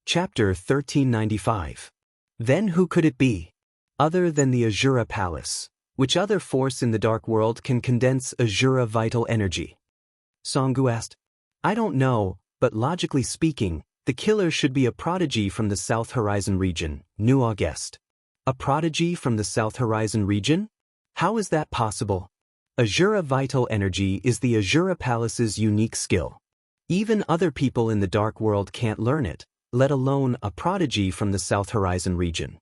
Chapter 1395. Then who could it be? Other than the Azura Palace. Which other force in the Dark World can condense Azura vital energy? Songu asked. I don't know, but logically speaking, the killer should be a prodigy from the South Horizon region, Nuo guessed. A prodigy from the South Horizon region? How is that possible? Azura vital energy is the Azura Palace's unique skill. Even other people in the Dark World can't learn it, let alone a prodigy from the South Horizon region.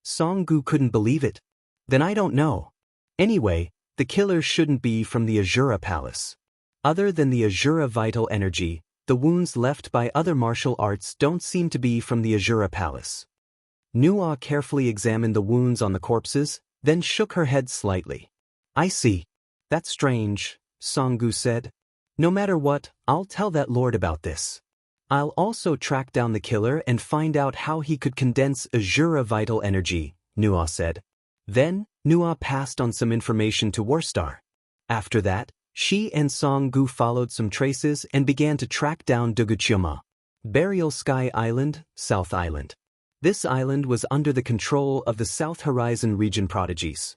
Songu couldn't believe it. Then I don't know. Anyway, the killer shouldn't be from the Azura Palace. Other than the Azura vital energy, the wounds left by other martial arts don't seem to be from the Azura Palace. Nuo carefully examined the wounds on the corpses, then shook her head slightly. I see. That's strange, Songu said. No matter what, I'll tell that lord about this. I'll also track down the killer and find out how he could condense Azura vital energy, Nuo said. Then, Nuo passed on some information to Warstar. After that, she and Songu followed some traces and began to track down Duguchuma. Burial Sky Island, South Island. This island was under the control of the South Horizon region prodigies.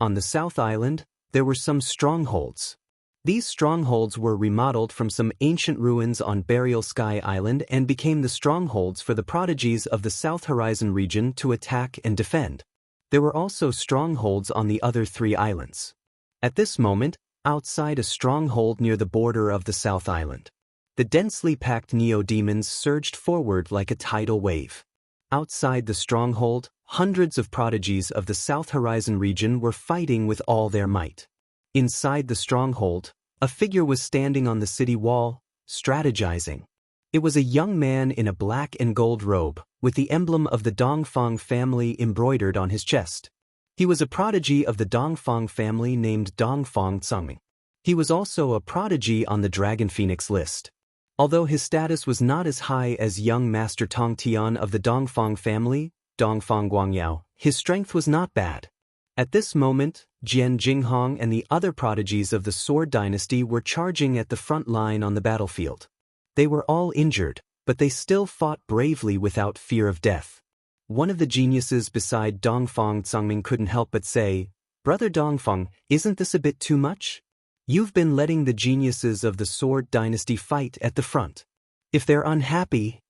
On the South Island, there were some strongholds. These strongholds were remodeled from some ancient ruins on Burial Sky Island and became the strongholds for the prodigies of the South Horizon region to attack and defend. There were also strongholds on the other 3 islands. At this moment, outside a stronghold near the border of the South Island, the densely packed neo-demons surged forward like a tidal wave. Outside the stronghold, hundreds of prodigies of the South Horizon region were fighting with all their might. Inside the stronghold, a figure was standing on the city wall, strategizing. It was a young man in a black and gold robe, with the emblem of the Dongfang family embroidered on his chest. He was a prodigy of the Dongfang family named Dongfang Tsangming. He was also a prodigy on the Dragon Phoenix list. Although his status was not as high as young Master Tong Tian of the Dongfang family, Dongfang Guangyao, his strength was not bad. At this moment, Jian Jinghong and the other prodigies of the Sword Dynasty were charging at the front line on the battlefield. They were all injured, but they still fought bravely without fear of death. One of the geniuses beside Dongfang Tsangming couldn't help but say, Brother Dongfang, isn't this a bit too much? You've been letting the geniuses of the Sword Dynasty fight at the front. If they're unhappy...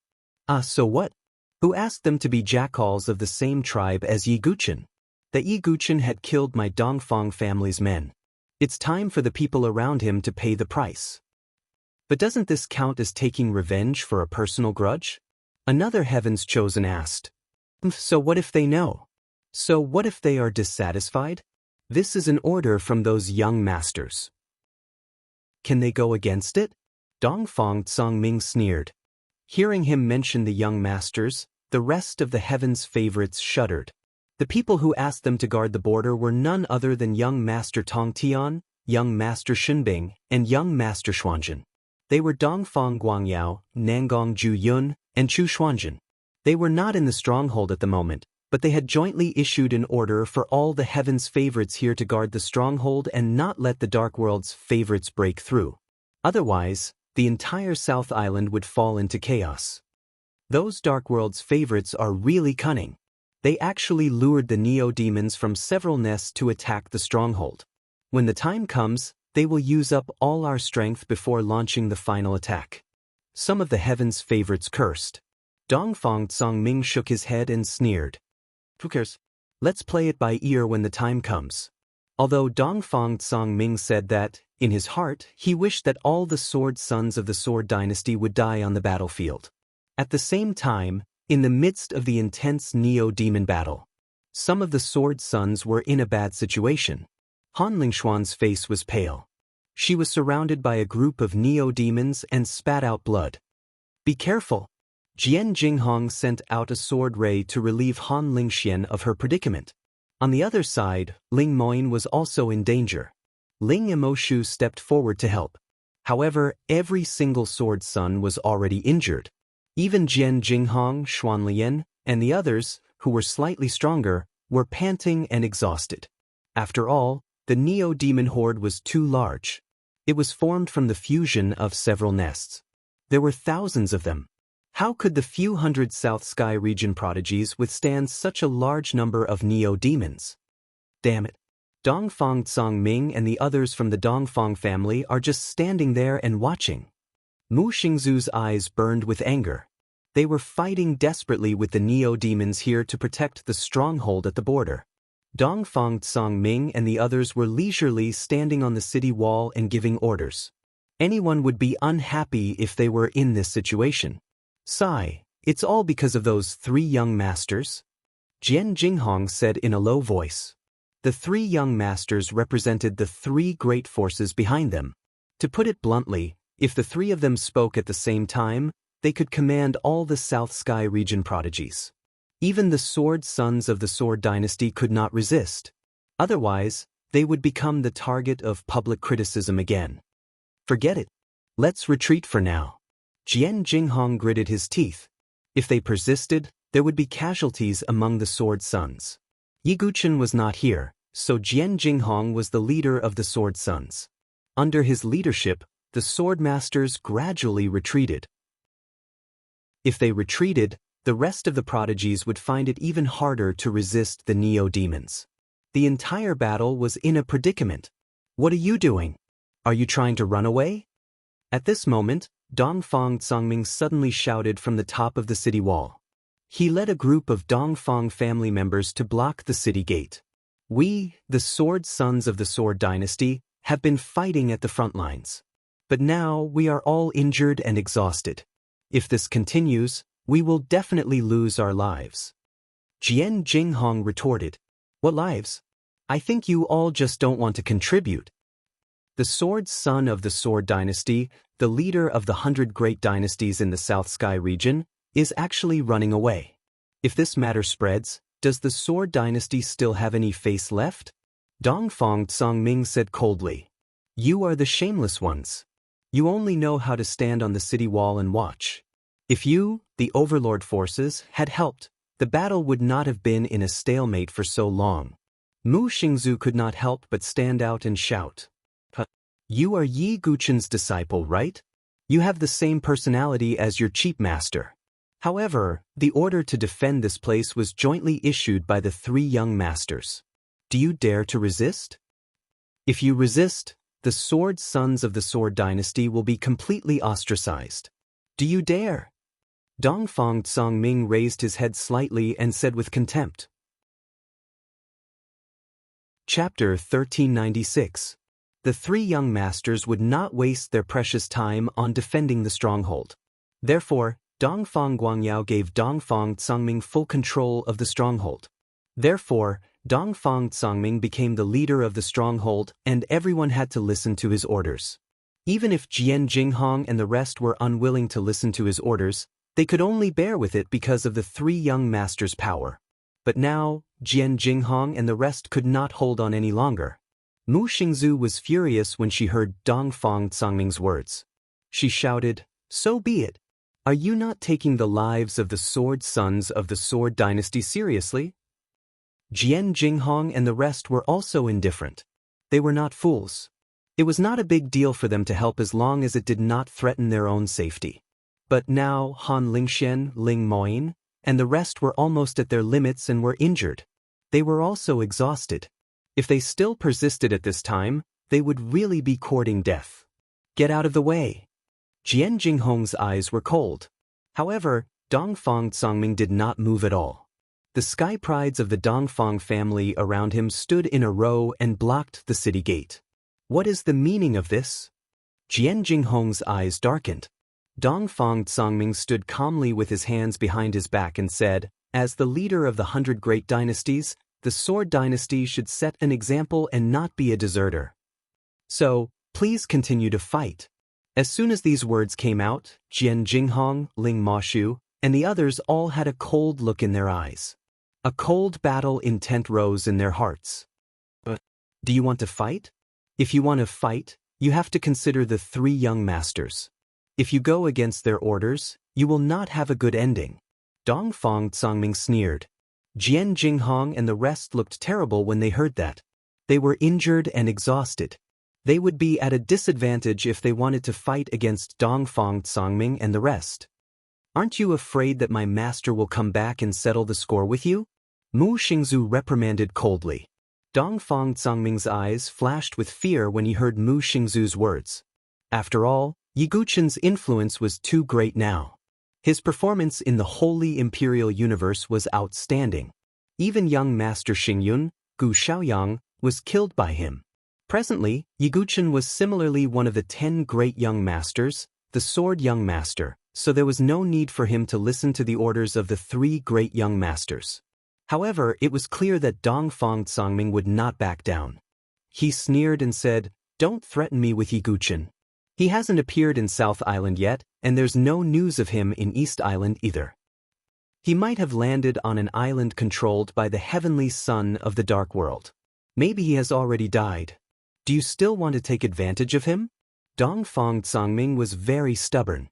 so what? Who asked them to be jackals of the same tribe as Yi Guchen? That Yi Guchen had killed my Dongfang family's men. It's time for the people around him to pay the price. But doesn't this count as taking revenge for a personal grudge? Another Heaven's Chosen asked. So what if they know? So what if they are dissatisfied? This is an order from those young masters. Can they go against it? Dongfang Tsangming sneered. Hearing him mention the young masters, the rest of the Heaven's favorites shuddered. The people who asked them to guard the border were none other than young Master Tong Tian, young Master Shenbing, and young Master Xuanzhen. They were Dongfang Guangyao, Nangong Ju Yun, and Chu Xuanzhen. They were not in the stronghold at the moment, but they had jointly issued an order for all the Heaven's favorites here to guard the stronghold and not let the Dark World's favorites break through. Otherwise, the entire South Island would fall into chaos. Those Dark World's favorites are really cunning. They actually lured the neo-demons from several nests to attack the stronghold. When the time comes, they will use up all our strength before launching the final attack. Some of the Heaven's favorites cursed. Dongfang Tsangming shook his head and sneered. Who cares? Let's play it by ear when the time comes. Although Dongfang Tsangming said that, in his heart, he wished that all the sword sons of the Sword Dynasty would die on the battlefield. At the same time, in the midst of the intense neo-demon battle, some of the sword sons were in a bad situation. Han Lingshuan's face was pale. She was surrounded by a group of neo-demons and spat out blood. Be careful! Jian Jinghong sent out a sword ray to relieve Han Lingxian of her predicament. On the other side, Ling Moin was also in danger. Ling Emoshu stepped forward to help. However, every single sword son was already injured. Even Jian Jinghong, Xuanlian, and the others, who were slightly stronger, were panting and exhausted. After all, the neo-demon horde was too large. It was formed from the fusion of several nests. There were thousands of them. How could the few hundred South Sky region prodigies withstand such a large number of neo-demons? Damn it. Dongfang Tsangming and the others from the Dongfang family are just standing there and watching. Mu Xingzu's eyes burned with anger. They were fighting desperately with the neo-demons here to protect the stronghold at the border. Dongfang Tsangming and the others were leisurely standing on the city wall and giving orders. Anyone would be unhappy if they were in this situation. Sigh, it's all because of those 3 young masters? Jian Jinghong said in a low voice. The 3 young masters represented the 3 great forces behind them. To put it bluntly, if the 3 of them spoke at the same time, they could command all the South Sky region prodigies. Even the Sword Sons of the Sword Dynasty could not resist. Otherwise, they would become the target of public criticism again. Forget it. Let's retreat for now. Jian Jinghong gritted his teeth. If they persisted, there would be casualties among the Sword Sons. Yi Guchen was not here, so Jian Jinghong was the leader of the Sword Sons. Under his leadership, the Sword Masters gradually retreated. If they retreated, the rest of the prodigies would find it even harder to resist the neo-demons. The entire battle was in a predicament. What are you doing? Are you trying to run away? At this moment, Dongfang Tsangming suddenly shouted from the top of the city wall. He led a group of Dongfang family members to block the city gate. We, the Sword Sons of the Sword Dynasty, have been fighting at the front lines. But now we are all injured and exhausted. If this continues, we will definitely lose our lives. Jian Jinghong retorted. What lives? I think you all just don't want to contribute. The Sword Son of the Sword Dynasty, the leader of the 100 great dynasties in the South Sky region, is actually running away. If this matter spreads, does the Sword Dynasty still have any face left? Dongfang Tsangming said coldly. You are the shameless ones. You only know how to stand on the city wall and watch. If you, the overlord forces, had helped, the battle would not have been in a stalemate for so long. Mu Xingzu could not help but stand out and shout. You are Yi Guchen's disciple, right? You have the same personality as your chief master. However, the order to defend this place was jointly issued by the 3 young masters. Do you dare to resist? If you resist, the Sword Sons of the Sword Dynasty will be completely ostracized. Do you dare? Dongfang Tsangming raised his head slightly and said with contempt. Chapter 1396. The 3 young masters would not waste their precious time on defending the stronghold. Therefore, Dongfang Guangyao gave Dongfang Tsangming full control of the stronghold. Therefore, Dongfang Tsangming became the leader of the stronghold and everyone had to listen to his orders. Even if Jian Jinghong and the rest were unwilling to listen to his orders, they could only bear with it because of the 3 young masters' power. But now, Jian Jinghong and the rest could not hold on any longer. Mu Xingzu was furious when she heard Dongfang Tsangming's words. She shouted, So be it. Are you not taking the lives of the Sword Sons of the Sword Dynasty seriously? Jian Jinghong and the rest were also indifferent. They were not fools. It was not a big deal for them to help as long as it did not threaten their own safety. But now Han Lingxian, Ling Moyin, and the rest were almost at their limits and were injured. They were also exhausted. If they still persisted at this time, they would really be courting death. Get out of the way. Jian Jinghong's eyes were cold. However, Dongfang Tsangming did not move at all. The sky prides of the Dongfang family around him stood in a row and blocked the city gate. What is the meaning of this? Jian Jinghong's eyes darkened. Dongfang Tsangming stood calmly with his hands behind his back and said, As the leader of the 100 great dynasties, the Sword Dynasty should set an example and not be a deserter. So, please continue to fight. As soon as these words came out, Jian Jinghong, Ling Moshu, and the others all had a cold look in their eyes. A cold battle intent rose in their hearts. But, do you want to fight? If you want to fight, you have to consider the 3 young masters. If you go against their orders, you will not have a good ending. Dongfang Tsangming sneered. Jian Jinghong and the rest looked terrible when they heard that. They were injured and exhausted. They would be at a disadvantage if they wanted to fight against Dongfang Tsangming and the rest. Aren't you afraid that my master will come back and settle the score with you? Mu Xingzu reprimanded coldly. Dongfang Zongming's eyes flashed with fear when he heard Mu Xingzu's words. After all, Ye Guqin's influence was too great now. His performance in the Holy Imperial Universe was outstanding. Even young Master Xingyun, Gu Xiaoyang, was killed by him. Presently, Ye Guqin was similarly one of the 10 great young masters, the sword young master, so there was no need for him to listen to the orders of the 3 great young masters. However, it was clear that Dongfang Zongming would not back down. He sneered and said, "Don't threaten me with Ye Guqin. He hasn't appeared in South Island yet, and there's no news of him in East Island either. He might have landed on an island controlled by the heavenly son of the Dark World. Maybe he has already died. Do you still want to take advantage of him?" Dongfang Zongming was very stubborn.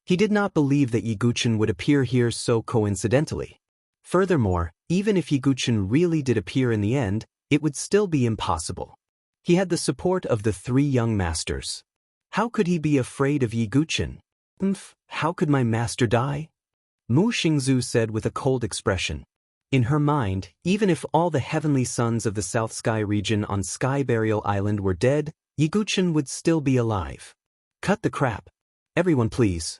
He did not believe that Ye Guqin would appear here so coincidentally. Furthermore, even if Ye Guqin really did appear in the end, it would still be impossible. He had the support of the 3 young masters. How could he be afraid of Ye Guqin? How could my master die? Mu Xingzu said with a cold expression. In her mind, even if all the heavenly sons of the South Sky region on Sky Burial Island were dead, Ye Guqin would still be alive. Cut the crap. Everyone please.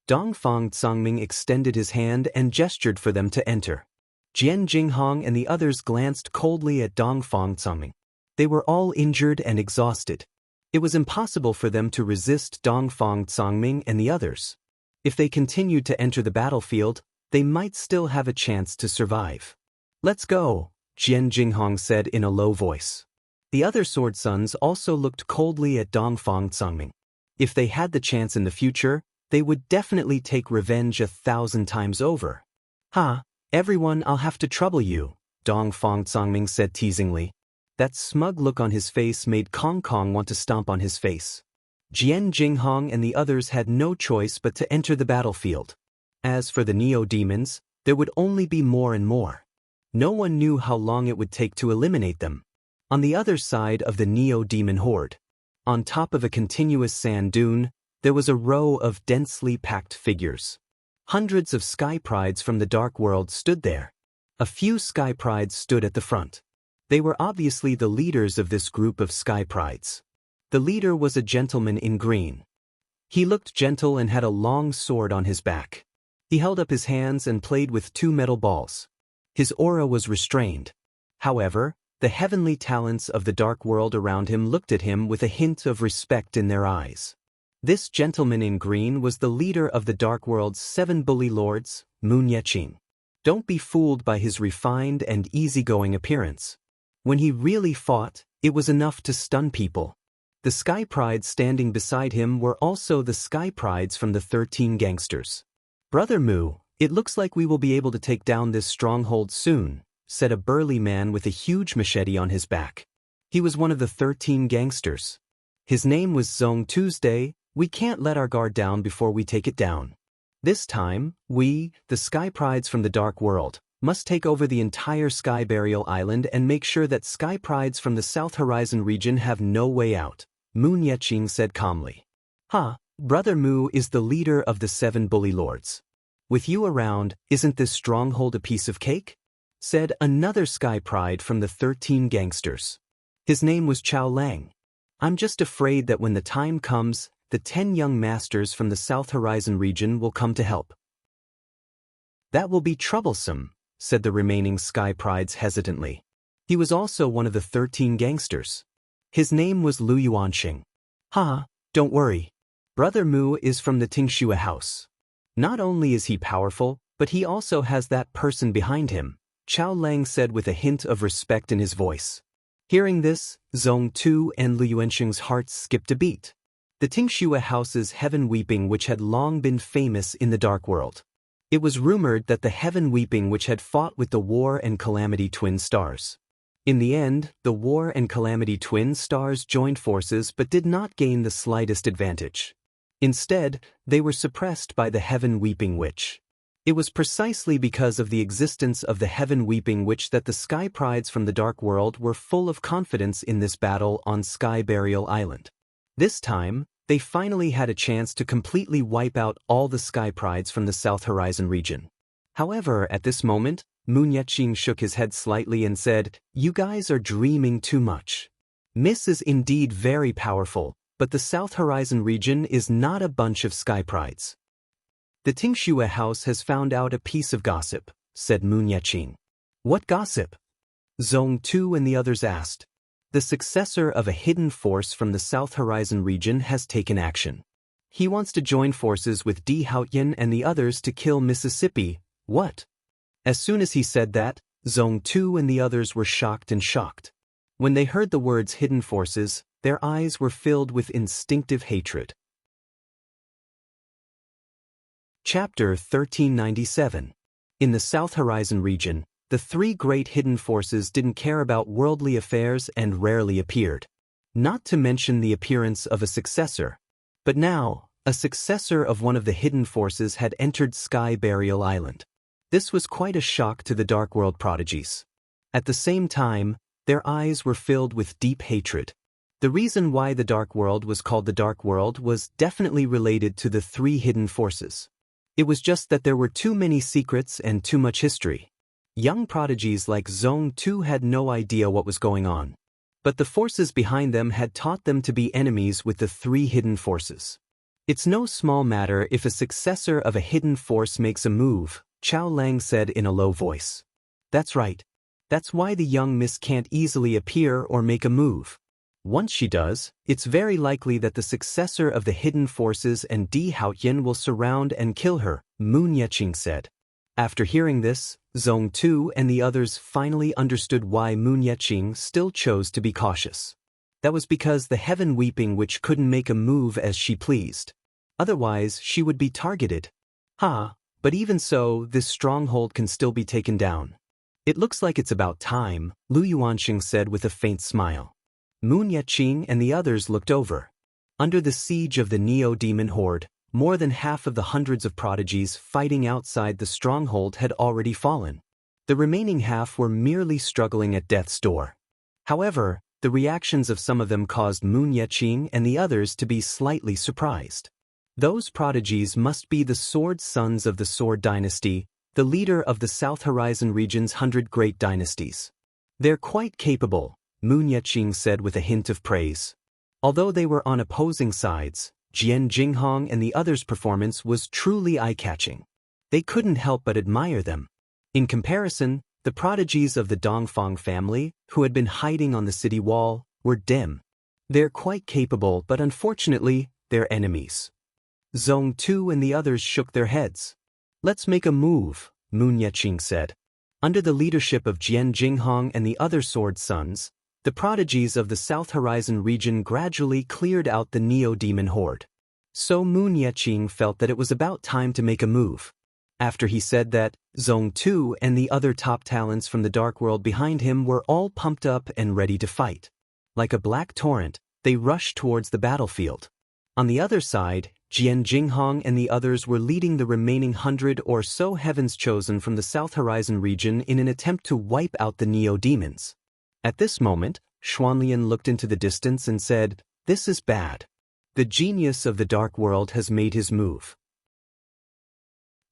Dongfang Zongming extended his hand and gestured for them to enter. Jian Jinghong and the others glanced coldly at Dongfang Zongming. They were all injured and exhausted. It was impossible for them to resist Dongfang Zongming and the others. If they continued to enter the battlefield, they might still have a chance to survive. "Let's go," Jian Jinghong said in a low voice. The other sword sons also looked coldly at Dongfang Zongming. If they had the chance in the future, they would definitely take revenge 1,000 times over. "Ha, everyone, I'll have to trouble you," Dongfang Zongming said teasingly. That smug look on his face made Kong Kong want to stomp on his face. Jian Jinghong and the others had no choice but to enter the battlefield. As for the Neo-Demons, there would only be more and more. No one knew how long it would take to eliminate them. On the other side of the Neo-Demon horde, on top of a continuous sand dune, there was a row of densely packed figures. Hundreds of Sky Prides from the Dark World stood there. A few Sky Prides stood at the front. They were obviously the leaders of this group of Sky Prides. The leader was a gentleman in green. He looked gentle and had a long sword on his back. He held up his hands and played with 2 metal balls. His aura was restrained. However, the heavenly talents of the Dark World around him looked at him with a hint of respect in their eyes. This gentleman in green was the leader of the Dark World's 7 bully lords, Mu Yeqing. Don't be fooled by his refined and easygoing appearance. When he really fought, it was enough to stun people. The Sky Prides standing beside him were also the Sky Prides from the 13 gangsters. "Brother Mu, it looks like we will be able to take down this stronghold soon," said a burly man with a huge machete on his back. He was one of the 13 gangsters. His name was Zong Tuesday. "We can't let our guard down before we take it down. This time, we, the Sky Prides from the Dark World, must take over the entire Sky Burial Island and make sure that Sky Prides from the South Horizon region have no way out," Mu Yeqing said calmly. "Ha, Brother Mu is the leader of the 7 bully lords. With you around, isn't this stronghold a piece of cake?" said another Sky Pride from the 13 gangsters. His name was Chao Lang. "I'm just afraid that when the time comes, the 10 young masters from the South Horizon region will come to help." "That will be troublesome," said the remaining Sky Prides hesitantly. He was also one of the 13 gangsters. His name was Lu Yuanxing. "Ha, don't worry. Brother Mu is from the Tingxue house. Not only is he powerful, but he also has that person behind him," Chao Lang said with a hint of respect in his voice. Hearing this, Zong Tu and Lu Yuanxing's hearts skipped a beat. The Tingxue house's Heaven Weeping, which had long been famous in the Dark World. It was rumored that the Heaven Weeping which had fought with the War and Calamity twin stars. In the end, the War and Calamity twin stars joined forces but did not gain the slightest advantage. Instead, they were suppressed by the Heaven Weeping Witch. It was precisely because of the existence of the Heaven Weeping Witch that the Sky Prides from the Dark World were full of confidence in this battle on Sky Burial Island. This time, they finally had a chance to completely wipe out all the Sky Prides from the South Horizon region. However, at this moment, Moon Yeqing shook his head slightly and said, "You guys are dreaming too much. Miss is indeed very powerful, but the South Horizon region is not a bunch of Sky Prides." "The Tingxue house has found out a piece of gossip," said Moon Yeqing. "What gossip?" Zong Tu and the others asked. "The successor of a hidden force from the South Horizon region has taken action. He wants to join forces with Di Haoyan and the others to kill Mississippi." "What?" As soon as he said that, Zong Tu and the others were shocked and shocked. When they heard the words hidden forces, their eyes were filled with instinctive hatred. Chapter 1397. In the South Horizon region, the three great hidden forces didn't care about worldly affairs and rarely appeared. Not to mention the appearance of a successor. But now, a successor of one of the hidden forces had entered Sky Burial Island. This was quite a shock to the Dark World prodigies. At the same time, their eyes were filled with deep hatred. The reason why the Dark World was called the Dark World was definitely related to the three hidden forces. It was just that there were too many secrets and too much history. Young prodigies like Zong Tu had no idea what was going on. But the forces behind them had taught them to be enemies with the three hidden forces. "It's no small matter if a successor of a hidden force makes a move," Chao Lang said in a low voice. "That's right. That's why the young miss can't easily appear or make a move. Once she does, it's very likely that the successor of the hidden forces and Di Haoyan will surround and kill her," Moon Yeqing said. After hearing this, Zong Tu and the others finally understood why Moon Yeqing still chose to be cautious. That was because the Heaven Weeping Witch couldn't make a move as she pleased. Otherwise, she would be targeted. But even so, this stronghold can still be taken down. "It looks like it's about time," Lu Yuanxing said with a faint smile. Moon Yeqing and the others looked over. Under the siege of the Neo-Demon Horde, more than half of the hundreds of prodigies fighting outside the stronghold had already fallen. The remaining half were merely struggling at death's door. However, the reactions of some of them caused Moon Yeqing and the others to be slightly surprised. Those prodigies must be the Sword Sons of the Sword Dynasty, the leader of the South Horizon region's 100 great dynasties. "They're quite capable," Moon Yeqing said with a hint of praise. Although they were on opposing sides, Jian Jinghong and the others' performance was truly eye-catching. They couldn't help but admire them. In comparison, the prodigies of the Dongfang family, who had been hiding on the city wall, were dim. "They're quite capable, but unfortunately, they're enemies." Zong Tu and the others shook their heads. "Let's make a move," Moon Yeqing said. Under the leadership of Jian Jinghong and the other Sword Sons, the prodigies of the South Horizon region gradually cleared out the Neo-Demon Horde. So Moon Yeqing felt that it was about time to make a move. After he said that, Zong Tu and the other top talents from the Dark World behind him were all pumped up and ready to fight. Like a black torrent, they rushed towards the battlefield. On the other side, Jian Jinghong and the others were leading the remaining 100 or so Heavens Chosen from the South Horizon region in an attempt to wipe out the Neo-Demons. At this moment, Xuanlian looked into the distance and said, "This is bad. The genius of the Dark World has made his move."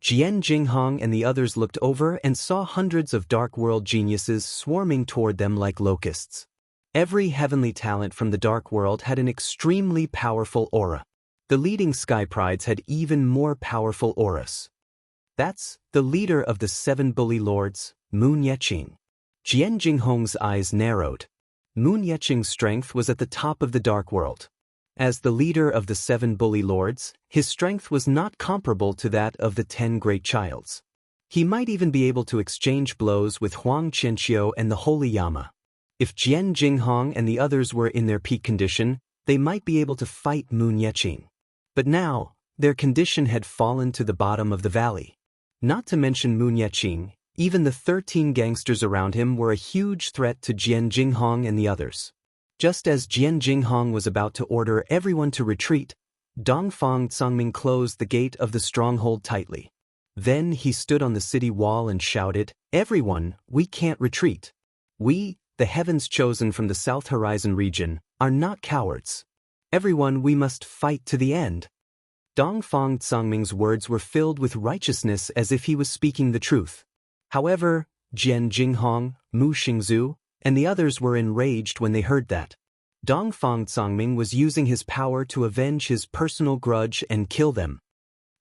Jian Jinghong and the others looked over and saw hundreds of Dark World geniuses swarming toward them like locusts. Every heavenly talent from the Dark World had an extremely powerful aura. The leading Sky Prides had even more powerful auras. "That's the leader of the 7 Bully Lords, Moon Yeqing." Jian Jinghong's eyes narrowed. Moon Yeqing's strength was at the top of the Dark World. As the leader of the 7 Bully Lords, his strength was not comparable to that of the 10 Great Childs. He might even be able to exchange blows with Huang Qianqiu and the Holy Yama. If Jian Jinghong and the others were in their peak condition, they might be able to fight Moon Yeqing. But now, their condition had fallen to the bottom of the valley. Not to mention Moon Yeqing, even the 13 gangsters around him were a huge threat to Jian Jinghong and the others. Just as Jian Jinghong was about to order everyone to retreat, Dongfang Tsangming closed the gate of the stronghold tightly. Then he stood on the city wall and shouted, "Everyone, we can't retreat. We, the Heavens Chosen from the South Horizon region, are not cowards. Everyone, we must fight to the end. Dongfang Tsangming's words were filled with righteousness as if he was speaking the truth. However, Jian Jinghong, Mu Xingzhu, and the others were enraged when they heard that. Dongfang Tsangming was using his power to avenge his personal grudge and kill them.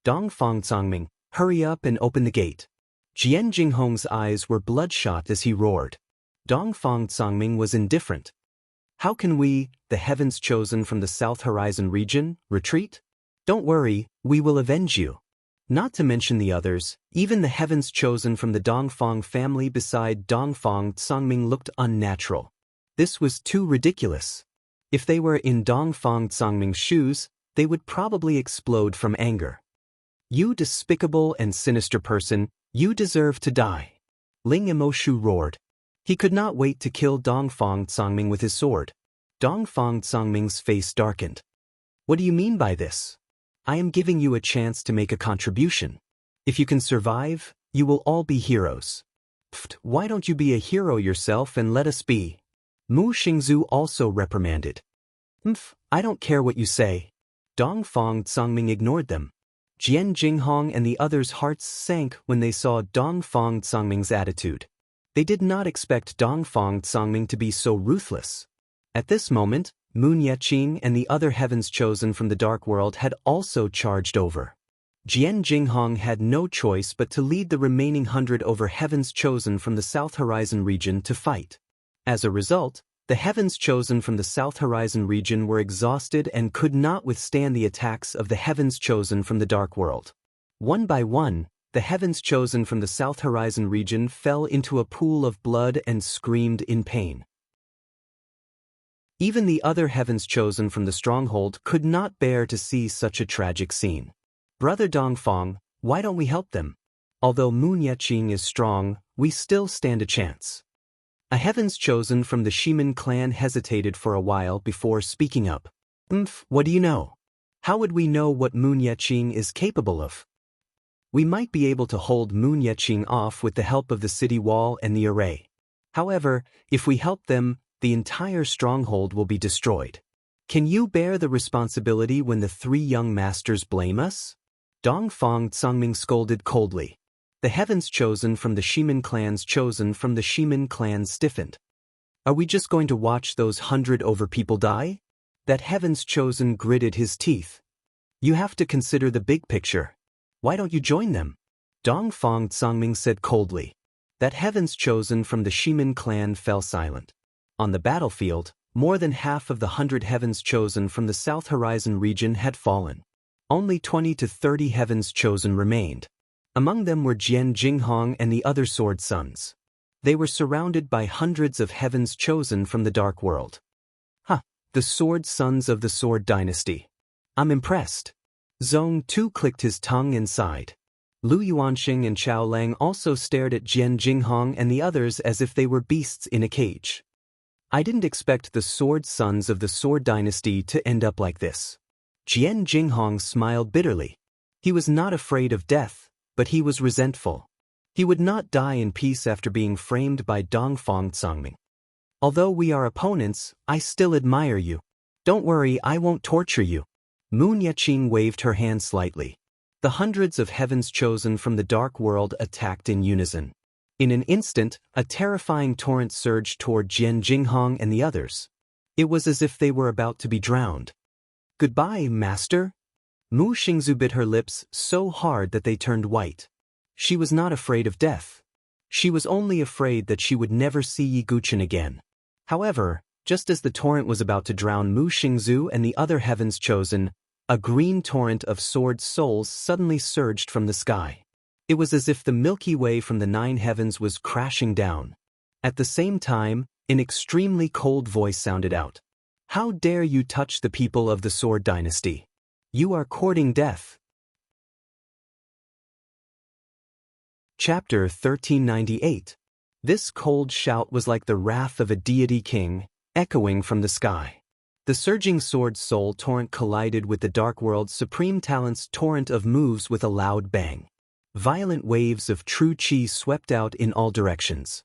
Dongfang Tsangming, hurry up and open the gate. Jian Jinghong's eyes were bloodshot as he roared. Dongfang Tsangming was indifferent. How can we, the heavens chosen from the South Horizon region, retreat? Don't worry, we will avenge you. Not to mention the others, even the heavens chosen from the Dongfang family beside Dongfang Tsangming looked unnatural. This was too ridiculous. If they were in Dongfang Tsangming's shoes, they would probably explode from anger. You despicable and sinister person, you deserve to die. Ling Emoshu roared. He could not wait to kill Dongfang Tsangming with his sword. Dongfang Tsangming's face darkened. What do you mean by this? I am giving you a chance to make a contribution. If you can survive, you will all be heroes. Pfft, why don't you be a hero yourself and let us be? Mu Xingzhu also reprimanded. I don't care what you say. Dongfang Tsangming ignored them. Jian Jinghong and the others' hearts sank when they saw Dongfang Tsangming's attitude. They did not expect Dongfang Tsangming to be so ruthless. At this moment, Moon Yeqing and the other heavens chosen from the dark world had also charged over. Jian Jinghong had no choice but to lead the remaining 100 over heavens chosen from the South Horizon region to fight. As a result, the heavens chosen from the South Horizon region were exhausted and could not withstand the attacks of the heavens chosen from the dark world. One by one, the heavens chosen from the South Horizon region fell into a pool of blood and screamed in pain. Even the other heavens chosen from the stronghold could not bear to see such a tragic scene. Brother Dongfang, why don't we help them? Although Moon Yeqing is strong, we still stand a chance. A heavens chosen from the Shimin clan hesitated for a while before speaking up. What do you know? How would we know what Moon Yeqing is capable of? We might be able to hold Moon Yeqing off with the help of the city wall and the array. However, if we help them, the entire stronghold will be destroyed. Can you bear the responsibility when the three young masters blame us? Dongfang Tsangming scolded coldly. The heavens chosen from the Shimin clans chosen from the Shimin clan stiffened. Are we just going to watch those 100 over people die? That heavens chosen gritted his teeth. You have to consider the big picture. Why don't you join them? Dongfang Tsangming said coldly. That heavens chosen from the Shimin clan fell silent. On the battlefield, more than half of the 100 heavens chosen from the South Horizon region had fallen. Only 20 to 30 heavens chosen remained. Among them were Jian Jinghong and the other sword sons. They were surrounded by hundreds of heavens chosen from the dark world. The sword sons of the sword dynasty. I'm impressed. Zhong Tu clicked his tongue and sighed. Lu Yuanxing and Chao Lang also stared at Jian Jinghong and the others as if they were beasts in a cage. I didn't expect the sword sons of the sword dynasty to end up like this. Jian Jinghong smiled bitterly. He was not afraid of death, but he was resentful. He would not die in peace after being framed by Dongfang Tsangming. Although we are opponents, I still admire you. Don't worry, I won't torture you. Moon Yeqing waved her hand slightly. The hundreds of heavens chosen from the dark world attacked in unison. In an instant, a terrifying torrent surged toward Jian Jinghong and the others. It was as if they were about to be drowned. Goodbye, master. Mu Xingzhu bit her lips so hard that they turned white. She was not afraid of death. She was only afraid that she would never see Yi Guchen again. However, just as the torrent was about to drown Mu Xingzhu and the other heavens chosen, a green torrent of sword souls suddenly surged from the sky. It was as if the Milky Way from the 9 heavens was crashing down. At the same time, an extremely cold voice sounded out. How dare you touch the people of the Sword Dynasty? You are courting death. Chapter 1398. This cold shout was like the wrath of a deity king, echoing from the sky. The surging sword soul torrent collided with the Dark World's Supreme Talent's torrent of moves with a loud bang. Violent waves of true chi swept out in all directions.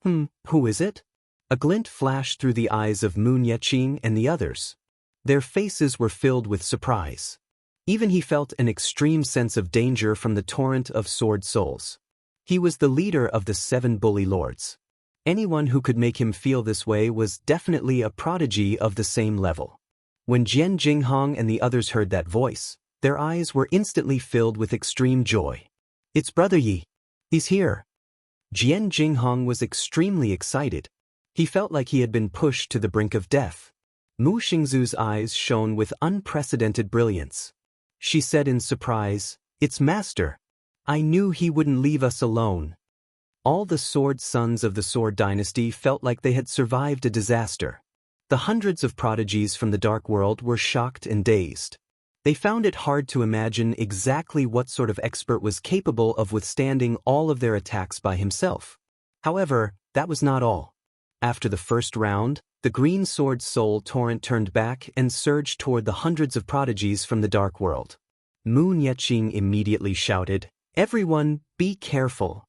Who is it? A glint flashed through the eyes of Moon Yeqing and the others. Their faces were filled with surprise. Even he felt an extreme sense of danger from the torrent of sword souls. He was the leader of the 7 bully lords. Anyone who could make him feel this way was definitely a prodigy of the same level. When Jian Jinghong and the others heard that voice, their eyes were instantly filled with extreme joy. "It's Brother Yi. He's here." Jian Jinghong was extremely excited. He felt like he had been pushed to the brink of death. Mu Xingzu's eyes shone with unprecedented brilliance. She said in surprise, "It's Master. I knew he wouldn't leave us alone." All the sword sons of the Sword Dynasty felt like they had survived a disaster. The hundreds of prodigies from the Dark World were shocked and dazed. They found it hard to imagine exactly what sort of expert was capable of withstanding all of their attacks by himself. However, that was not all. After the first round, the green sword soul torrent turned back and surged toward the hundreds of prodigies from the Dark World. Mu Nieqing immediately shouted, "Everyone, be careful."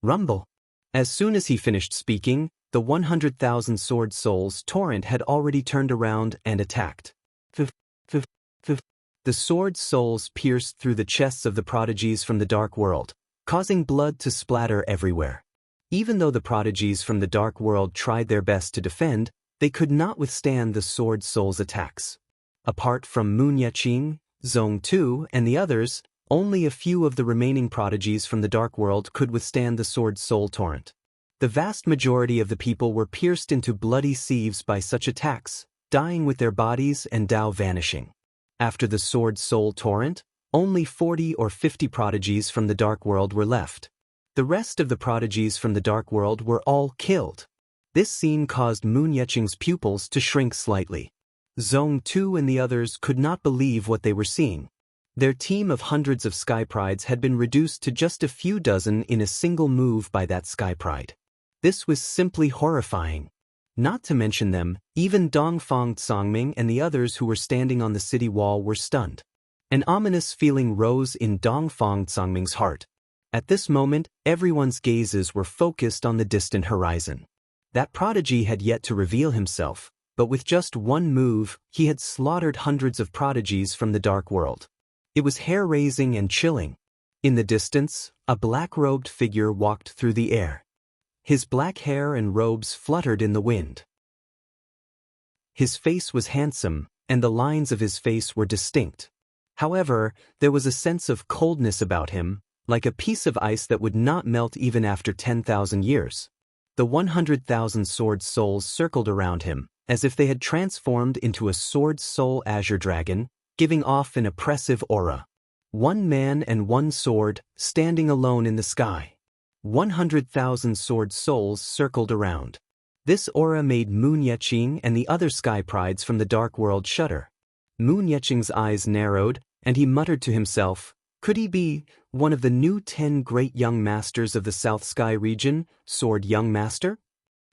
Rumble. As soon as he finished speaking, the 100,000 sword souls torrent had already turned around and attacked. The sword souls pierced through the chests of the prodigies from the Dark World, causing blood to splatter everywhere. Even though the prodigies from the Dark World tried their best to defend, they could not withstand the sword souls' attacks. Apart from Mu Nieqing, Zong Tu, and the others, only a few of the remaining prodigies from the Dark World could withstand the sword soul torrent. The vast majority of the people were pierced into bloody sieves by such attacks, dying with their bodies and Dao vanishing. After the sword soul torrent, only 40 or 50 prodigies from the Dark World were left. The rest of the prodigies from the Dark World were all killed. This scene caused Mu Nieqing's pupils to shrink slightly. Zong Tu and the others could not believe what they were seeing. Their team of hundreds of Sky Prides had been reduced to just a few dozen in a single move by that Sky Pride. This was simply horrifying. Not to mention them, even Dongfang Tsangming and the others who were standing on the city wall were stunned. An ominous feeling rose in Dongfang Tsangming's heart. At this moment, everyone's gazes were focused on the distant horizon. That prodigy had yet to reveal himself, but with just one move, he had slaughtered hundreds of prodigies from the Dark World. It was hair-raising and chilling. In the distance, a black-robed figure walked through the air. His black hair and robes fluttered in the wind. His face was handsome, and the lines of his face were distinct. However, there was a sense of coldness about him, like a piece of ice that would not melt even after 10,000 years. The 100,000 sword souls circled around him, as if they had transformed into a sword soul azure dragon, giving off an oppressive aura. One man and one sword, standing alone in the sky. 100,000 sword souls circled around. This aura made Mu Nieqing and the other Sky Prides from the Dark World shudder. Mu Nieqing's eyes narrowed, and he muttered to himself, could he be one of the new 10 great young masters of the South Sky region, Sword Young Master?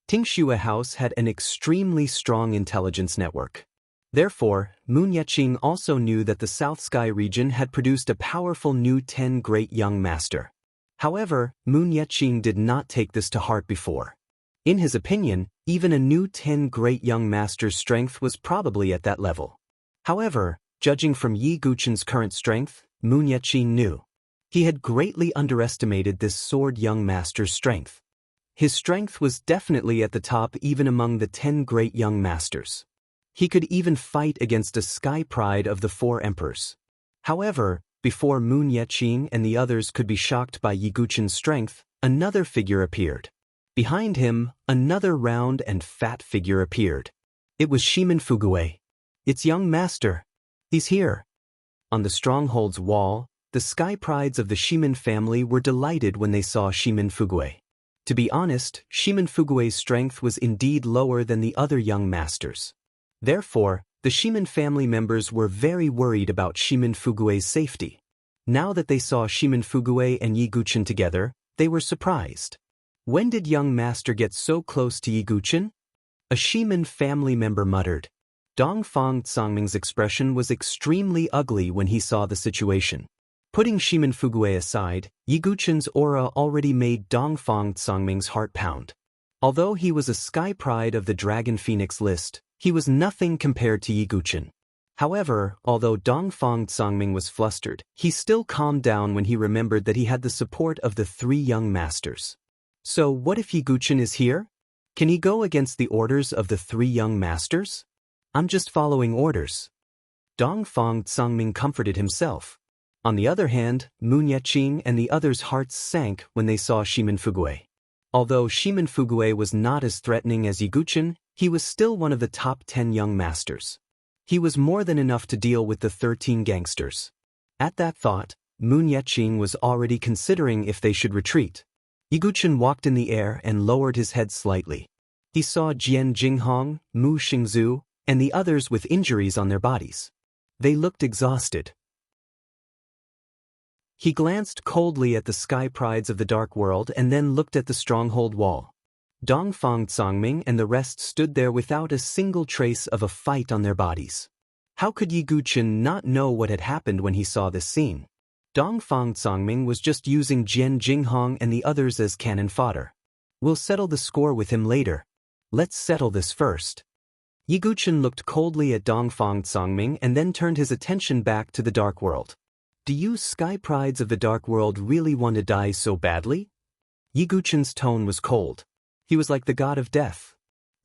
Tingxue House had an extremely strong intelligence network. Therefore, Mu Nieqing also knew that the South Sky region had produced a powerful new 10 great young master. However, Mu Nieqing did not take this to heart before. In his opinion, even a new 10 great young master's strength was probably at that level. However, judging from Yi Guchen's current strength, Mu Nieqing knew. He had greatly underestimated this sword young master's strength. His strength was definitely at the top even among the 10 great young masters. He could even fight against a Sky Pride of the 4 emperors. However, before Mu Nieqing and the others could be shocked by Yi Guchen's strength, another figure appeared. Behind him, another round and fat figure appeared. It was Shimin Fugue. It's young master. He's here. On the stronghold's wall, the Sky Prides of the Shimin family were delighted when they saw Shimin Fugue. To be honest, Shimin Fugue's strength was indeed lower than the other young masters. Therefore, the Shimin family members were very worried about Shimin Fugue's safety. Now that they saw Shimin Fugue and Yi Guchen together, they were surprised. When did young master get so close to Yi Guchen? A Shimin family member muttered. Dongfang Tsangming's expression was extremely ugly when he saw the situation. Putting Shimin Fugue aside, Yi Guchen's aura already made Dongfang Tsangming's heart pound. Although he was a Sky Pride of the Dragon Phoenix list, He was nothing compared to Yiguchen. However, although Dongfang Tsangming was flustered, he still calmed down when he remembered that he had the support of the three young masters. So what if Yiguchen is here? Can he go against the orders of the three young masters? I'm just following orders. Dongfang Tsangming comforted himself. On the other hand, Moon Yeqing and the others' hearts sank when they saw Shimin Fugui. Although Shimin Fugui was not as threatening as Yiguchen, he was still one of the top 10 young masters. He was more than enough to deal with the 13 gangsters. At that thought, Moon Yeqing was already considering if they should retreat. Yiguchen walked in the air and lowered his head slightly. He saw Jian Jinghong, Mu Xingzhu, and the others with injuries on their bodies. They looked exhausted. He glanced coldly at the sky prides of the dark world and then looked at the stronghold wall. Dongfang Tsangming and the rest stood there without a single trace of a fight on their bodies. How could Yiguchen not know what had happened when he saw this scene? Dongfang Tsangming was just using Jian Jinghong and the others as cannon fodder. We'll settle the score with him later. Let's settle this first. Yiguchen looked coldly at Dongfang Tsangming and then turned his attention back to the dark world. Do you sky prides of the dark world really want to die so badly? Yiguchen's tone was cold. He was like the god of death.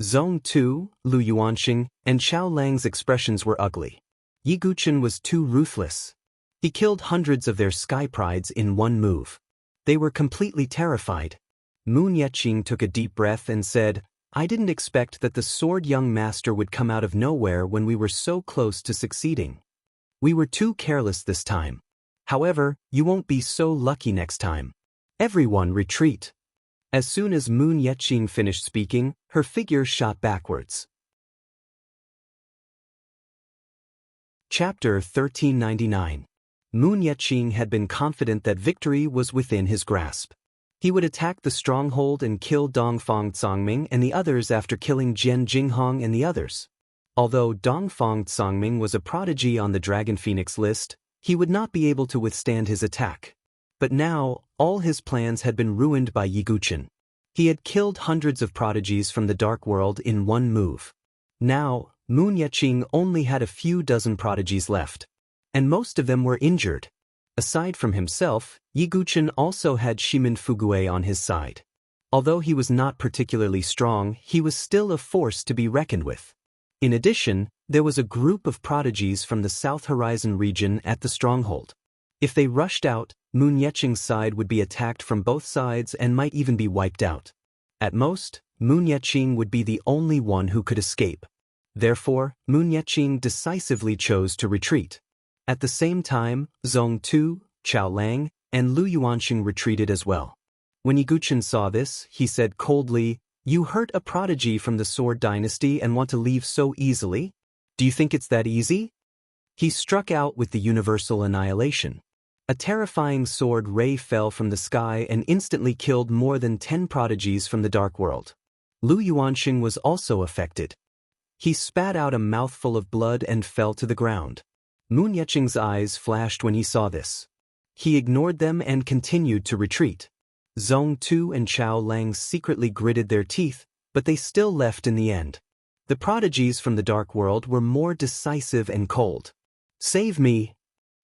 Zone 2, Lu Yuanxing, and Xiao Lang's expressions were ugly. Yiguchen was too ruthless. He killed hundreds of their sky prides in one move. They were completely terrified. Moon Yeqing took a deep breath and said, I didn't expect that the sword young master would come out of nowhere when we were so close to succeeding. We were too careless this time. However, you won't be so lucky next time. Everyone retreat. As soon as Moon Yeqing finished speaking, her figure shot backwards. Chapter 1399. Moon Yeqing had been confident that victory was within his grasp. He would attack the stronghold and kill Dongfang Tsangming and the others after killing Jian Jinghong and the others. Although Dongfang Tsangming was a prodigy on the Dragon Phoenix list, he would not be able to withstand his attack. But now, all his plans had been ruined by Yiguchen. He had killed hundreds of prodigies from the dark world in one move. Now, Moon Yeqing only had a few dozen prodigies left. And most of them were injured. Aside from himself, Yiguchen also had Shimin Fugui on his side. Although he was not particularly strong, he was still a force to be reckoned with. In addition, there was a group of prodigies from the South Horizon region at the stronghold. If they rushed out, Moon Yeqing's side would be attacked from both sides and might even be wiped out. At most, Moon Yeqing would be the only one who could escape. Therefore, Moon Yeqing decisively chose to retreat. At the same time, Zong Tu, Xiao Lang, and Lu Yuanxing retreated as well. When Yiguchen saw this, he said coldly, You hurt a prodigy from the Sword Dynasty and want to leave so easily? Do you think it's that easy? He struck out with the universal annihilation. A terrifying sword ray fell from the sky and instantly killed more than 10 prodigies from the dark world. Lu Yuanxing was also affected. He spat out a mouthful of blood and fell to the ground. Moon Yeqing's eyes flashed when he saw this. He ignored them and continued to retreat. Zong Tu and Xiao Lang secretly gritted their teeth, but they still left in the end. The prodigies from the dark world were more decisive and cold. Save me!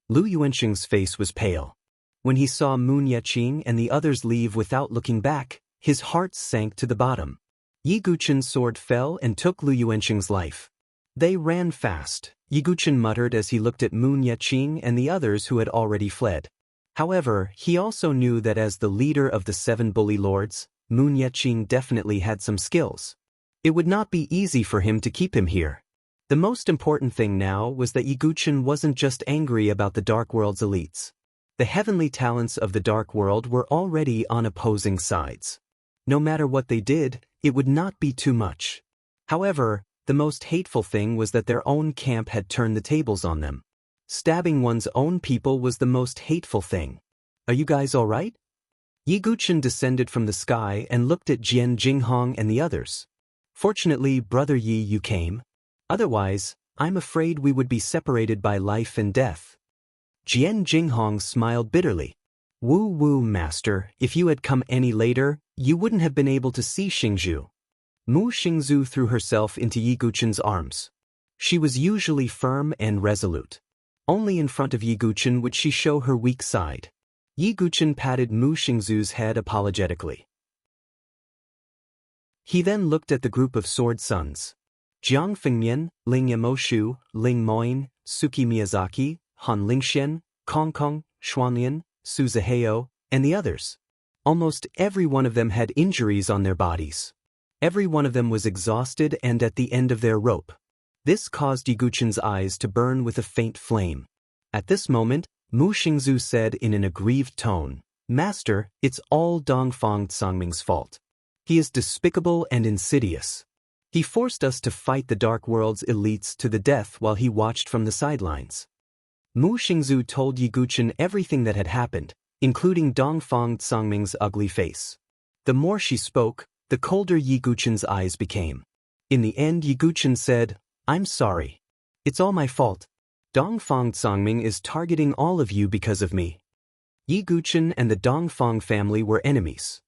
Lu Yuanxing's face was pale. When he saw Moon Yeqing and the others leave without looking back, his heart sank to the bottom. Yiguchen's sword fell and took Lu Yuanxing's life. They ran fast, Yiguchen muttered as he looked at Moon Yeqing and the others who had already fled. However, he also knew that as the leader of the 7 bully lords, Moon Yeqing definitely had some skills. It would not be easy for him to keep him here. The most important thing now was that Yiguchen wasn't just angry about the Dark World's elites. The heavenly talents of the Dark World were already on opposing sides. No matter what they did, it would not be too much. However, the most hateful thing was that their own camp had turned the tables on them. Stabbing one's own people was the most hateful thing. Are you guys all right? Yiguchen descended from the sky and looked at Jian Jinghong and the others. Fortunately, Brother Yi, you came. Otherwise, I'm afraid we would be separated by life and death. Jian Jinghong smiled bitterly. Woo, master, if you had come any later, you wouldn't have been able to see Xingzhu. Mu Xingzu threw herself into Yi Guchen's arms. She was usually firm and resolute. Only in front of Yi Guchen would she show her weak side. Yi Guchen patted Mu Xingzu's head apologetically. He then looked at the group of sword sons. Jiang Fengmian, Ling Yamoshu, Ling Moin, Suki Miyazaki, Han Lingxian, Kong Kong, Xuanlian, Su Ziheo, and the others. Almost every one of them had injuries on their bodies. Every one of them was exhausted and at the end of their rope. This caused Yi Guchen's eyes to burn with a faint flame. At this moment, Mu Xingzu said in an aggrieved tone, "Master, it's all Dongfang Sangming's fault. He is despicable and insidious. He forced us to fight the Dark World's elites to the death while he watched from the sidelines." Mu Xingzu told Yi Guchen everything that had happened, including Dongfang Sangming's ugly face. The more she spoke, the colder Yi Guchen's eyes became. In the end, Yi Guchen said, "I'm sorry. It's all my fault. Dongfang Sangming is targeting all of you because of me." Yi Guchen and the Dongfang family were enemies.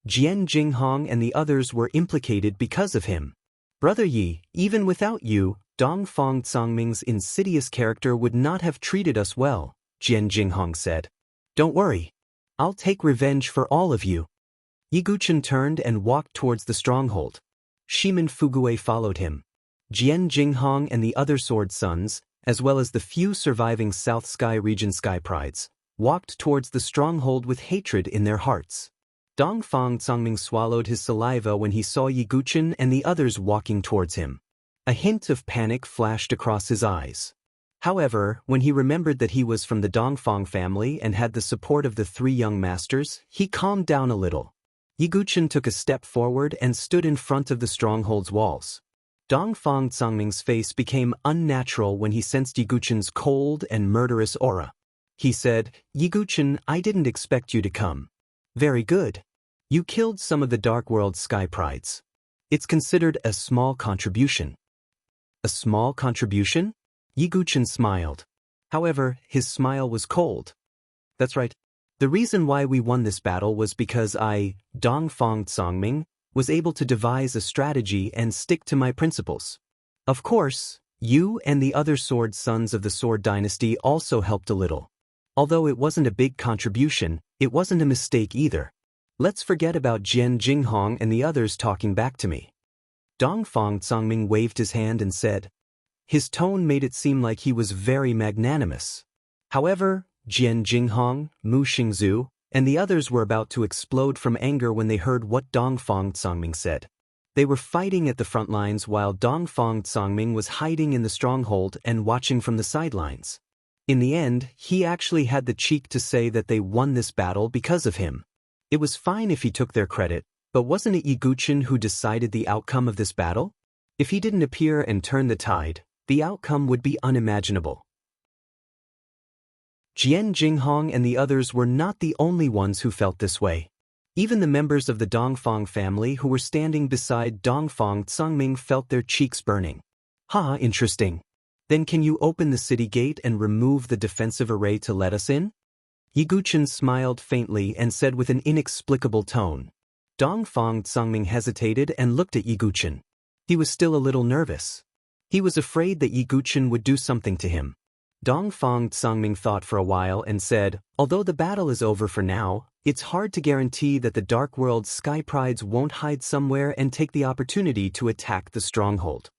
Jian Jinghong and the others were implicated because of him. "Brother Yi, even without you, Dongfang Sangming's insidious character would not have treated us well," Jian Jinghong said. "Don't worry. I'll take revenge for all of you." Yi Guchen turned and walked towards the stronghold. Shimin Fugue followed him. Jian Jinghong and the other sword sons, as well as the few surviving South Sky region sky prides, walked towards the stronghold with hatred in their hearts. Dongfang Sangming swallowed his saliva when he saw Yi Guchen and the others walking towards him. A hint of panic flashed across his eyes. However, when he remembered that he was from the Dongfang family and had the support of the three young masters, he calmed down a little. Yi Guchen took a step forward and stood in front of the stronghold's walls. Dongfang Sangming's face became unnatural when he sensed Yi Guchen's cold and murderous aura. He said, "Yi Guchen, I didn't expect you to come. Very good. You killed some of the Dark World's sky prides. It's considered a small contribution." "A small contribution?" Yi Guchen smiled. However, his smile was cold. "That's right. The reason why we won this battle was because I, Dongfang Sangming, was able to devise a strategy and stick to my principles. Of course, you and the other sword sons of the Sword Dynasty also helped a little. Although it wasn't a big contribution, it wasn't a mistake either. Let's forget about Jian Jinghong and the others talking back to me." Dongfang Sangming waved his hand and said. His tone made it seem like he was very magnanimous. However, Jian Jinghong, Mu Xingzu, and the others were about to explode from anger when they heard what Dongfang Sangming said. They were fighting at the front lines while Dongfang Sangming was hiding in the stronghold and watching from the sidelines. In the end, he actually had the cheek to say that they won this battle because of him. It was fine if he took their credit, but wasn't it Yi Guchen who decided the outcome of this battle? If he didn't appear and turn the tide, the outcome would be unimaginable. Jian Jinghong and the others were not the only ones who felt this way. Even the members of the Dongfang family who were standing beside Dongfang Sangming felt their cheeks burning. "Ha, interesting. Then can you open the city gate and remove the defensive array to let us in?" Yi Guchen smiled faintly and said with an inexplicable tone. Dongfang Sangming hesitated and looked at Yi Guchen. He was still a little nervous. He was afraid that Yi Guchen would do something to him. Dongfang Sangming thought for a while and said, "Although the battle is over for now, it's hard to guarantee that the Dark World's sky prides won't hide somewhere and take the opportunity to attack the stronghold.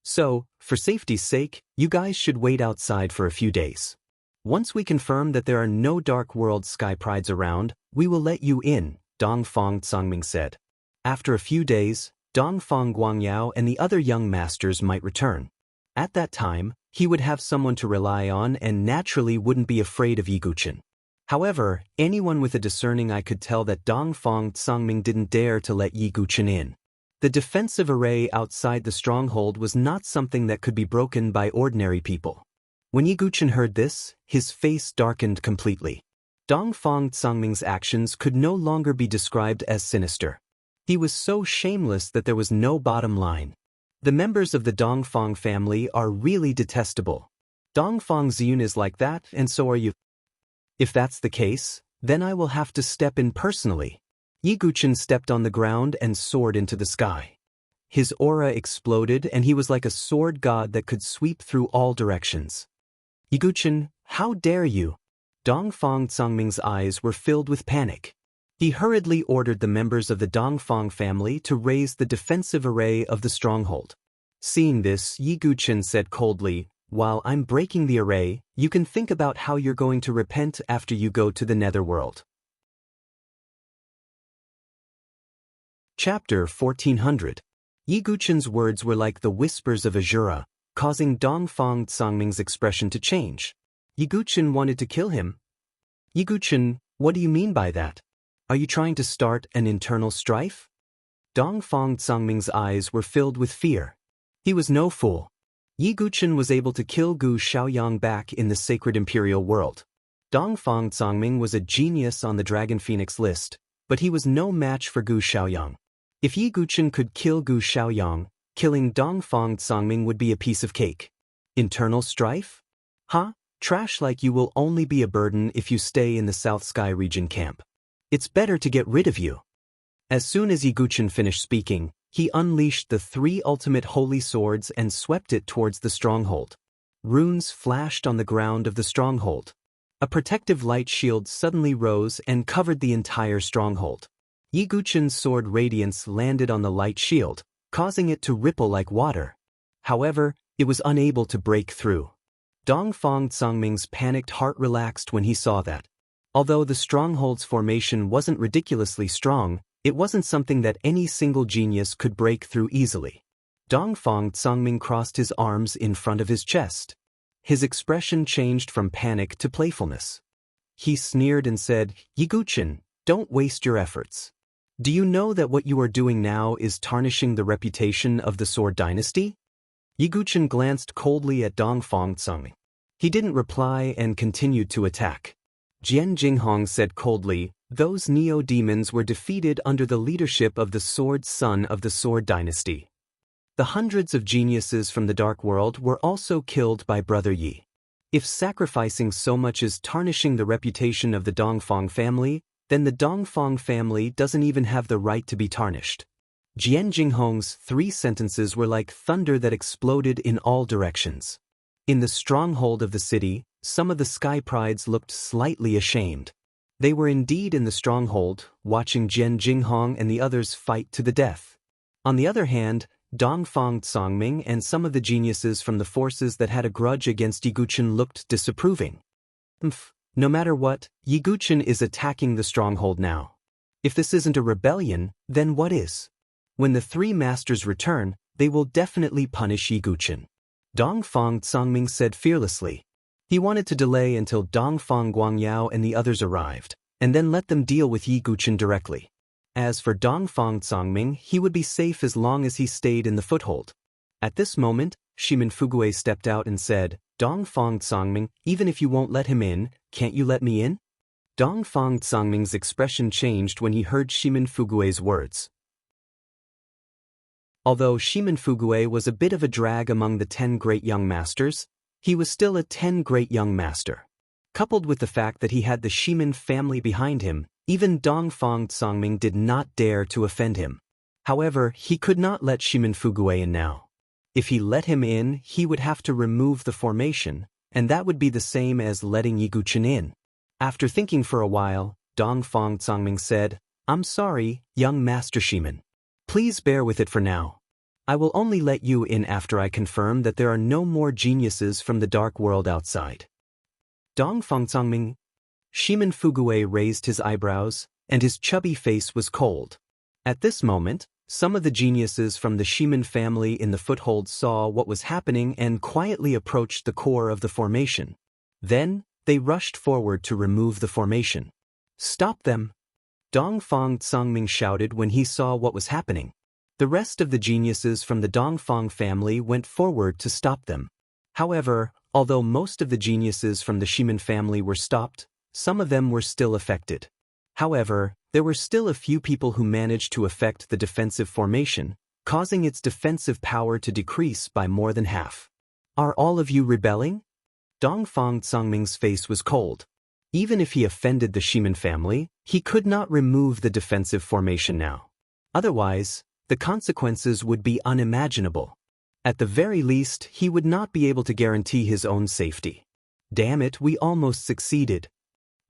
So, for safety's sake, you guys should wait outside for a few days. Once we confirm that there are no Dark World sky prides around, we will let you in," Dongfang Sangming said. After a few days, Dongfang Guangyao and the other young masters might return. At that time, he would have someone to rely on and naturally wouldn't be afraid of Yi Guchen. However, anyone with a discerning eye could tell that Dongfang Sangming didn't dare to let Yi Guchen in. The defensive array outside the stronghold was not something that could be broken by ordinary people. When Yi Guchen heard this, his face darkened completely. Dongfang Sangming's actions could no longer be described as sinister. He was so shameless that there was no bottom line. The members of the Dongfang family are really detestable. Dongfang Ziyun is like that, and so are you. If that's the case, then I will have to step in personally. Yi Guchen stepped on the ground and soared into the sky. His aura exploded and he was like a sword god that could sweep through all directions. Yiguchen, how dare you? Dongfang Cangming's eyes were filled with panic. He hurriedly ordered the members of the Dongfang family to raise the defensive array of the stronghold. Seeing this, Yiguchen said coldly, "While I'm breaking the array, you can think about how you're going to repent after you go to the netherworld." Chapter 1400. Yiguchen's words were like the whispers of Azura, causing Dongfang Cangming's expression to change. Yiguchen wanted to kill him. Yiguchen, what do you mean by that? Are you trying to start an internal strife? Dongfang Cangming's eyes were filled with fear. He was no fool. Yiguchen was able to kill Gu Xiaoyang back in the sacred imperial world. Dongfang Cangming was a genius on the Dragon Phoenix list, but he was no match for Gu Xiaoyang. If Yiguchen could kill Gu Xiaoyang, killing Dongfang Cangming would be a piece of cake. Internal strife? Huh? Trash like you will only be a burden if you stay in the South Sky region camp. It's better to get rid of you. As soon as Yiguchen finished speaking, he unleashed the 3 ultimate holy swords and swept it towards the stronghold. Runes flashed on the ground of the stronghold. A protective light shield suddenly rose and covered the entire stronghold. Yiguchen's sword radiance landed on the light shield, causing it to ripple like water. However, it was unable to break through. Dongfang Cangming's panicked heart relaxed when he saw that. Although the stronghold's formation wasn't ridiculously strong, it wasn't something that any single genius could break through easily. Dongfang Cangming crossed his arms in front of his chest. His expression changed from panic to playfulness. He sneered and said, "Yiguchen, don't waste your efforts. Do you know that what you are doing now is tarnishing the reputation of the Sword Dynasty?" Yiguchen glanced coldly at Dongfang Cangming. He didn't reply and continued to attack. Jian Jinghong said coldly, "Those neo-demons were defeated under the leadership of the Sword Son of the Sword Dynasty. The hundreds of geniuses from the Dark World were also killed by Brother Yi. If sacrificing so much is tarnishing the reputation of the Dongfang family, then the Dongfang family doesn't even have the right to be tarnished." Jian Jinghong's 3 sentences were like thunder that exploded in all directions. In the stronghold of the city, some of the Sky Prides looked slightly ashamed. They were indeed in the stronghold, watching Jian Jinghong and the others fight to the death. On the other hand, Dongfang Cangming and some of the geniuses from the forces that had a grudge against Yiguchen looked disapproving. No matter what, Yiguchen is attacking the stronghold now. If this isn't a rebellion, then what is? When the 3 masters return, they will definitely punish Yiguchen. Dongfang Cangming said fearlessly. He wanted to delay until Dongfang Guangyao and the others arrived, and then let them deal with Yiguchen directly. As for Dongfang Cangming, he would be safe as long as he stayed in the foothold. At this moment, Shimin Fugui stepped out and said, "Dongfang Cangming, even if you won't let him in, can't you let me in?" Dongfang Cangming's expression changed when he heard Shimin Fugui's words. Although Shimin Fugui was a bit of a drag among the 10 great young masters, he was still a 10 great young master. Coupled with the fact that he had the Shimin family behind him, even Dongfang Cangming did not dare to offend him. However, he could not let Shimin Fugui in now. If he let him in, he would have to remove the formation, and that would be the same as letting Yiguchen in. After thinking for a while, Dongfang Cangming said, "I'm sorry, young Master Shimin. Please bear with it for now. I will only let you in after I confirm that there are no more geniuses from the dark world outside." Dongfang Cangming. Shimin Fugui raised his eyebrows, and his chubby face was cold. At this moment, some of the geniuses from the Shimin family in the foothold saw what was happening and quietly approached the core of the formation. Then, they rushed forward to remove the formation. "Stop them!" Dongfang Cangming shouted when he saw what was happening. The rest of the geniuses from the Dongfang family went forward to stop them. However, although most of the geniuses from the Shimin family were stopped, some of them were still affected. However, there were still a few people who managed to affect the defensive formation, causing its defensive power to decrease by more than half. "Are all of you rebelling?" Dongfang Cangming's face was cold. Even if he offended the Shimin family, he could not remove the defensive formation now. Otherwise, The consequences would be unimaginable. At the very least, he would not be able to guarantee his own safety. Damn it, we almost succeeded.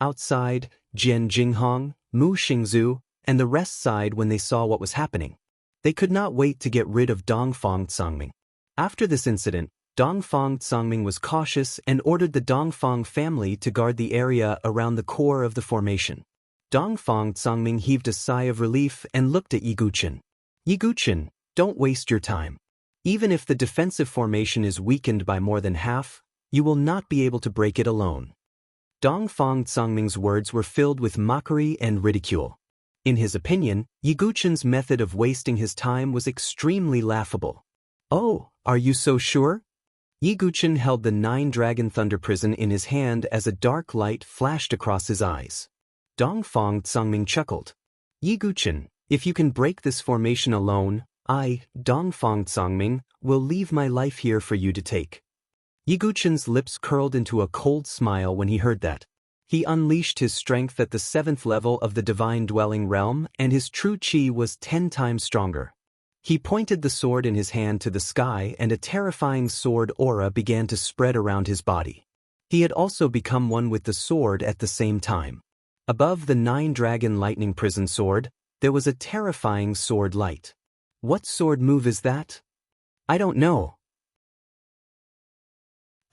Outside, Jian Jinghong, Mu Xingzhu, and the rest sighed when they saw what was happening. They could not wait to get rid of Dongfang Tsangming. After this incident, Dongfang Tsangming was cautious and ordered the Dongfang family to guard the area around the core of the formation. Dongfang Tsangming heaved a sigh of relief and looked at Yi Guchen. Yi Guchen, don't waste your time. Even if the defensive formation is weakened by more than half, you will not be able to break it alone. Dongfang Tsangming's words were filled with mockery and ridicule. In his opinion, Yi Guchen's method of wasting his time was extremely laughable. Oh, are you so sure? Yi Guchen held the 9-dragon thunder prison in his hand as a dark light flashed across his eyes. Dongfang Tsangming chuckled. Yi Guchen, if you can break this formation alone, I, Dongfang Tsangming, will leave my life here for you to take. Yi Guchen's lips curled into a cold smile when he heard that. He unleashed his strength at the 7th level of the divine dwelling realm, and his true qi was 10 times stronger. He pointed the sword in his hand to the sky, and a terrifying sword aura began to spread around his body. He had also become one with the sword at the same time. Above the 9-dragon lightning prison sword, there was a terrifying sword light. What sword move is that? I don't know.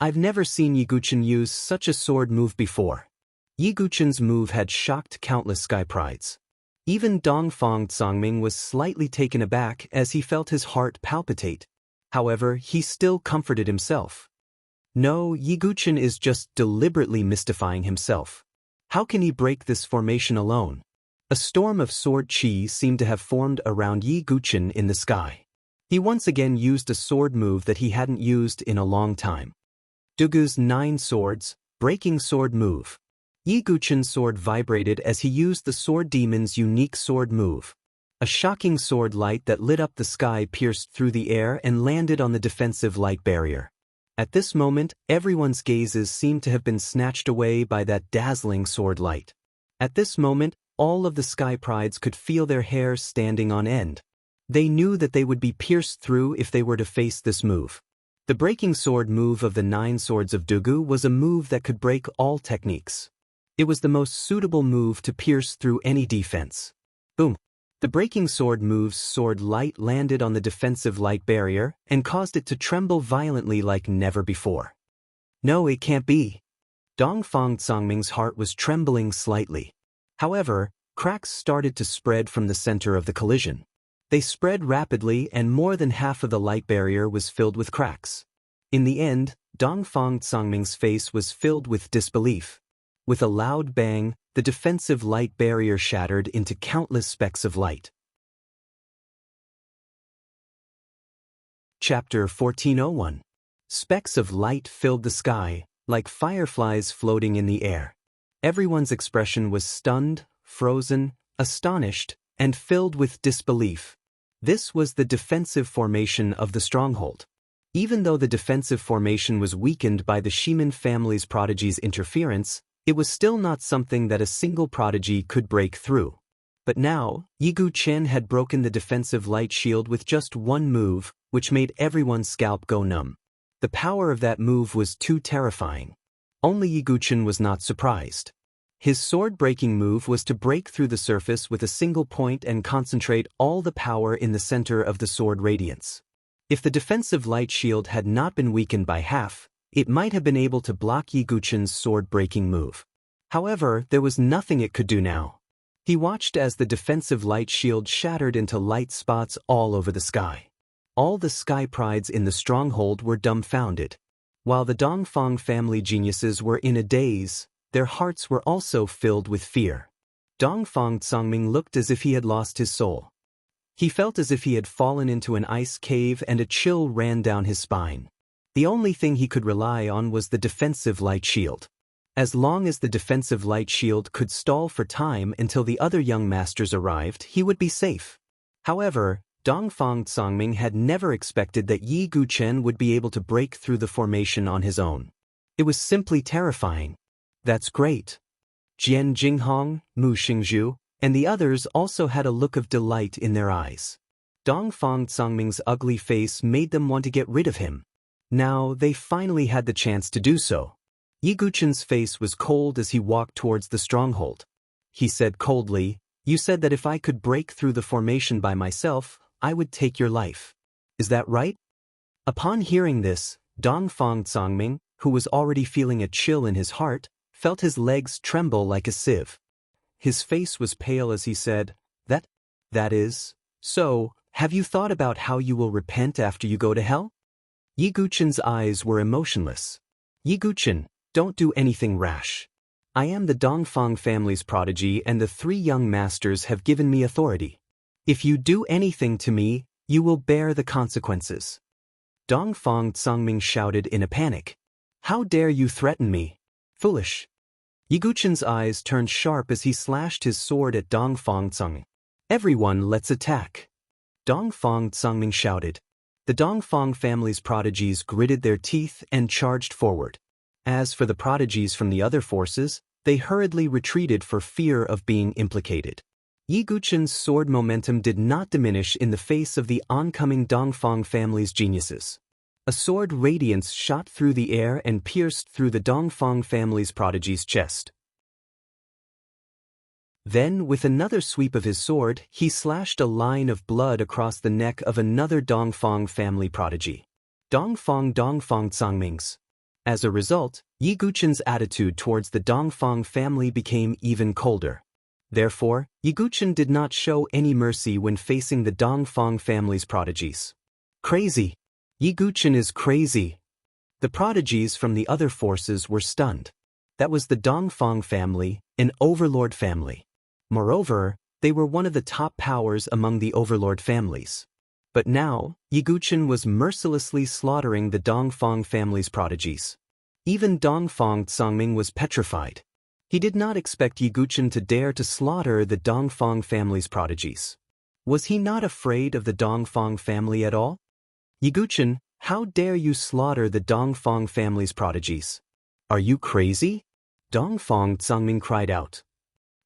I've never seen Yi Guchen use such a sword move before. Yi Guchen's move had shocked countless sky prides. Even Dongfang Tsangming was slightly taken aback as he felt his heart palpitate. However, he still comforted himself. No, Yi Guchen is just deliberately mystifying himself. How can he break this formation alone? A storm of sword qi seemed to have formed around Yi Guchen in the sky. He once again used a sword move that he hadn't used in a long time. Dugu's 9 swords, breaking sword move. Yi Guchen's sword vibrated as he used the sword demon's unique sword move. A shocking sword light that lit up the sky pierced through the air and landed on the defensive light barrier. At this moment, everyone's gazes seemed to have been snatched away by that dazzling sword light. At this moment, all of the sky prides could feel their hair standing on end. They knew that they would be pierced through if they were to face this move. The breaking sword move of the 9 swords of Dugu was a move that could break all techniques. It was the most suitable move to pierce through any defense. Boom! The breaking sword move's sword light landed on the defensive light barrier and caused it to tremble violently like never before. No, it can't be. Dongfang Tsangming's heart was trembling slightly. However, cracks started to spread from the center of the collision. They spread rapidly and more than half of the light barrier was filled with cracks. In the end, Dongfang Tsangming's face was filled with disbelief. With a loud bang, the defensive light barrier shattered into countless specks of light. Chapter 1401. Specks of light filled the sky, like fireflies floating in the air. Everyone's expression was stunned, frozen, astonished, and filled with disbelief. This was the defensive formation of the stronghold. Even though the defensive formation was weakened by the Shimin family's prodigy's interference, it was still not something that a single prodigy could break through. But now, Yi Guchen had broken the defensive light shield with just one move, which made everyone's scalp go numb. The power of that move was too terrifying. Only Yi Guchen was not surprised. His sword-breaking move was to break through the surface with a single point and concentrate all the power in the center of the sword radiance. If the defensive light shield had not been weakened by half, it might have been able to block Yi Guchen's sword-breaking move. However, there was nothing it could do now. He watched as the defensive light shield shattered into light spots all over the sky. All the sky prides in the stronghold were dumbfounded. While the Dongfang family geniuses were in a daze, their hearts were also filled with fear. Dongfang Tsangming looked as if he had lost his soul. He felt as if he had fallen into an ice cave and a chill ran down his spine. The only thing he could rely on was the defensive light shield. As long as the defensive light shield could stall for time until the other young masters arrived, he would be safe. However, Dongfang Tsangming had never expected that Yi Guchen would be able to break through the formation on his own. It was simply terrifying. That's great. Jian Jinghong, Mu Xingzhu, and the others also had a look of delight in their eyes. Dongfang Tsangming's ugly face made them want to get rid of him. Now they finally had the chance to do so. Yi Guchen's face was cold as he walked towards the stronghold. He said coldly, "You said that if I could break through the formation by myself, I would take your life. Is that right?" Upon hearing this, Dongfang Tsangming, who was already feeling a chill in his heart, felt his legs tremble like a sieve. His face was pale as he said, That is, so, have you thought about how you will repent after you go to hell?" Yi Guchen's eyes were emotionless. "Yi Guchen, don't do anything rash. I am the Dongfang family's prodigy and the 3 young masters have given me authority. If you do anything to me, you will bear the consequences." Dongfang Tsangming shouted in a panic. "How dare you threaten me? Foolish." Yi Guchen's eyes turned sharp as he slashed his sword at Dongfang Tsangming. "Everyone, let's attack!" Dongfang Tsangming shouted. The Dongfang family's prodigies gritted their teeth and charged forward. As for the prodigies from the other forces, they hurriedly retreated for fear of being implicated. Yi Guchen's sword momentum did not diminish in the face of the oncoming Dongfang family's geniuses. A sword radiance shot through the air and pierced through the Dongfang family's prodigy's chest. Then, with another sweep of his sword, he slashed a line of blood across the neck of another Dongfang family prodigy. Dongfang Tsangming's. As a result, Yi Guchen's attitude towards the Dongfang family became even colder. Therefore, Yi Guchen did not show any mercy when facing the Dongfang family's prodigies. "Crazy! Yi Guchen is crazy!" The prodigies from the other forces were stunned. That was the Dongfang family, an overlord family. Moreover, they were one of the top powers among the overlord families. But now, Yi Guchen was mercilessly slaughtering the Dongfang family's prodigies. Even Dongfang Tsangming was petrified. He did not expect Yi Guchen to dare to slaughter the Dongfang family's prodigies. Was he not afraid of the Dongfang family at all? "Yi Guchen, how dare you slaughter the Dongfang family's prodigies? Are you crazy?" Dongfang Tsangming cried out.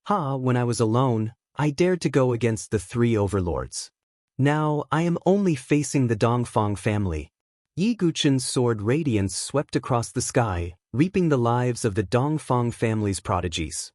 When I was alone, I dared to go against the 3 overlords. Now I am only facing the Dongfang family. Yi Guchen's sword radiance swept across the sky, reaping the lives of the Dongfang family's prodigies.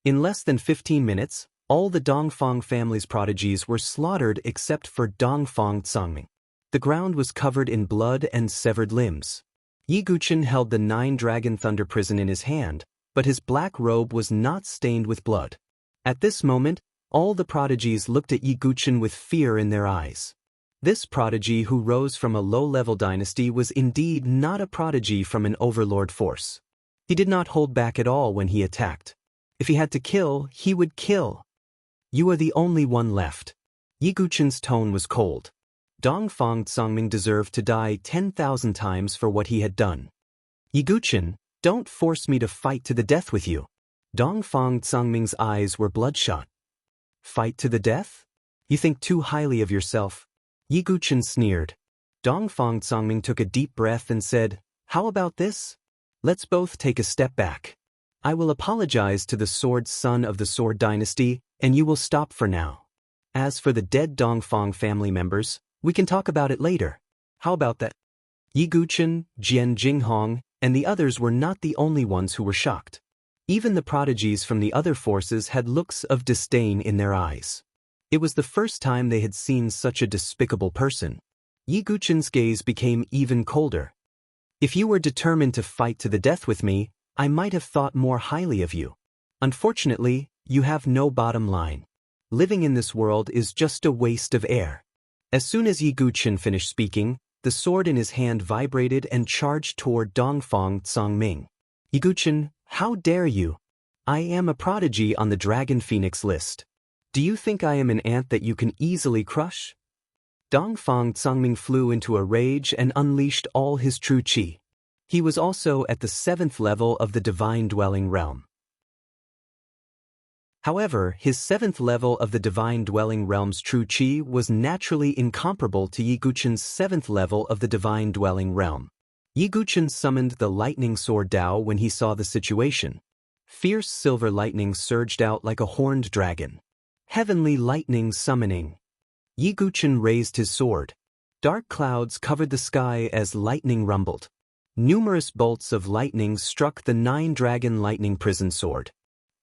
In less than 15 minutes, all the Dongfang family's prodigies were slaughtered except for Dongfang Tsangming. The ground was covered in blood and severed limbs. Yi Guchen held the 9-dragon thunder prison in his hand, but his black robe was not stained with blood. At this moment, all the prodigies looked at Yi Guchen with fear in their eyes. This prodigy who rose from a low-level dynasty was indeed not a prodigy from an overlord force. He did not hold back at all when he attacked. If he had to kill, he would kill. "You are the only one left." Yi Guchen's tone was cold. Dongfang Tsangming deserved to die 10,000 times for what he had done. "Yi Guchen, don't force me to fight to the death with you." Dongfang Tsangming's eyes were bloodshot. "Fight to the death? You think too highly of yourself." Yi Guchen sneered. Dongfang Tsangming took a deep breath and said, "How about this? Let's both take a step back. I will apologize to the sword son of the sword dynasty, and you will stop for now. As for the dead Dongfang family members, we can talk about it later. How about that?" Yi Guchen, Jian Jinghong, and the others were not the only ones who were shocked. Even the prodigies from the other forces had looks of disdain in their eyes. It was the first time they had seen such a despicable person. Yi Guchen's gaze became even colder. "If you were determined to fight to the death with me, I might have thought more highly of you. Unfortunately, you have no bottom line. Living in this world is just a waste of air." As soon as Yi Guchen finished speaking, the sword in his hand vibrated and charged toward Dongfang Tsangming. "Yi Guchen, how dare you? I am a prodigy on the Dragon Phoenix list. Do you think I am an ant that you can easily crush?" Dongfang Tsangming flew into a rage and unleashed all his true qi. He was also at the 7th level of the Divine Dwelling Realm. However, his 7th level of the Divine Dwelling Realm's true qi was naturally incomparable to Yi Guchen's 7th level of the Divine Dwelling Realm. Yi Guchen summoned the lightning sword Dao when he saw the situation. Fierce silver lightning surged out like a horned dragon. Heavenly lightning summoning. Yi Guchen raised his sword. Dark clouds covered the sky as lightning rumbled. Numerous bolts of lightning struck the nine-dragon lightning prison sword.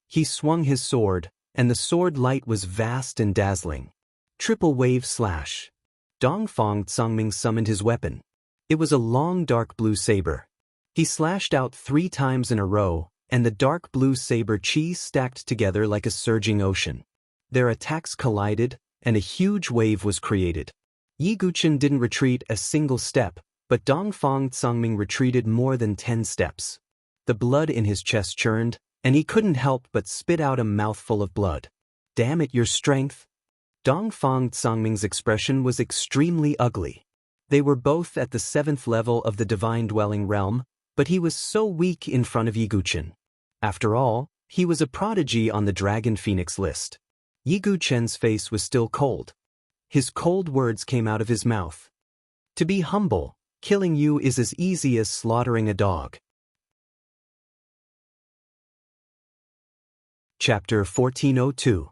He swung his sword, and the sword light was vast and dazzling. Triple wave slash. Dongfang Tsangming summoned his weapon. It was a long dark blue saber. He slashed out 3 times in a row, and the dark blue saber chi stacked together like a surging ocean. Their attacks collided, and a huge wave was created. Yi Guchen didn't retreat a single step, but Dongfang Tsangming retreated more than 10 steps. The blood in his chest churned, and he couldn't help but spit out a mouthful of blood. Damn it, your strength! Dongfang Tsangming's expression was extremely ugly. They were both at the 7th level of the Divine Dwelling Realm, but he was so weak in front of Yi Guchen. After all, he was a prodigy on the Dragon Phoenix list. Yi Guchen's face was still cold. His cold words came out of his mouth. To be humble, killing you is as easy as slaughtering a dog. Chapter 1402.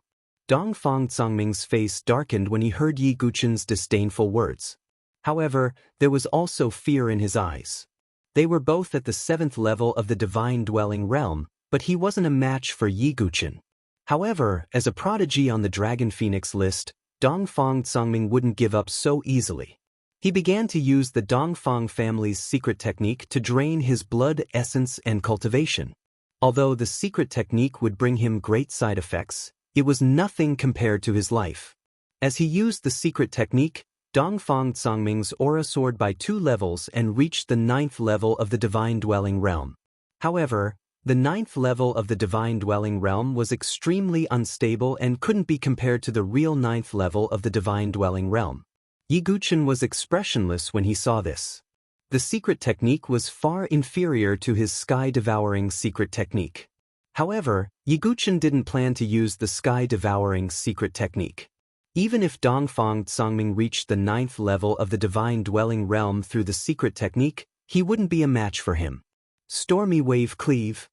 Dongfang Tsangming's face darkened when he heard Yi Guchen's disdainful words. However, there was also fear in his eyes. They were both at the 7th level of the Divine Dwelling Realm, but he wasn't a match for Yi Guchen. However, as a prodigy on the Dragon Phoenix list, Dongfang Tsangming wouldn't give up so easily. He began to use the Dongfang family's secret technique to drain his blood essence and cultivation. Although the secret technique would bring him great side effects, it was nothing compared to his life. As he used the secret technique, Dongfang Tsangming's aura soared by 2 levels and reached the 9th level of the Divine Dwelling Realm. However, the 9th level of the Divine Dwelling Realm was extremely unstable and couldn't be compared to the real 9th level of the Divine Dwelling Realm. Yi Guchen was expressionless when he saw this. The secret technique was far inferior to his sky-devouring secret technique. However, Yi Guchen didn't plan to use the sky-devouring secret technique. Even if Dongfang Tsangming reached the 9th level of the Divine Dwelling Realm through the secret technique, he wouldn't be a match for him. Stormy wave cleave.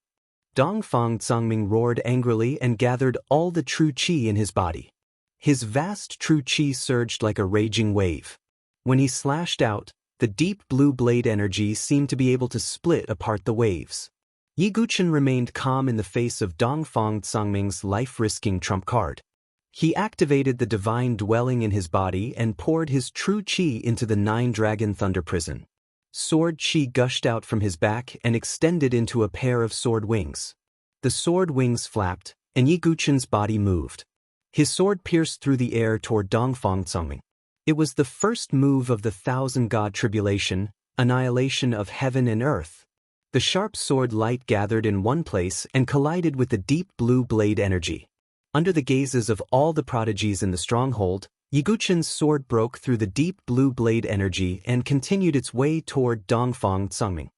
Dongfang Tsangming roared angrily and gathered all the true qi in his body. His vast true qi surged like a raging wave. When he slashed out, the deep blue blade energy seemed to be able to split apart the waves. Yi Guchen remained calm in the face of Dongfang Tsangming's life-risking trump card. He activated the divine dwelling in his body and poured his true qi into the 9-dragon thunder prison. Sword qi gushed out from his back and extended into a pair of sword wings. The sword wings flapped, and Yi Guchen's body moved. His sword pierced through the air toward Dongfang Tsangming. It was the first move of the 1,000-god tribulation, annihilation of heaven and earth. The sharp sword light gathered in one place and collided with the deep blue blade energy. Under the gazes of all the prodigies in the stronghold, Yi Guchen's sword broke through the deep blue blade energy and continued its way toward Dongfang Tsangming.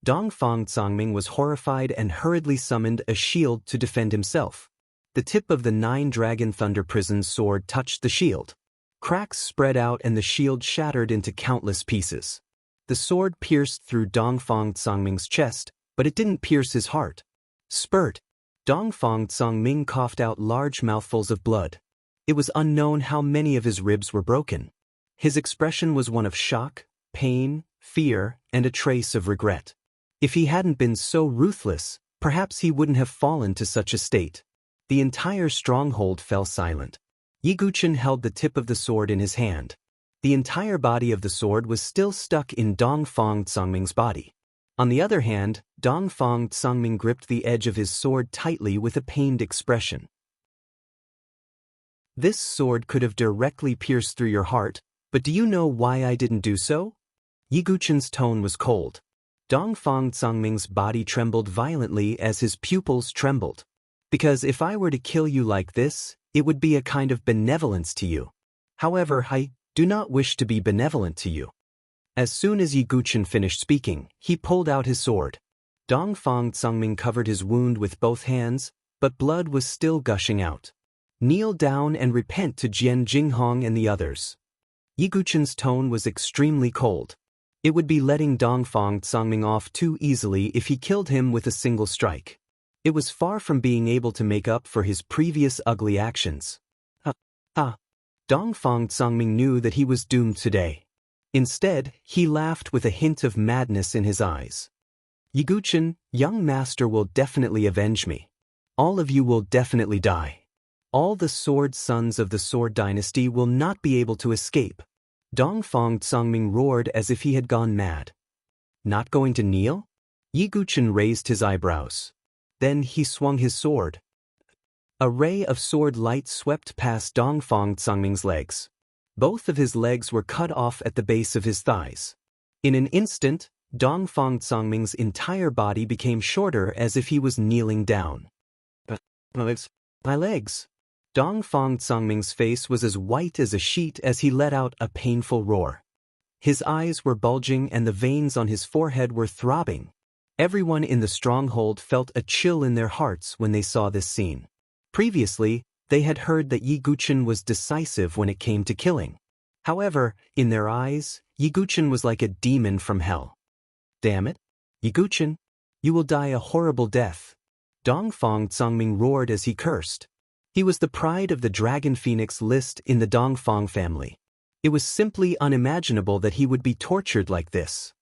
Dongfang Tsangming was horrified and hurriedly summoned a shield to defend himself. The tip of the 9-dragon thunder prison's sword touched the shield. Cracks spread out and the shield shattered into countless pieces. The sword pierced through Dongfang Tsangming's chest, but it didn't pierce his heart. Spurt! Dongfang Tsangming coughed out large mouthfuls of blood. It was unknown how many of his ribs were broken. His expression was one of shock, pain, fear, and a trace of regret. If he hadn't been so ruthless, perhaps he wouldn't have fallen to such a state. The entire stronghold fell silent. Yi Guchen held the tip of the sword in his hand. The entire body of the sword was still stuck in Dongfang Tsangming's body. On the other hand, Dongfang Tsangming gripped the edge of his sword tightly with a pained expression. This sword could have directly pierced through your heart, but do you know why I didn't do so? Yi Guchen's tone was cold. Dongfang Tsangming's body trembled violently as his pupils trembled. Because if I were to kill you like this, it would be a kind of benevolence to you. However, I do not wish to be benevolent to you. As soon as Yi Guchen finished speaking, he pulled out his sword. Dongfang Tsangming covered his wound with both hands, but blood was still gushing out. Kneel down and repent to Jian Jinghong and the others. Yi Guchen's tone was extremely cold. It would be letting Dongfang Tsangming off too easily if he killed him with a single strike. It was far from being able to make up for his previous ugly actions. Dongfang Tsangming knew that he was doomed today. Instead, he laughed with a hint of madness in his eyes. Yiguchen, young master will definitely avenge me. All of you will definitely die. All the sword sons of the Sword Dynasty will not be able to escape. Dongfang Tsangming roared as if he had gone mad. Not going to kneel? Yiguchen raised his eyebrows. Then he swung his sword. A ray of sword light swept past Dongfang Tsangming's legs. Both of his legs were cut off at the base of his thighs. In an instant, Dongfang Tsangming's entire body became shorter as if he was kneeling down. My legs. Dongfang Tsangming's face was as white as a sheet as he let out a painful roar. His eyes were bulging and the veins on his forehead were throbbing. Everyone in the stronghold felt a chill in their hearts when they saw this scene. Previously, they had heard that Yiguchen was decisive when it came to killing. However, in their eyes, Yiguchen was like a demon from hell. Damn it! Yiguchen, you will die a horrible death. Dongfang Tsangming roared as he cursed. He was the pride of the Dragon Phoenix list in the Dongfang family. It was simply unimaginable that he would be tortured like this.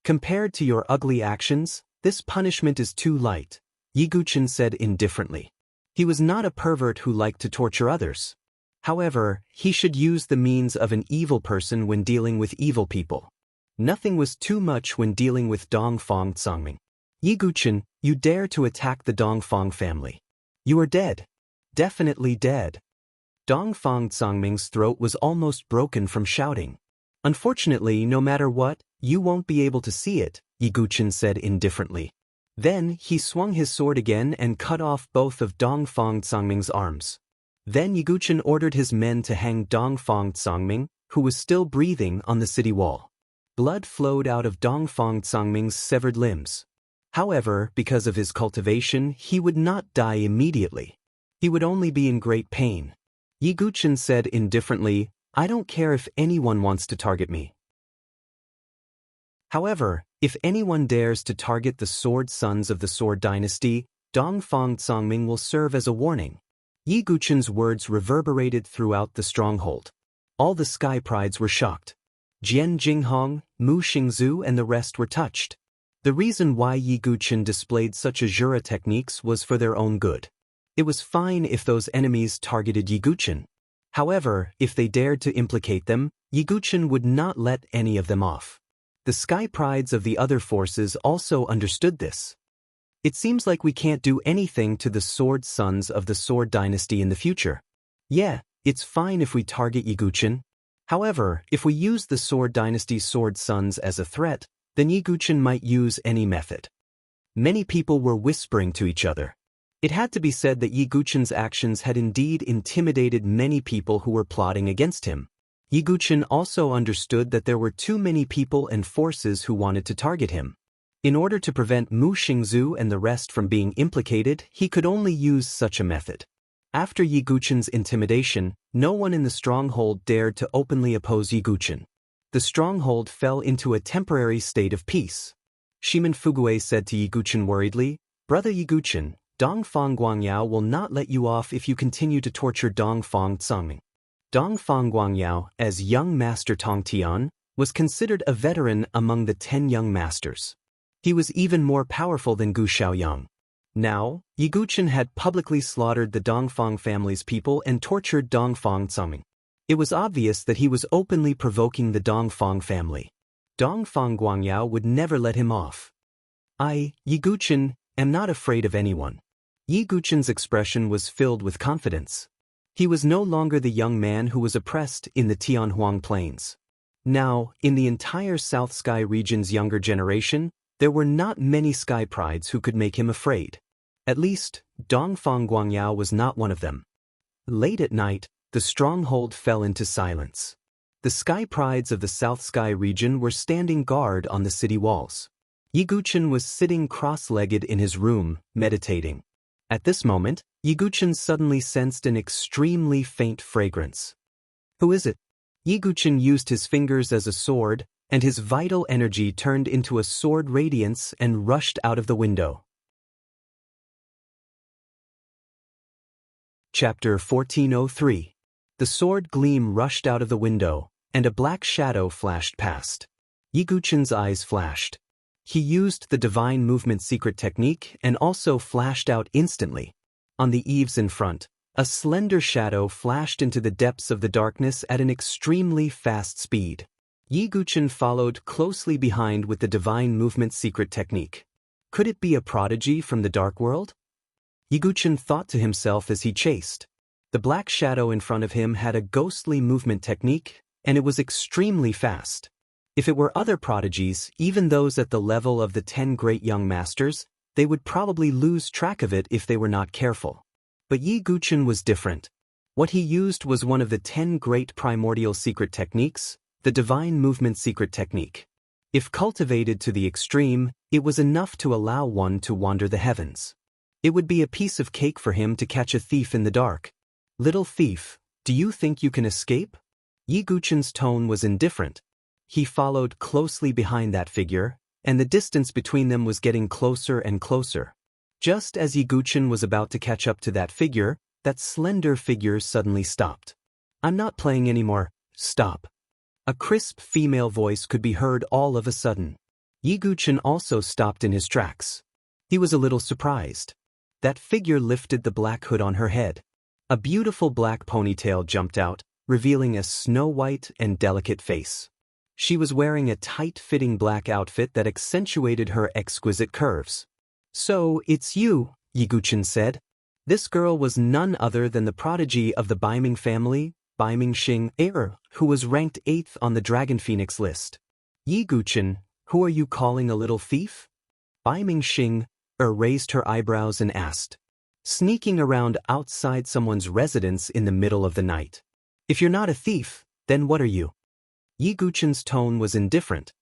Compared to your ugly actions, this punishment is too light, Yiguchen said indifferently. He was not a pervert who liked to torture others. However, he should use the means of an evil person when dealing with evil people. Nothing was too much when dealing with Dongfang Tsangming. Yiguchen, you dare to attack the Dongfang family. You are dead. Definitely dead. Dongfang Tsangming's throat was almost broken from shouting. Unfortunately, no matter what, you won't be able to see it, Yiguchen said indifferently. Then he swung his sword again and cut off both of Dongfang Tsangming's arms. Then Yiguchen ordered his men to hang Dongfang Tsangming, who was still breathing, on the city wall. Blood flowed out of Dongfang Tsangming's severed limbs. However, because of his cultivation, he would not die immediately. He would only be in great pain. Yiguchen said indifferently, I don't care if anyone wants to target me. However, if anyone dares to target the sword sons of the Sword Dynasty, Dongfang Tsangming will serve as a warning. Yiguchen's words reverberated throughout the stronghold. All the sky prides were shocked. Jian Jinghong, Mu Xingzhu and the rest were touched. The reason why Yiguchen displayed such Azura techniques was for their own good. It was fine if those enemies targeted Yiguchen. However, if they dared to implicate them, Yiguchen would not let any of them off. The sky prides of the other forces also understood this. It seems like we can't do anything to the sword sons of the Sword Dynasty in the future. Yeah, it's fine if we target Yiguchen. However, if we use the Sword Dynasty's sword sons as a threat, then Yiguchen might use any method. Many people were whispering to each other. It had to be said that Yiguchen's actions had indeed intimidated many people who were plotting against him. Yiguchen also understood that there were too many people and forces who wanted to target him. In order to prevent Mu Xingzhu and the rest from being implicated, he could only use such a method. After Yiguchen's intimidation, no one in the stronghold dared to openly oppose Yiguchen. The stronghold fell into a temporary state of peace. Shimen Fugue said to Yiguchen worriedly, Brother Yiguchen, Dongfang Guangyao will not let you off if you continue to torture Dongfang Tsangming. Dongfang Guangyao, as young master Tongtian, was considered a veteran among the 10 young masters. He was even more powerful than Gu Xiaoyang. Now, Yiguchen had publicly slaughtered the Dongfang family's people and tortured Dongfang Tsangming. It was obvious that he was openly provoking the Dongfang family. Dongfang Guangyao would never let him off. I, Yiguchen, am not afraid of anyone. Yiguchen's expression was filled with confidence. He was no longer the young man who was oppressed in the Tianhuang Plains. Now, in the entire South Sky region's younger generation, there were not many sky prides who could make him afraid. At least, Dongfang Guangyao was not one of them. Late at night, the stronghold fell into silence. The sky prides of the South Sky region were standing guard on the city walls. Yiguchen was sitting cross-legged in his room, meditating. At this moment, Yiguchen suddenly sensed an extremely faint fragrance. Who is it? Yiguchen used his fingers as a sword, and his vital energy turned into a sword radiance and rushed out of the window. Chapter 1403. The sword gleam rushed out of the window, and a black shadow flashed past. Yi Guchen's eyes flashed. He used the divine movement secret technique and also flashed out instantly. On the eaves in front, a slender shadow flashed into the depths of the darkness at an extremely fast speed. Yi Guchen followed closely behind with the divine movement secret technique. Could it be a prodigy from the dark world? Yi Guchen thought to himself as he chased. The black shadow in front of him had a ghostly movement technique, and it was extremely fast. If it were other prodigies, even those at the level of the 10 great young masters, they would probably lose track of it if they were not careful. But Yi Guchen was different. What he used was one of the 10 great primordial secret techniques, the divine movement secret technique. If cultivated to the extreme, it was enough to allow one to wander the heavens. It would be a piece of cake for him to catch a thief in the dark. Little thief, do you think you can escape? Yi Guchen's tone was indifferent. He followed closely behind that figure, and the distance between them was getting closer and closer. Just as Yi Guchen was about to catch up to that figure, that slender figure suddenly stopped. I'm not playing anymore, stop. A crisp female voice could be heard all of a sudden. Yi Guchen also stopped in his tracks. He was a little surprised. That figure lifted the black hood on her head. A beautiful black ponytail jumped out, revealing a snow-white and delicate face. She was wearing a tight-fitting black outfit that accentuated her exquisite curves. So, it's you, Yi Guchen said. This girl was none other than the prodigy of the Baiming family, Baiming Xing, who was ranked 8th on the Dragon Phoenix list. Yi Guchen, who are you calling a little thief? Baiming Xing raised her eyebrows and asked. Sneaking around outside someone's residence in the middle of the night. If you're not a thief, then what are you? Yi Guchen's tone was indifferent.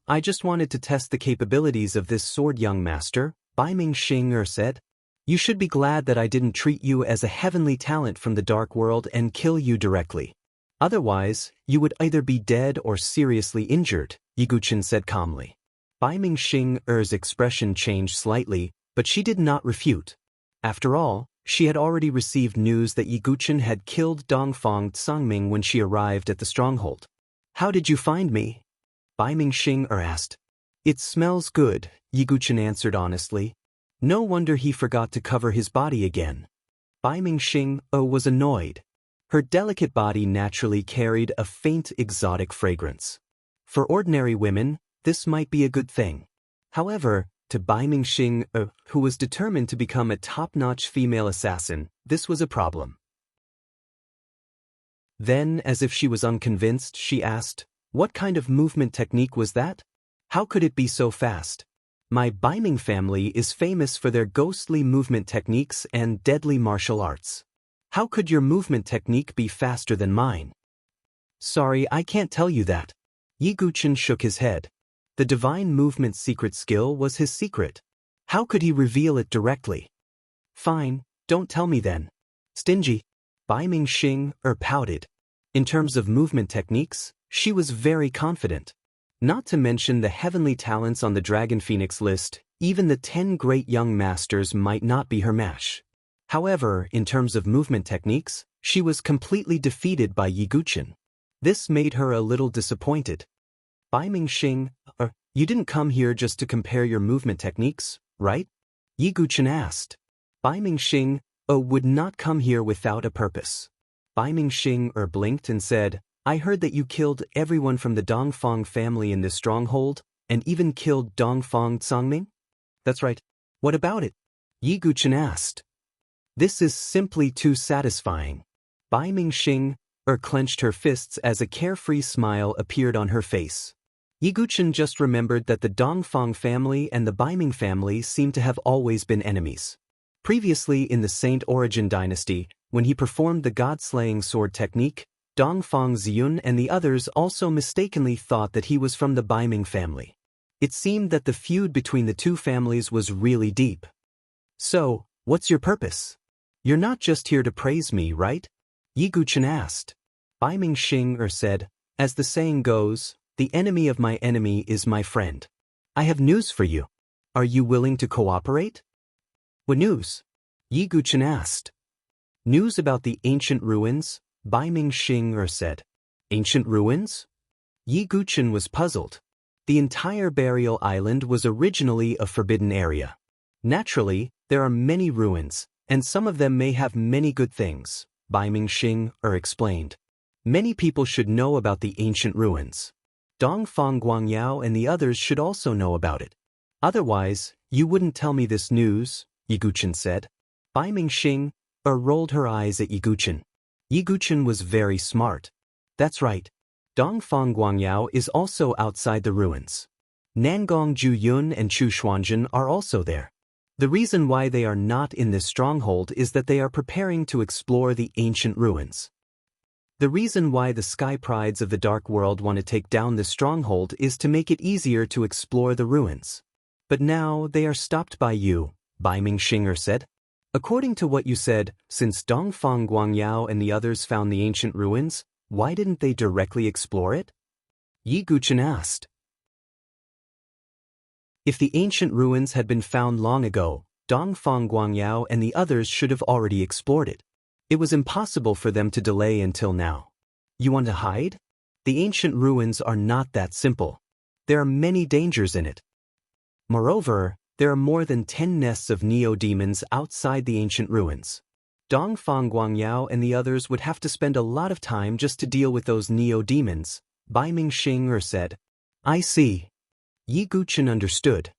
I just wanted to test the capabilities of this sword young master, Baiming Xing said. You should be glad that I didn't treat you as a heavenly talent from the dark world and kill you directly. Otherwise, you would either be dead or seriously injured, Yi Guchen said calmly. Baiming Xing's expression changed slightly, but she did not refute. After all, she had already received news that Yi Guchen had killed Dongfang Tsangming when she arrived at the stronghold. How did you find me? Baiming Xing asked. It smells good, Yi Guchen answered honestly. No wonder he forgot to cover his body again. Baiming Xing was annoyed. Her delicate body naturally carried a faint exotic fragrance. For ordinary women, this might be a good thing. However, to Baiming Xing, who was determined to become a top-notch female assassin, this was a problem. Then, as if she was unconvinced, she asked, what kind of movement technique was that? How could it be so fast? My Baiming family is famous for their ghostly movement techniques and deadly martial arts. How could your movement technique be faster than mine? Sorry, I can't tell you that. Yi Guchen shook his head. The divine movement secret skill was his secret. How could he reveal it directly? Fine, don't tell me then. Stingy. Baiming Xing pouted. In terms of movement techniques, she was very confident. Not to mention the heavenly talents on the Dragon Phoenix list, even the 10 great young masters might not be her match. However, in terms of movement techniques, she was completely defeated by Yi Guchen. This made her a little disappointed. Baiming Xing, you didn't come here just to compare your movement techniques, right? Yi Guchen asked. Baiming Xing, would not come here without a purpose. Baiming Xing blinked and said, I heard that you killed everyone from the Dongfang family in this stronghold, and even killed Dongfang Tsangming? That's right. What about it? Yi Guchen asked. This is simply too satisfying. Baiming Xing clenched her fists as a carefree smile appeared on her face. Yi Guchen just remembered that the Dongfang family and the Baiming family seemed to have always been enemies. Previously in the Saint Origin dynasty, when he performed the god-slaying sword technique, Dongfang Ziyun and the others also mistakenly thought that he was from the Baiming family. It seemed that the feud between the two families was really deep. So, what's your purpose? You're not just here to praise me, right? Yi Guchen asked. Baiming Xing said, as the saying goes, the enemy of my enemy is my friend. I have news for you. Are you willing to cooperate? What news? Yi Guchen asked. News about the ancient ruins, Bai Ming-xing said. Ancient ruins? Yi Guchen was puzzled. The entire burial island was originally a forbidden area. Naturally, there are many ruins, and some of them may have many good things, Bai Ming-xing explained. Many people should know about the ancient ruins. Dongfang Guangyao and the others should also know about it. Otherwise, you wouldn't tell me this news, Yi Guchen said. Bai Ming-xing rolled her eyes at Yi Guchen. Yi Guchen was very smart. That's right. Dongfang Guangyao is also outside the ruins. Nangong Juyun and Chu Xuanjun are also there. The reason why they are not in this stronghold is that they are preparing to explore the ancient ruins. The reason why the Sky Prides of the Dark World want to take down this stronghold is to make it easier to explore the ruins. But now they are stopped by you, Bai Ming-xing said. According to what you said, since Dongfang Guangyao and the others found the ancient ruins, why didn't they directly explore it? Yi Guchen asked. If the ancient ruins had been found long ago, Dongfang Guangyao and the others should have already explored it. It was impossible for them to delay until now. You want to hide? The ancient ruins are not that simple. There are many dangers in it. Moreover, there are more than 10 nests of neo-demons outside the ancient ruins. Dongfang Guangyao and the others would have to spend a lot of time just to deal with those neo-demons, Bai Ming-xing said. I see. Yi Guchen understood.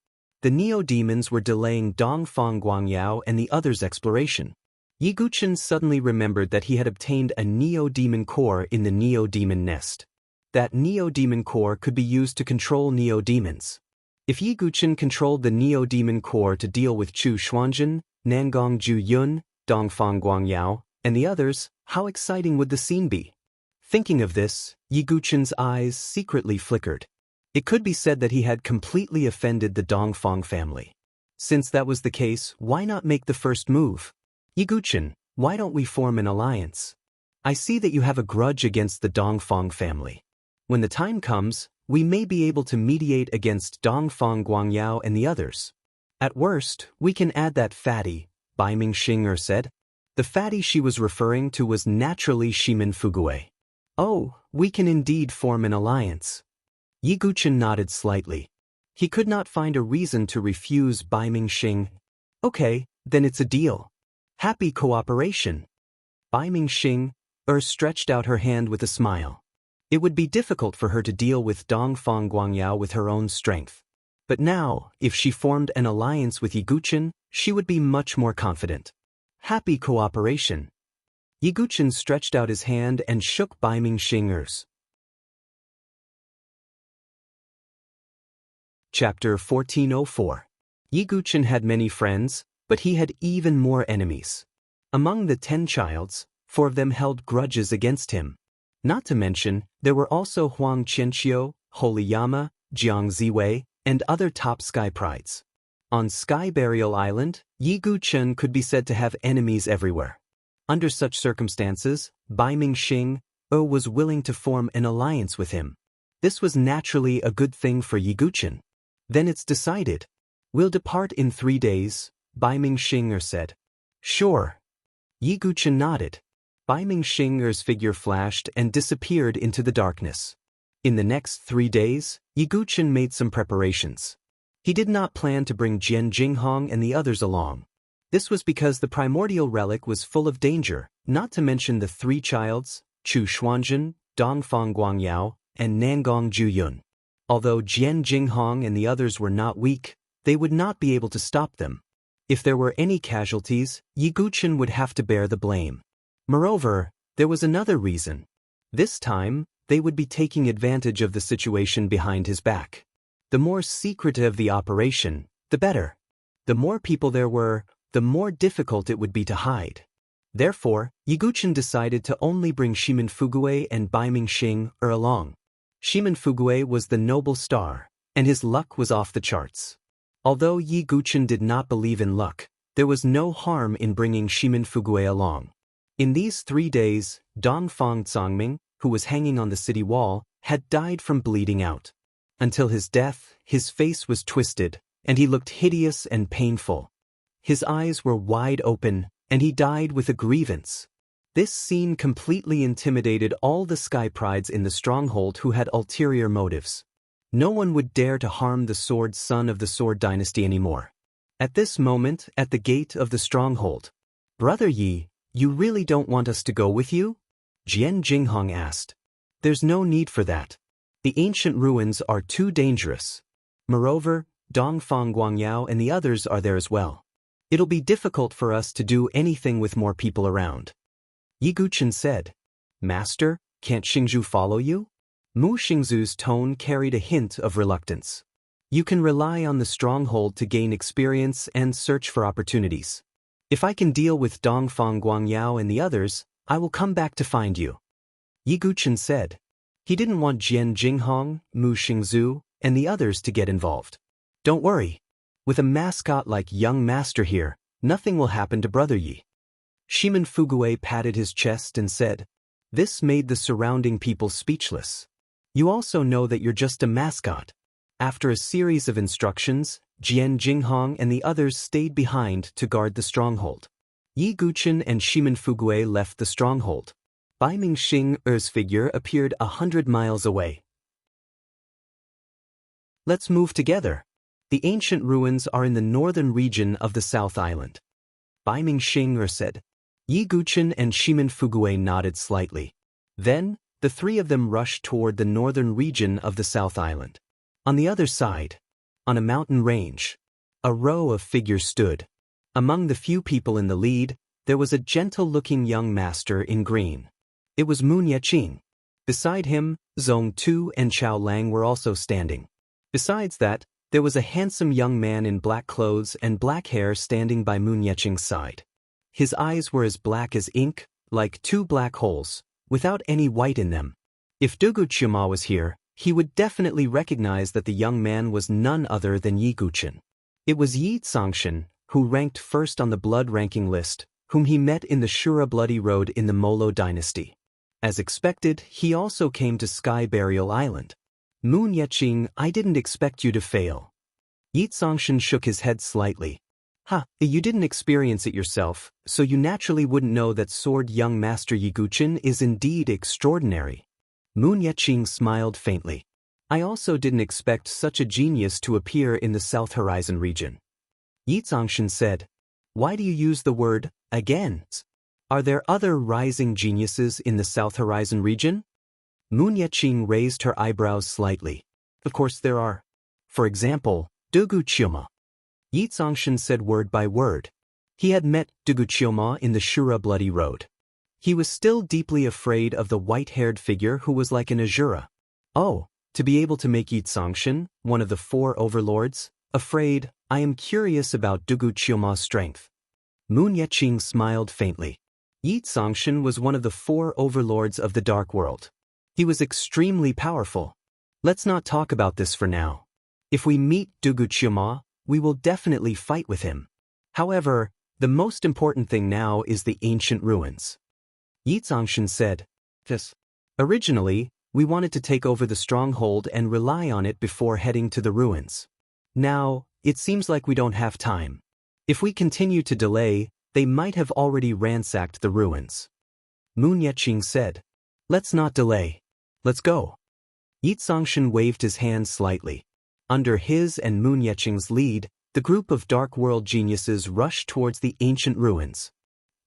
The neo-demons were delaying Dongfang Guangyao and the others' exploration. Yi Guchen suddenly remembered that he had obtained a neo-demon core in the neo-demon nest. That neo-demon core could be used to control neo-demons. If Yi Guchen controlled the neo-demon core to deal with Chu Xuanjun, Nangong Juyun, Dongfang Guangyao, and the others, how exciting would the scene be? Thinking of this, Yi Guchen's eyes secretly flickered. It could be said that he had completely offended the Dongfang family. Since that was the case, why not make the first move? Yi Guchen, why don't we form an alliance? I see that you have a grudge against the Dongfang family. When the time comes, we may be able to mediate against Dongfang Guangyao and the others. At worst, we can add that fatty, Bai Ming-xing said. The fatty she was referring to was naturally Shimin Fugue. Oh, we can indeed form an alliance. Yi Guchen nodded slightly. He could not find a reason to refuse Bai Ming-xing. Okay, then it's a deal. Happy cooperation. Bai Ming-xing stretched out her hand with a smile. It would be difficult for her to deal with Dongfang Guangyao with her own strength. But now, if she formed an alliance with Yi Guchen, she would be much more confident. Happy cooperation. Yi Guchen stretched out his hand and shook Bai Ming-xing's. Chapter 1404. Yi Guchen had many friends, but he had even more enemies. Among the 10 childs, 4 of them held grudges against him. Not to mention, there were also Huang Qianqiu, Holiyama, Jiang Ziwei, and other top Sky Prides. On Sky Burial Island, Yi Guchen could be said to have enemies everywhere. Under such circumstances, Bai Ming-xing was willing to form an alliance with him. This was naturally a good thing for Yi Guchen. Then it's decided. We'll depart in 3 days, Bai Ming-xing said. Sure. Yi Guchen nodded. Bai Ming-xing's figure flashed and disappeared into the darkness. In the next 3 days, Yi Guchen made some preparations. He did not plan to bring Jian Jinghong and the others along. This was because the primordial relic was full of danger, not to mention the 3 childs, Chu Xuanjun, Dongfang Guangyao, and Nangong Juyun. Although Jian Jinghong and the others were not weak, they would not be able to stop them. If there were any casualties, Yi Guchen would have to bear the blame. Moreover, there was another reason. This time, they would be taking advantage of the situation behind his back. The more secretive the operation, the better. The more people there were, the more difficult it would be to hide. Therefore, Yi Guchen decided to only bring Shimin Fugue and Bai Ming-xing along. Shimin Fugue was the noble star, and his luck was off the charts. Although Yi Guchen did not believe in luck, there was no harm in bringing Shimin Fugue along. In these 3 days, Dongfang Zongming, who was hanging on the city wall, had died from bleeding out. Until his death, his face was twisted, and he looked hideous and painful. His eyes were wide open, and he died with a grievance. This scene completely intimidated all the sky prides in the stronghold who had ulterior motives. No one would dare to harm the sword son of the Sword Dynasty anymore. At this moment, at the gate of the stronghold, "Brother Yi, you really don't want us to go with you?" Jian Jinghong asked. "There's no need for that. The ancient ruins are too dangerous. Moreover, Dongfang Guangyao and the others are there as well. It'll be difficult for us to do anything with more people around." Yi Guchen said. "Master, can't Xingzhu follow you?" Mu Xingzhu's tone carried a hint of reluctance. "You can rely on the stronghold to gain experience and search for opportunities. If I can deal with Dongfang Guangyao and the others, I will come back to find you," Yi Guchen said. He didn't want Jian Jinghong, Mu Xingzhu, and the others to get involved. "Don't worry. With a mascot like young master here, nothing will happen to Brother Yi." Shimen Fuguei patted his chest and said. This made the surrounding people speechless. "You also know that you're just a mascot." After a series of instructions, Jian Jinghong and the others stayed behind to guard the stronghold. Yi Guchen and Shimen Fuguei left the stronghold. Bai Mingxing's figure appeared 100 miles away. "Let's move together. The ancient ruins are in the northern region of the South Island," Bai Mingxing said. Yi Guchen and Shimen Fuguei nodded slightly. Then, the three of them rushed toward the northern region of the South Island. On the other side, on a mountain range, a row of figures stood. Among the few people in the lead, there was a gentle-looking young master in green. It was Moon Yeqing. Beside him, Zong Tu and Chao Lang were also standing. Besides that, there was a handsome young man in black clothes and black hair standing by Moon Yeqing's side. His eyes were as black as ink, like two black holes, without any white in them. If Dugu Qiuma was here, he would definitely recognize that the young man was none other than Yi Guchen. It was Yi Tsongshan, who ranked first on the blood ranking list, whom he met in the Shura Bloody Road in the Molo dynasty. As expected, he also came to Sky Burial Island. "Moon Yeqing, I didn't expect you to fail." Yi Tsongshan shook his head slightly. You didn't experience it yourself, so you naturally wouldn't know that Sword Young Master Yi Guchen is indeed extraordinary. Moon Yeqing smiled faintly. "I also didn't expect such a genius to appear in the South Horizon region." Yi Tsongshan said. "Why do you use the word, again? Are there other rising geniuses in the South Horizon region?" Moon Yeqing raised her eyebrows slightly. "Of course there are. For example, Dugu Qiuma." Yi Tsongshan said word by word. He had met Dugu Qiuma in the Shura Bloody Road. He was still deeply afraid of the white-haired figure who was like an Azura. Oh, to be able to make Yi Tsongshan, one of the four overlords, afraid, I am curious about Dugu Qiuma's strength. Moon Yeqing smiled faintly. Yi Tsongshan was one of the four overlords of the Dark World. He was extremely powerful. Let's not talk about this for now. If we meet Dugu Qiuma, we will definitely fight with him. However, the most important thing now is the ancient ruins. Yi Tsongshan said. Originally, we wanted to take over the stronghold and rely on it before heading to the ruins. Now, it seems like we don't have time. If we continue to delay, they might have already ransacked the ruins. Moon Yeqing said. Let's not delay. Let's go. Yi Tsongshan waved his hand slightly. Under his and Moon Yeqing's lead, the group of Dark World geniuses rushed towards the ancient ruins.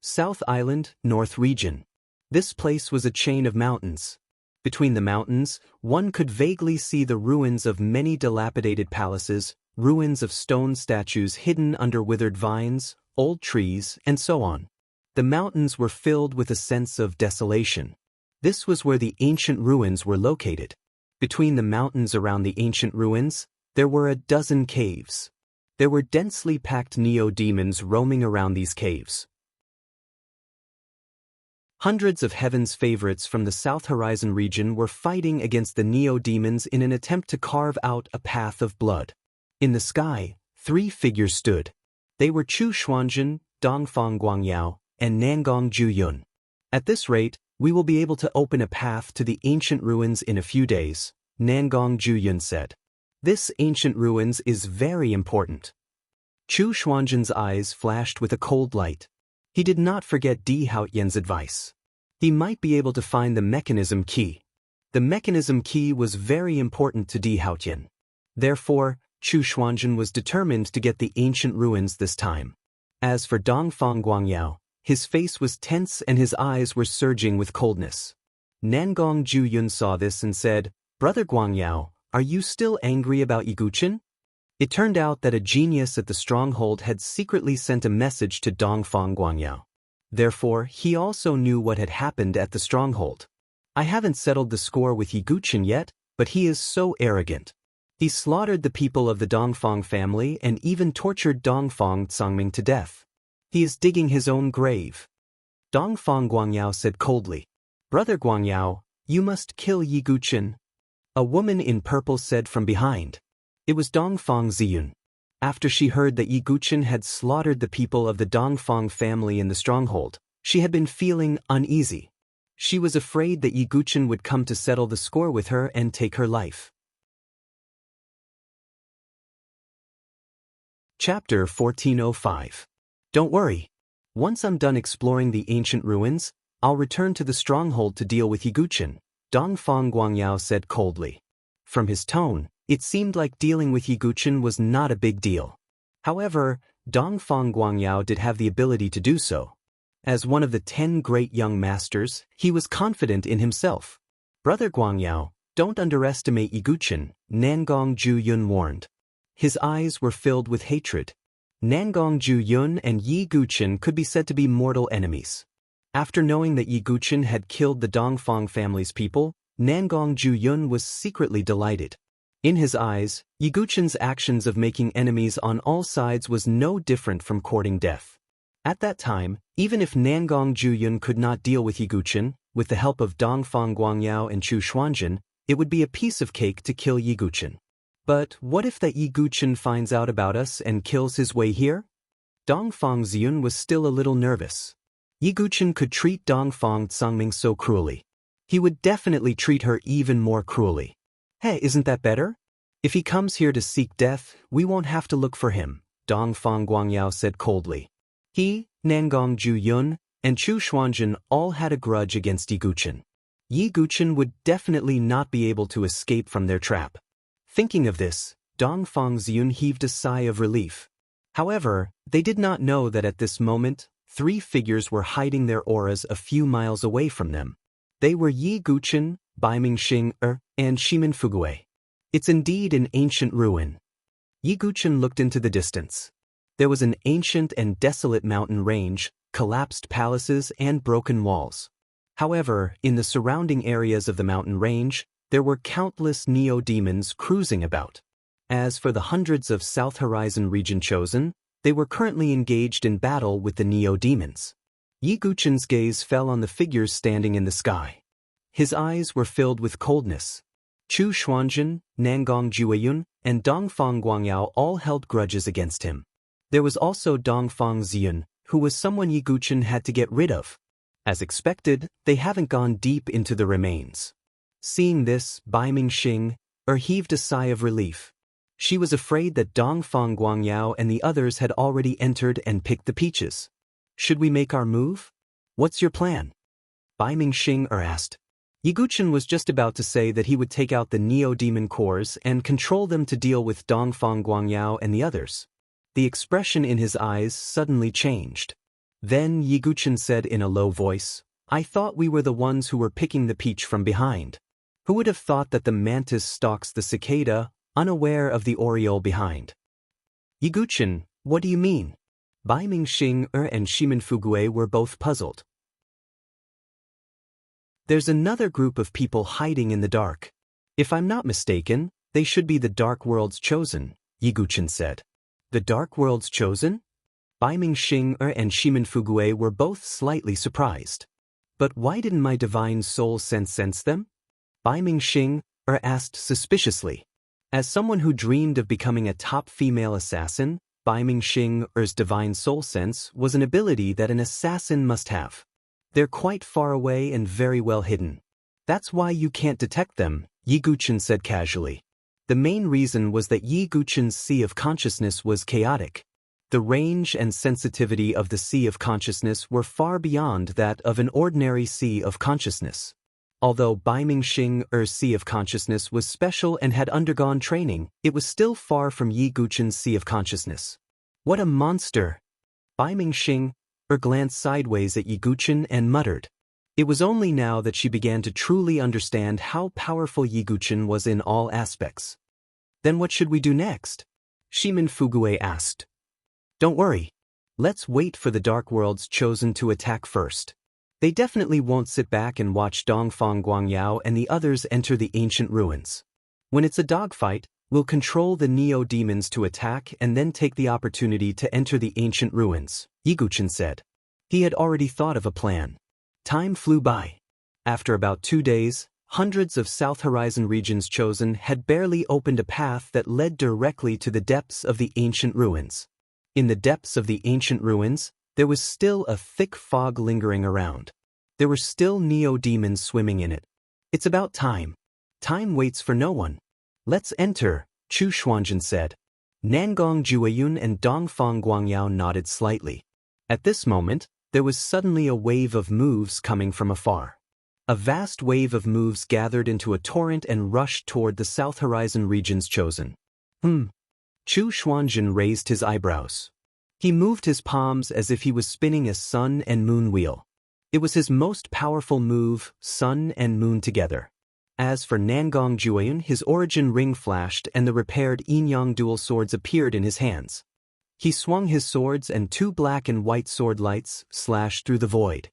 South Island, North Region. This place was a chain of mountains. Between the mountains, one could vaguely see the ruins of many dilapidated palaces, ruins of stone statues hidden under withered vines, old trees, and so on. The mountains were filled with a sense of desolation. This was where the ancient ruins were located. Between the mountains around the ancient ruins, there were a dozen caves. There were densely packed neo-demons roaming around these caves. Hundreds of Heaven's favorites from the South Horizon region were fighting against the neo-demons in an attempt to carve out a path of blood. In the sky, three figures stood. They were Chu Xuanzhen, Dongfang Guangyao, and Nangong Juyun. At this rate, we will be able to open a path to the ancient ruins in a few days, Nangong Juyun said. This ancient ruins is very important. Chu Xuanzhen's eyes flashed with a cold light. He did not forget Di Haotian's advice. He might be able to find the mechanism key. The mechanism key was very important to Di Haotian. Therefore, Chu Xuanzhen was determined to get the ancient ruins this time. As for Dongfang Guangyao, his face was tense and his eyes were surging with coldness. Nangong Juyun saw this and said, "Brother Guangyao, are you still angry about Yiguchen?" It turned out that a genius at the stronghold had secretly sent a message to Dongfang Guangyao. Therefore, he also knew what had happened at the stronghold. "I haven't settled the score with Yiguchen yet, but he is so arrogant. He slaughtered the people of the Dongfang family and even tortured Dongfang Tsangming to death. He is digging his own grave." Dongfang Guangyao said coldly, "Brother Guangyao, you must kill Yiguchen." A woman in purple said from behind. It was Dongfang Ziyun. After she heard that Yiguchen had slaughtered the people of the Dongfang family in the stronghold, she had been feeling uneasy. She was afraid that Yiguchen would come to settle the score with her and take her life. Chapter 1405. Don't worry. Once I'm done exploring the ancient ruins, I'll return to the stronghold to deal with Yiguchen, Dongfang Guangyao said coldly. From his tone, it seemed like dealing with Yiguchen was not a big deal. However, Dongfang Guangyao did have the ability to do so. As one of the 10 great young masters, he was confident in himself. "Brother Guangyao, don't underestimate Yiguchen," Nangong Juyun warned. His eyes were filled with hatred. Nangong Juyun and Yiguchen could be said to be mortal enemies. After knowing that Yiguchen had killed the Dongfang family's people, Nangong Juyun was secretly delighted. In his eyes, Yiguchen's actions of making enemies on all sides was no different from courting death. At that time, even if Nangong Juyun could not deal with Yiguchen, with the help of Dongfang Guangyao and Chu Xuanzhen, it would be a piece of cake to kill Yiguchen. But what if that Yiguchen finds out about us and kills his way here? Dongfang Ziyun was still a little nervous. Yiguchen could treat Dongfang Tsangming so cruelly. He would definitely treat her even more cruelly. "Hey, isn't that better? If he comes here to seek death, we won't have to look for him," Dongfang Guangyao said coldly. He, Nangong Juyun, and Chu Xuanzhen all had a grudge against Yiguchen. Yiguchen would definitely not be able to escape from their trap. Thinking of this, Dongfang Ziyun heaved a sigh of relief. However, they did not know that at this moment, 3 figures were hiding their auras a few miles away from them. They were Yiguchen, Baimingxing and Shimin Fugui. It's indeed an ancient ruin. Yiguchen looked into the distance. There was an ancient and desolate mountain range, collapsed palaces and broken walls. However, in the surrounding areas of the mountain range, there were countless neo-demons cruising about. As for the hundreds of South Horizon region chosen, they were currently engaged in battle with the neo-demons. Yiguchen's gaze fell on the figures standing in the sky. His eyes were filled with coldness. Chu Xuanzhen, Nangong Juyun, and Dongfang Guangyao all held grudges against him. There was also Dongfang Ziyun, who was someone Yiguchen had to get rid of. As expected, they haven't gone deep into the remains. Seeing this, Baimingxing heaved a sigh of relief. She was afraid that Dongfang Guangyao and the others had already entered and picked the peaches. "Should we make our move? What's your plan?" Baimingxing asked. Yiguchen was just about to say that he would take out the neo-demon cores and control them to deal with Dongfang Guangyao and the others. The expression in his eyes suddenly changed. Then Yiguchen said in a low voice, "I thought we were the ones who were picking the peach from behind. Who would have thought that the mantis stalks the cicada, unaware of the oriole behind?" "Yiguchen, what do you mean?" Baimingxing and Shimin Fugui were both puzzled. "There's another group of people hiding in the dark. If I'm not mistaken, they should be the Dark World's Chosen," Yiguchen said. "The Dark World's Chosen?" Baimingxing and Shimin Fugui were both slightly surprised. "But why didn't my divine soul sense them?" Baimingxing asked suspiciously. As someone who dreamed of becoming a top female assassin, Baimingxing's divine soul sense was an ability that an assassin must have. They're quite far away and very well hidden. "That's why you can't detect them," Yiguchen said casually. The main reason was that Yiguchen's sea of consciousness was chaotic. The range and sensitivity of the sea of consciousness were far beyond that of an ordinary sea of consciousness. Although Baimingxing Sea of Consciousness was special and had undergone training, it was still far from Yi Guchen's Sea of Consciousness. What a monster! Baimingxing glanced sideways at Yi Guchen and muttered. It was only now that she began to truly understand how powerful Yi Guchen was in all aspects. Then what should we do next? Shimin Fugue asked. Don't worry. Let's wait for the Dark World's chosen to attack first. They definitely won't sit back and watch Dongfang Guangyao and the others enter the ancient ruins. When it's a dogfight, we'll control the neo-demons to attack and then take the opportunity to enter the ancient ruins, Yi Guchen said. He had already thought of a plan. Time flew by. After about 2 days, hundreds of South Horizon regions chosen had barely opened a path that led directly to the depths of the ancient ruins. In the depths of the ancient ruins, there was still a thick fog lingering around. There were still neo-demons swimming in it. It's about time. Time waits for no one. Let's enter, Chu Xuanzhen said. Nangong Jueyun and Dongfang Guangyao nodded slightly. At this moment, there was suddenly a wave of moves coming from afar. A vast wave of moves gathered into a torrent and rushed toward the South Horizon regions chosen. Chu Xuanzhen raised his eyebrows. He moved his palms as if he was spinning a sun and moon wheel. It was his most powerful move, sun and moon together. As for Nangong Jueyun, his origin ring flashed and the repaired yin-yang dual swords appeared in his hands. He swung his swords and 2 black and white sword lights slashed through the void.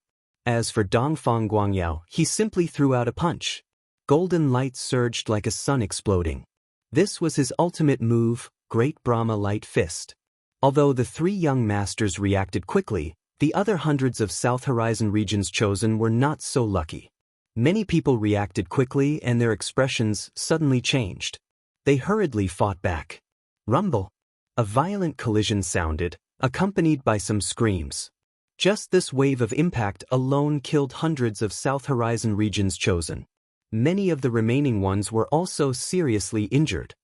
As for Dongfang Guangyao, he simply threw out a punch. Golden light surged like a sun exploding. This was his ultimate move, Great Brahma Light Fist. Although the 3 young masters reacted quickly, the other hundreds of South Horizon regions chosen were not so lucky. Many people reacted quickly and their expressions suddenly changed. They hurriedly fought back. Rumble! A violent collision sounded, accompanied by some screams. Just this wave of impact alone killed hundreds of South Horizon regions chosen. Many of the remaining ones were also seriously injured.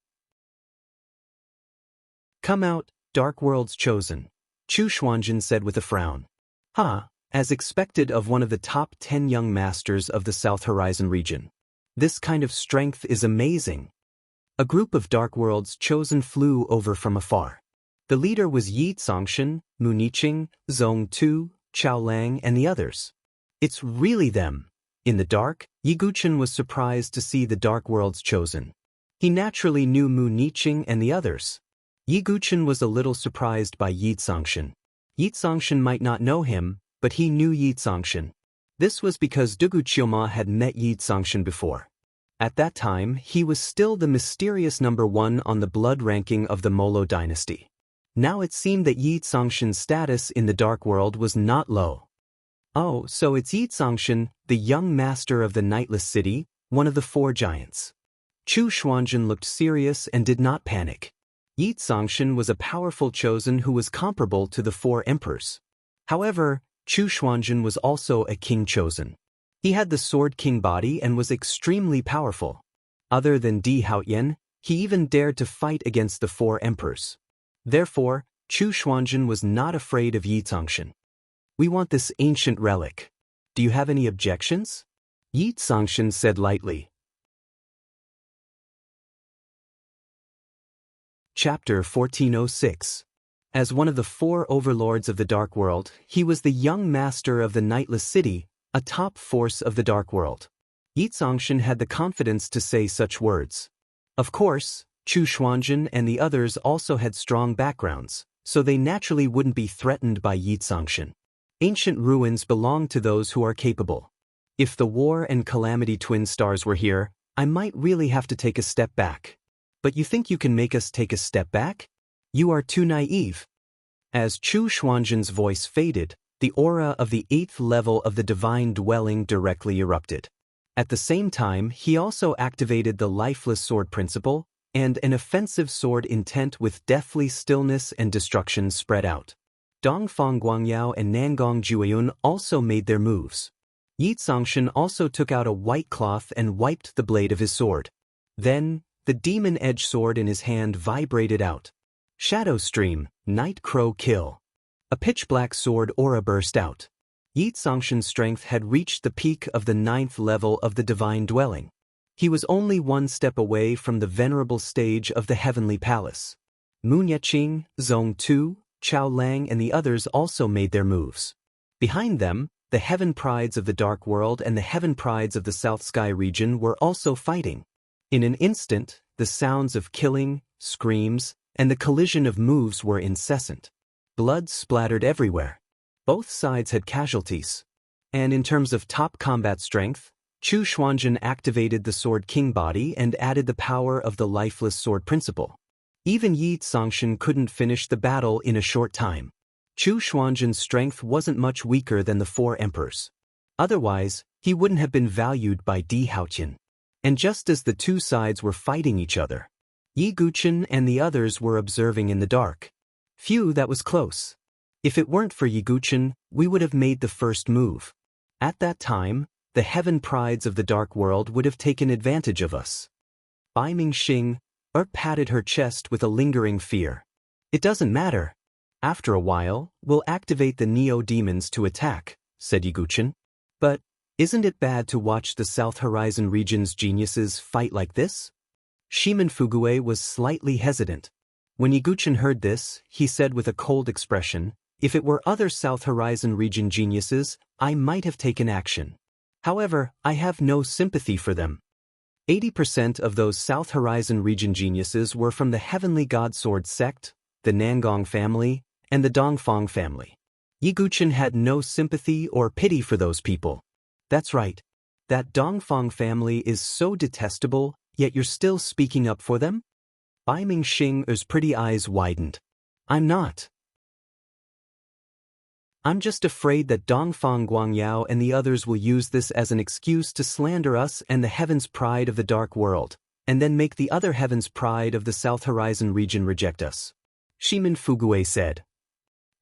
Come out, Dark World's chosen, Chu Xuanzhen said with a frown. As expected of one of the top 10 young masters of the South Horizon region. This kind of strength is amazing. A group of Dark World's chosen flew over from afar. The leader was Yi Zongshan, Mu Niqing, Zong Tu, Chao Lang and the others. It's really them. In the dark, Yi Guchen was surprised to see the Dark World's chosen. He naturally knew Mu Niqing and the others. Yi Guchen was a little surprised by Yi Zongshan. Yi Zongshan might not know him, but he knew Yi Zongshan. This was because Dugu Qiuma had met Yi Zongshan before. At that time, he was still the mysterious number 1 on the blood ranking of the Molo dynasty. Now it seemed that Yi Zongshan's status in the Dark World was not low. Oh, so it's Yi Zongshan, the young master of the Nightless City, one of the 4 giants. Chu Xuanzhen looked serious and did not panic. Yi Zongshan was a powerful chosen who was comparable to the 4 emperors. However, Chu Xuanzhen was also a king chosen. He had the Sword King body and was extremely powerful. Other than Di Haoyan, he even dared to fight against the 4 emperors. Therefore, Chu Xuanzhen was not afraid of Yi Zongshan. We want this ancient relic. Do you have any objections? Yi Zongshan said lightly. Chapter 1406. As one of the 4 overlords of the Dark World, he was the young master of the Nightless City, a top force of the Dark World. Yi Zongshan had the confidence to say such words. Of course, Chu Xuanzhen and the others also had strong backgrounds, so they naturally wouldn't be threatened by Yi Zongshan. Ancient ruins belong to those who are capable. If the War and Calamity twin stars were here, I might really have to take a step back. But you think you can make us take a step back? You are too naive. As Chu Xuanzhen's voice faded, the aura of the 8th level of the divine dwelling directly erupted. At the same time, he also activated the lifeless sword principle, and an offensive sword intent with deathly stillness and destruction spread out. Dongfang Guangyao and Nangong Jueyun also made their moves. Yi Zongshan also took out a white cloth and wiped the blade of his sword. Then, the demon edge sword in his hand vibrated out. Shadow stream, night crow kill. A pitch-black sword aura burst out. Yi Zhangshan's strength had reached the peak of the 9th level of the divine dwelling. He was only one step away from the venerable stage of the heavenly palace. Mu Yeqing, Zong Tu, Chao Lang and the others also made their moves. Behind them, the heaven prides of the dark world and the heaven prides of the South Sky region were also fighting. In an instant, the sounds of killing, screams, and the collision of moves were incessant. Blood splattered everywhere. Both sides had casualties. And in terms of top combat strength, Chu Xuanzhen activated the Sword King body and added the power of the lifeless sword principle. Even Yi Zhangshan couldn't finish the battle in a short time. Chu Xuanzhen's strength wasn't much weaker than the 4 emperors. Otherwise, he wouldn't have been valued by Di Haotian. And just as the two sides were fighting each other, Yi Guqin and the others were observing in the dark. Phew, that was close. If it weren't for Yi Guqin, we would have made the first move. At that time, the heaven prides of the dark world would have taken advantage of us. Bai Mingxing patted her chest with a lingering fear. It doesn't matter. After a while, we'll activate the Neo-Demons to attack, said Yi Guqin. But, isn't it bad to watch the South Horizon region's geniuses fight like this? Shimin Fugue was slightly hesitant. When Yi Guqin heard this, he said with a cold expression, if it were other South Horizon region geniuses, I might have taken action. However, I have no sympathy for them. 80% of those South Horizon region geniuses were from the Heavenly God Sword sect, the Nangong family, and the Dongfang family. Yi Guqin had no sympathy or pity for those people. That's right. That Dongfang family is so detestable, yet you're still speaking up for them? Bai Mingxing's pretty eyes widened. I'm not. I'm just afraid that Dongfang Guangyao and the others will use this as an excuse to slander us and the heavens pride of the dark world, and then make the other heavens pride of the South Horizon region reject us. Shimin Fugue said.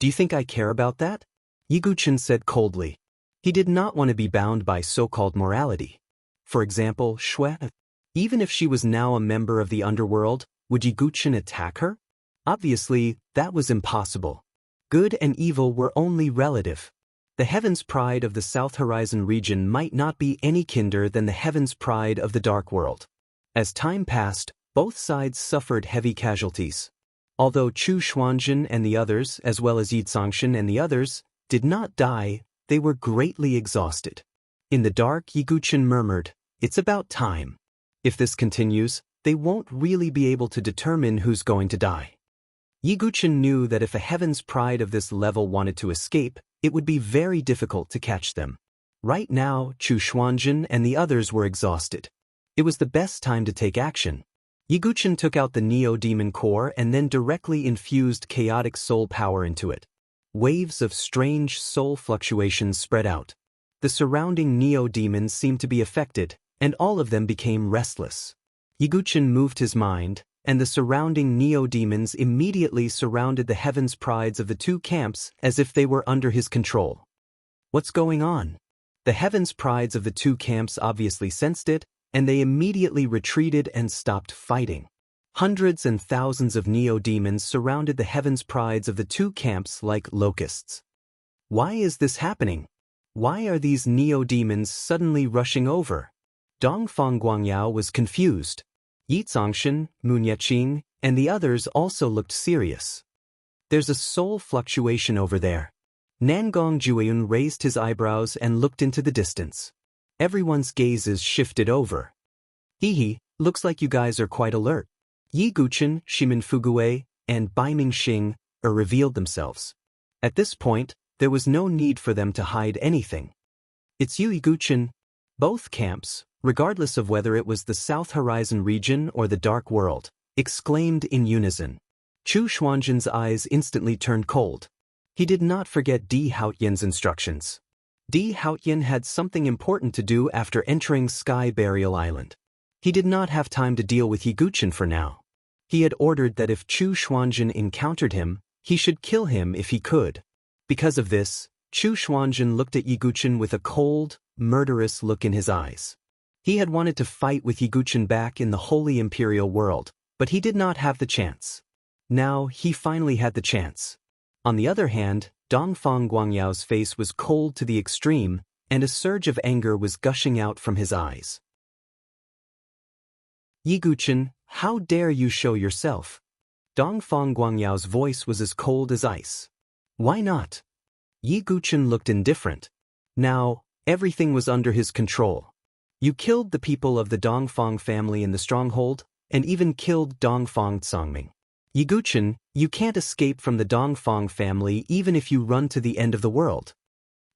Do you think I care about that? Yi Guqin said coldly. He did not want to be bound by so-called morality. For example, Xue. Even if she was now a member of the underworld, would Yi Guqin attack her? Obviously, that was impossible. Good and evil were only relative. The heavens pride of the South Horizon region might not be any kinder than the heavens pride of the dark world. As time passed, both sides suffered heavy casualties. Although Chu Xuanzhen and the others, as well as Yi Zhangshan and the others, did not die, they were greatly exhausted. In the dark, Yi Guqin murmured, it's about time. If this continues, they won't really be able to determine who's going to die. Yi Guqin knew that if a heaven's pride of this level wanted to escape, it would be very difficult to catch them. Right now, Chu Xuanzhen and the others were exhausted. It was the best time to take action. Yi Guqin took out the Neo-Demon core and then directly infused chaotic soul power into it. Waves of strange soul fluctuations spread out. The surrounding Neo-Demons seemed to be affected, and all of them became restless. Yi Guqin moved his mind, and the surrounding Neo-Demons immediately surrounded the heavens prides of the two camps as if they were under his control. What's going on? The heavens prides of the two camps obviously sensed it, and they immediately retreated and stopped fighting. Hundreds and thousands of Neo-Demons surrounded the heavens prides of the two camps like locusts. Why is this happening? Why are these Neo-Demons suddenly rushing over? Dongfang Guangyao was confused. Yi Zhangshan, Mu Yeqing, and the others also looked serious. There's a soul fluctuation over there. Nangong Jueyun raised his eyebrows and looked into the distance. Everyone's gazes shifted over. Hee, looks like you guys are quite alert. Yi Guqin, Shimin Fugue, and Bai Mingxing revealed themselves. At this point, there was no need for them to hide anything. It's you, Yi Guqin. Both camps, regardless of whether it was the South Horizon region or the Dark World, exclaimed in unison. Chu Xuanzhen's eyes instantly turned cold. He did not forget Di Haotian's instructions. Di Haotian had something important to do after entering Sky Burial Island. He did not have time to deal with Yi Guqin for now. He had ordered that if Chu Xuanzhen encountered him, he should kill him if he could. Because of this, Chu Xuanzhen looked at Yi Guqin with a cold, murderous look in his eyes. He had wanted to fight with Yi Guqin back in the Holy Imperial world, but he did not have the chance. Now, he finally had the chance. On the other hand, Dongfang Guangyao's face was cold to the extreme, and a surge of anger was gushing out from his eyes. Yi Guchen, how dare you show yourself? Dongfang Guangyao's voice was as cold as ice. Why not? Yi Guchen looked indifferent. Now, everything was under his control. You killed the people of the Dongfang family in the stronghold, and even killed Dongfang Tsangming. Yi Guchen, you can't escape from the Dongfang family even if you run to the end of the world.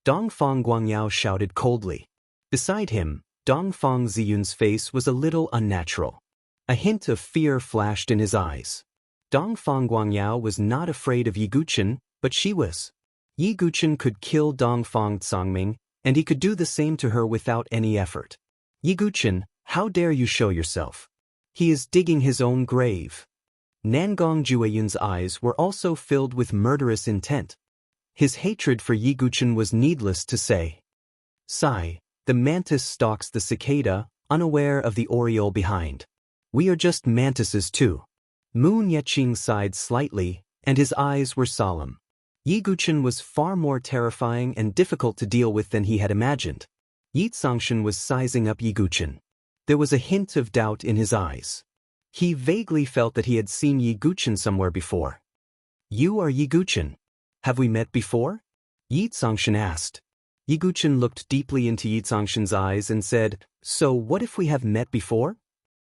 Dongfang Guangyao shouted coldly. Beside him, Dongfang Ziyun's face was a little unnatural. A hint of fear flashed in his eyes. Dongfang Guangyao was not afraid of Yi Guchen, but she was. Yi Guchen could kill Dongfang Tsangming, and he could do the same to her without any effort. Yi Guchen, how dare you show yourself? He is digging his own grave. Nangong Jueyun's eyes were also filled with murderous intent. His hatred for Yi Guchen was needless to say. Sigh, the mantis stalks the cicada, unaware of the oriole behind. We are just mantises too. Moon Yeqing sighed slightly, and his eyes were solemn. Yi Guchen was far more terrifying and difficult to deal with than he had imagined. Yi Tsangshan was sizing up Yi Guchen. There was a hint of doubt in his eyes. He vaguely felt that he had seen Yi Guchen somewhere before. You are Yi Guchen. Have we met before? Yi Tsangshan asked. Yi Guchen looked deeply into Yi Tsangshan's eyes and said, So what if we have met before?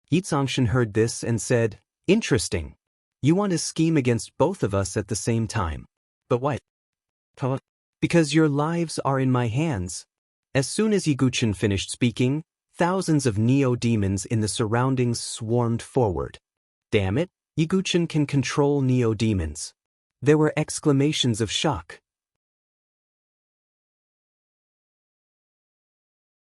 Yi Tsangshan heard this and said, Interesting. You want to scheme against both of us at the same time. But why? Because your lives are in my hands. As soon as Yi Guchen finished speaking, thousands of neo-demons in the surroundings swarmed forward. Damn it, Yi Guchen can control neo-demons. There were exclamations of shock.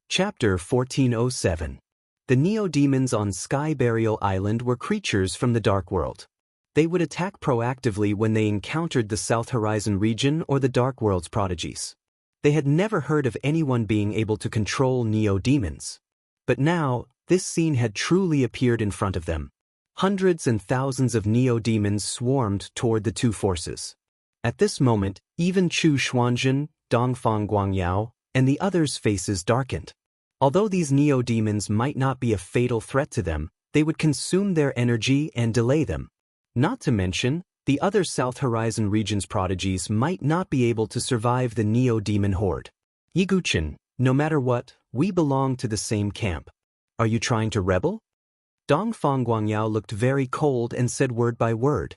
Chapter 1407. The neo-demons on Sky Burial Island were creatures from the Dark World. They would attack proactively when they encountered the South Horizon region or the Dark World's prodigies. They had never heard of anyone being able to control neo-demons. But now, this scene had truly appeared in front of them. Hundreds and thousands of neo-demons swarmed toward the two forces. At this moment, even Chu Xuanzhen, Dongfang Guangyao, and the others' faces darkened. Although these neo-demons might not be a fatal threat to them, they would consume their energy and delay them. Not to mention, the other South Horizon region's prodigies might not be able to survive the neo-demon horde. Yi Guchen, no matter what, we belong to the same camp. Are you trying to rebel? Dongfang Guangyao looked very cold and said word by word.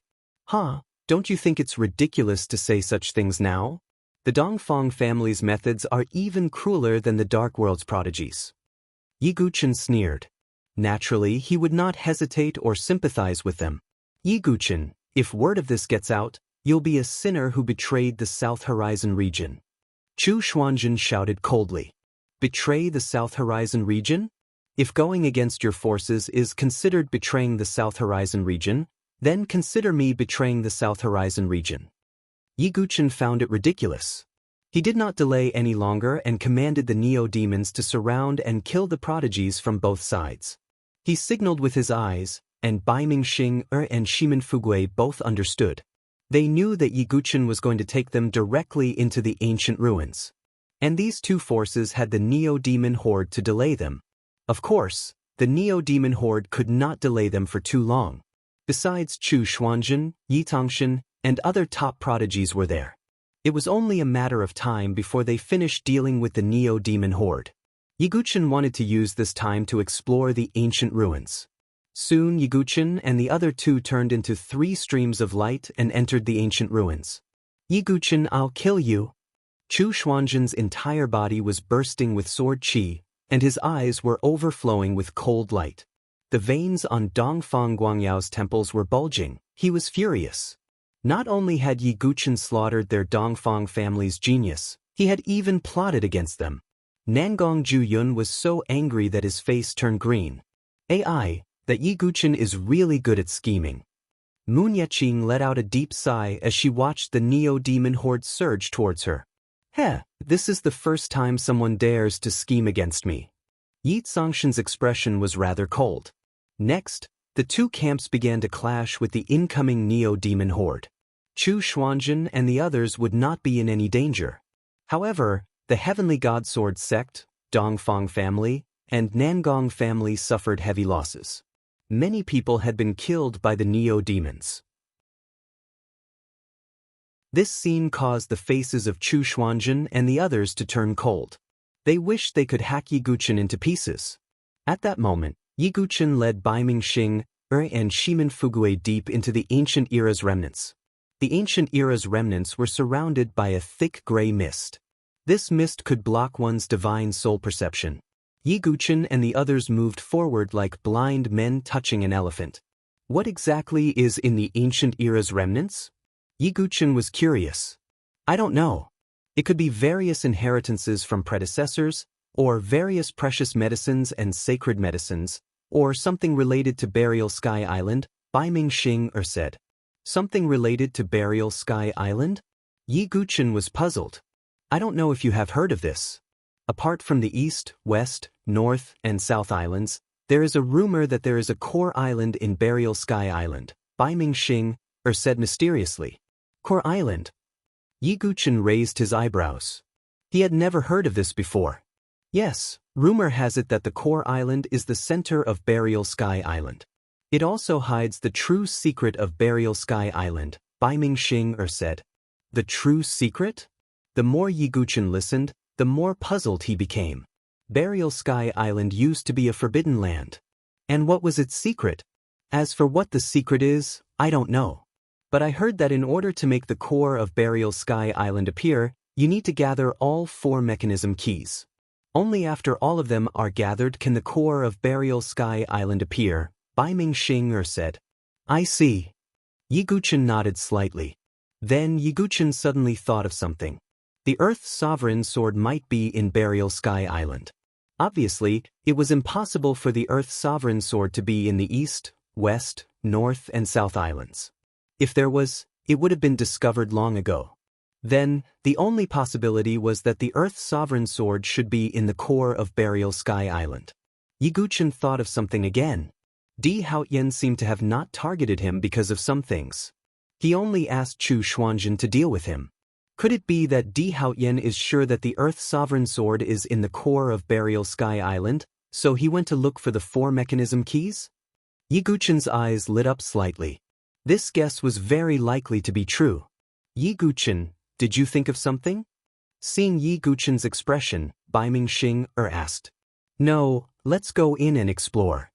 Don't you think it's ridiculous to say such things now? The Dongfang family's methods are even crueler than the Dark World's prodigies. Yi Guchen sneered. Naturally, he would not hesitate or sympathize with them. Yi Guchen, if word of this gets out, you'll be a sinner who betrayed the South Horizon region. Chu Xuanzhen shouted coldly. Betray the South Horizon region? If going against your forces is considered betraying the South Horizon region, then consider me betraying the South Horizon region. Yi Guchen found it ridiculous. He did not delay any longer and commanded the neo-demons to surround and kill the prodigies from both sides. He signaled with his eyes, and Baiming Xing and Shimen Fugui both understood. They knew that Yi Guchen was going to take them directly into the ancient ruins. And these two forces had the neo-demon horde to delay them. Of course, the neo-demon horde could not delay them for too long. Besides Chu Xuanzhen, Yi Tangshan, and other top prodigies were there. It was only a matter of time before they finished dealing with the neo-demon horde. Yi Guchen wanted to use this time to explore the ancient ruins. Soon Yi Guchen and the other two turned into 3 streams of light and entered the ancient ruins. Yi Guchen, I'll kill you. Chu Xuanzhen's entire body was bursting with sword qi, and his eyes were overflowing with cold light. The veins on Dongfang Guangyao's temples were bulging. He was furious. Not only had Yi Guchen slaughtered their Dongfang family's genius, he had even plotted against them. Nangong Juyun was so angry that his face turned green. That Yi Guchen is really good at scheming. Moon Yeqing let out a deep sigh as she watched the neo-demon horde surge towards her. This is the first time someone dares to scheme against me. Yi Tsangshan's expression was rather cold. Next, The two camps began to clash with the incoming Neo-Demon horde. Chu Xuanzhen and the others would not be in any danger. However, the Heavenly God Sword sect, Dongfang family, and Nangong family suffered heavy losses. Many people had been killed by the Neo-Demons. This scene caused the faces of Chu Xuanzhen and the others to turn cold. They wished they could hack Yi Guchen into pieces. At that moment, Yi Guchen led Baiming Xing, and Shimin Fugui deep into the ancient era's remnants. The ancient era's remnants were surrounded by a thick gray mist. This mist could block one's divine soul perception. Yi Guchen and the others moved forward like blind men touching an elephant. What exactly is in the ancient era's remnants? Yi Guchen was curious. I don't know. It could be various inheritances from predecessors, or various precious medicines and sacred medicines, or something related to Burial Sky Island, Baiming Xing said. Something related to Burial Sky Island? Yi Guchen was puzzled. I don't know if you have heard of this. Apart from the East, West, North, and South Islands, there is a rumor that there is a core island in Burial Sky Island, Baiming Xing said mysteriously. Core Island? Yi Guchen raised his eyebrows. He had never heard of this before. Yes, rumor has it that the core island is the center of Burial Sky Island. It also hides the true secret of Burial Sky Island, Baiming Xing said. The true secret? The more Yi Guchen listened, the more puzzled he became. Burial Sky Island used to be a forbidden land. And what was its secret? As for what the secret is, I don't know. But I heard that in order to make the core of Burial Sky Island appear, you need to gather all 4 mechanism keys. Only after all of them are gathered can the core of Burial Sky Island appear, Baiming Xing said. I see. Yi Guchen nodded slightly. Then Yi Guchen suddenly thought of something. The Earth's sovereign sword might be in Burial Sky Island. Obviously, it was impossible for the Earth's sovereign sword to be in the East, West, North, and South Islands. If there was, it would have been discovered long ago. Then, the only possibility was that the Earth's sovereign sword should be in the core of Burial Sky Island. Yi Guchen thought of something again. Di Haoyan seemed to have not targeted him because of some things. He only asked Chu Xuanzhen to deal with him. Could it be that Di Haoyan is sure that the Earth's sovereign sword is in the core of Burial Sky Island, so he went to look for the 4 mechanism keys? Yi Guchen's eyes lit up slightly. This guess was very likely to be true. Yi Guchen, did you think of something? Seeing Yi Guchen's expression, Baiming Xing asked. No, let's go in and explore.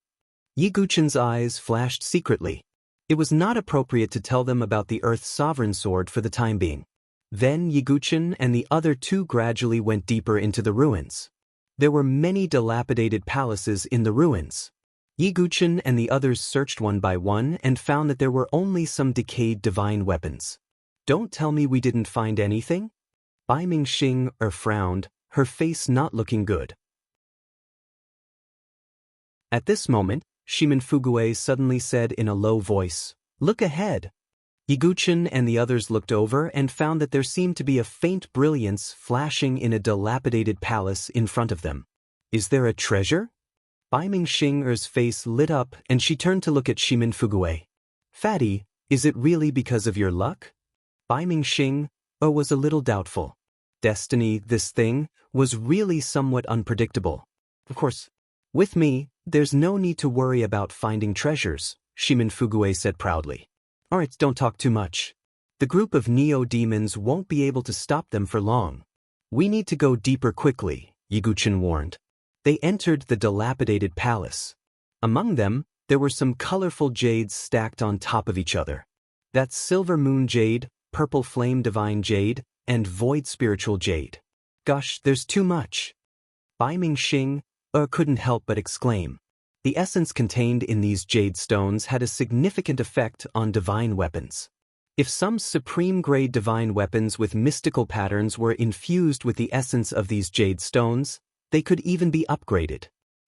Yi Guchen's eyes flashed secretly. It was not appropriate to tell them about the Earth's sovereign sword for the time being. Then Yi Guchen and the other 2 gradually went deeper into the ruins. There were many dilapidated palaces in the ruins. Yi Guchen and the others searched one by one and found that there were only some decayed divine weapons. Don't tell me we didn't find anything? Baiming Xing frowned, her face not looking good. At this moment, Shimin Fugui suddenly said in a low voice, Look ahead. Yi Guchen and the others looked over and found that there seemed to be a faint brilliance flashing in a dilapidated palace in front of them. Is there a treasure? Baiming Xing's face lit up and she turned to look at Shimin Fugui. Fatty, is it really because of your luck? Baiming Xing was a little doubtful. Destiny, this thing, was really somewhat unpredictable. Of course, with me, there's no need to worry about finding treasures, Shimin Fugui said proudly. Alright, don't talk too much. The group of neo-demons won't be able to stop them for long. We need to go deeper quickly, Yi Guchen warned. They entered the dilapidated palace. Among them, there were some colorful jades stacked on top of each other. That's Silver Moon Jade, Purple Flame Divine Jade, and Void Spiritual Jade. Gosh, there's too much. Baiming Xing couldn't help but exclaim. The essence contained in these jade stones had a significant effect on divine weapons. If some supreme-grade divine weapons with mystical patterns were infused with the essence of these jade stones, they could even be upgraded.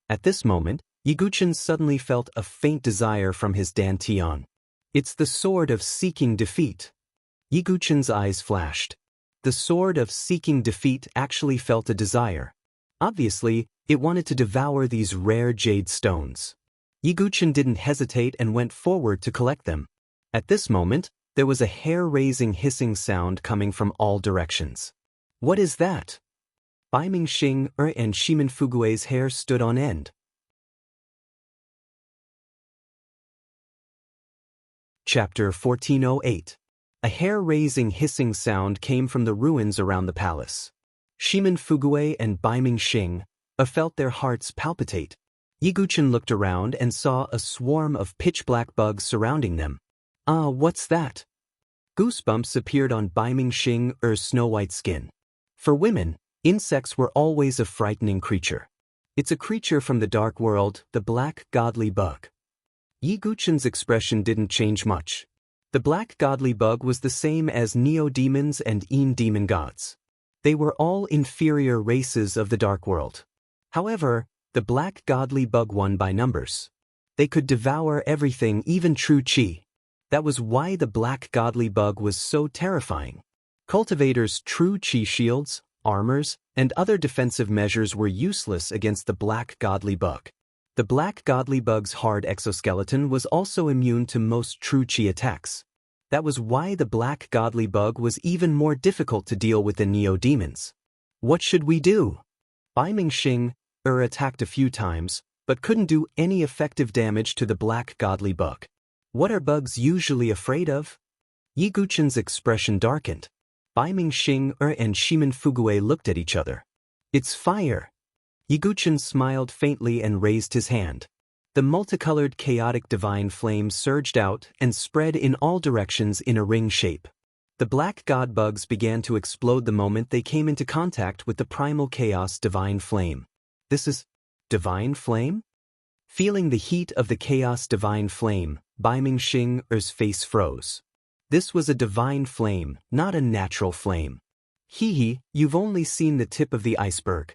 At this moment, Yi Guchen suddenly felt a faint desire from his dantian. It's the sword of seeking defeat. Yi Guchen's eyes flashed. The sword of seeking defeat actually felt a desire. Obviously, it wanted to devour these rare jade stones. Yiguchen didn't hesitate and went forward to collect them. At this moment, there was a hair-raising hissing sound coming from all directions. What is that? Baiming Xing and Shimin Fugue's hair stood on end. Chapter 1408. A hair-raising hissing sound came from the ruins around the palace. Shimin Fugue and Baiming Xing felt their hearts palpitate. Yiguchen looked around and saw a swarm of pitch-black bugs surrounding them. What's that? Goosebumps appeared on Baiming Xing's snow-white skin. For women, insects were always a frightening creature. It's a creature from the dark world, the black godly bug. Yiguchen's expression didn't change much. The black godly bug was the same as neo-demons and demon gods. They were all inferior races of the dark world. However, the black godly bug won by numbers. They could devour everything, even true qi. That was why the black godly bug was so terrifying. Cultivators' true qi shields, armors, and other defensive measures were useless against the black godly bug. The black godly bug's hard exoskeleton was also immune to most true qi attacks. That was why the black godly bug was even more difficult to deal with than neo-demons. What should we do? Baiming Xing attacked a few times, but couldn't do any effective damage to the black godly bug. What are bugs usually afraid of? Yiguchen's expression darkened. Baiming Xing and Shimin Fugue looked at each other. It's fire. Yiguchen smiled faintly and raised his hand. The multicolored chaotic divine flame surged out and spread in all directions in a ring shape. The black god bugs began to explode the moment they came into contact with the primal chaos divine flame. This is divine flame? Feeling the heat of the chaos divine flame, Baiming Xing's face froze. This was a divine flame, not a natural flame. Hee, you've only seen the tip of the iceberg.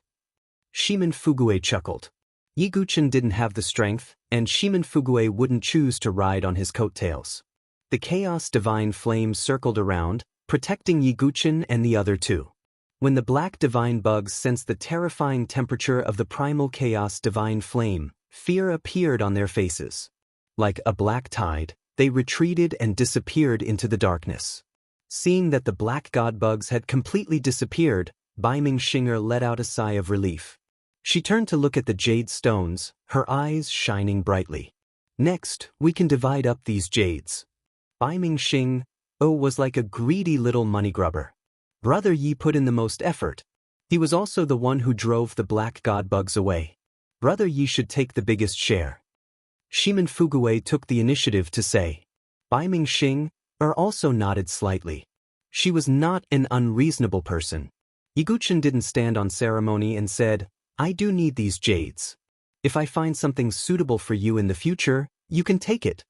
Shimin Fugue chuckled. Yiguchen didn't have the strength, and Shimin Fugue wouldn't choose to ride on his coattails. The chaos divine flame circled around, protecting Yiguchen and the other two. When the black divine bugs sensed the terrifying temperature of the primal chaos divine flame, fear appeared on their faces. Like a black tide, they retreated and disappeared into the darkness. Seeing that the black god bugs had completely disappeared, Baiming Xing let out a sigh of relief. She turned to look at the jade stones, her eyes shining brightly. Next, we can divide up these jades. Baiming Xing was like a greedy little money grubber. Brother Yi put in the most effort. He was also the one who drove the black god bugs away. Brother Yi should take the biggest share. Shimin Fugue took the initiative to say. Baiming Xing also nodded slightly. She was not an unreasonable person. Yiguchen didn't stand on ceremony and said, I do need these jades. If I find something suitable for you in the future, you can take it.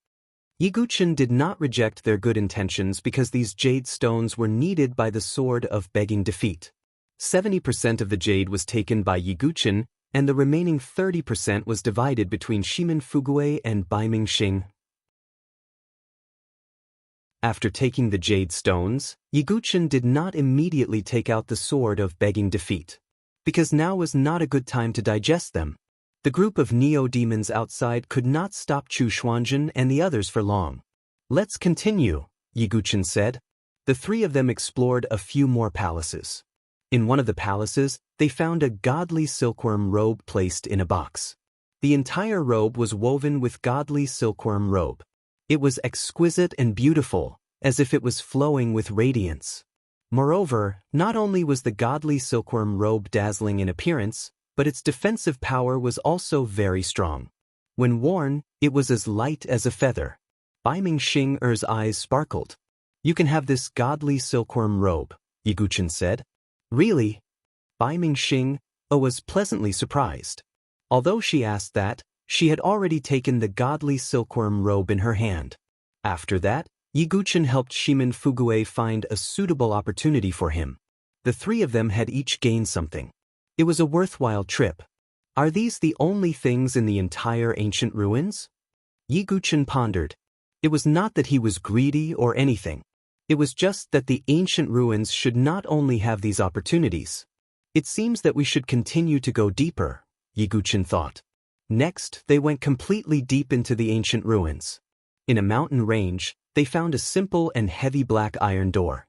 Yiguchen did not reject their good intentions because these jade stones were needed by the sword of begging defeat. 70% of the jade was taken by Yiguchen, and the remaining 30% was divided between Shimin Fugue and Baiming Xing. After taking the jade stones, Yiguchen did not immediately take out the sword of begging defeat. Because now was not a good time to digest them. The group of neo-demons outside could not stop Chu Xuanzhen and the others for long. Let's continue, Yiguchen said. The three of them explored a few more palaces. In one of the palaces, they found a godly silkworm robe placed in a box. The entire robe was woven with godly silkworm robe. It was exquisite and beautiful, as if it was flowing with radiance. Moreover, not only was the godly silkworm robe dazzling in appearance, but its defensive power was also very strong. When worn, it was as light as a feather. Baiming Xing's eyes sparkled. You can have this godly silkworm robe, Yiguchen said. Really? Baiming Xing was pleasantly surprised. Although she asked that, she had already taken the godly silkworm robe in her hand. After that, Yiguchen helped Shimin Fugue find a suitable opportunity for him. The three of them had each gained something. It was a worthwhile trip. Are these the only things in the entire ancient ruins? Yiguchen pondered. It was not that he was greedy or anything. It was just that the ancient ruins should not only have these opportunities. It seems that we should continue to go deeper, Yiguchen thought. Next, they went completely deep into the ancient ruins. In a mountain range, they found a simple and heavy black iron door.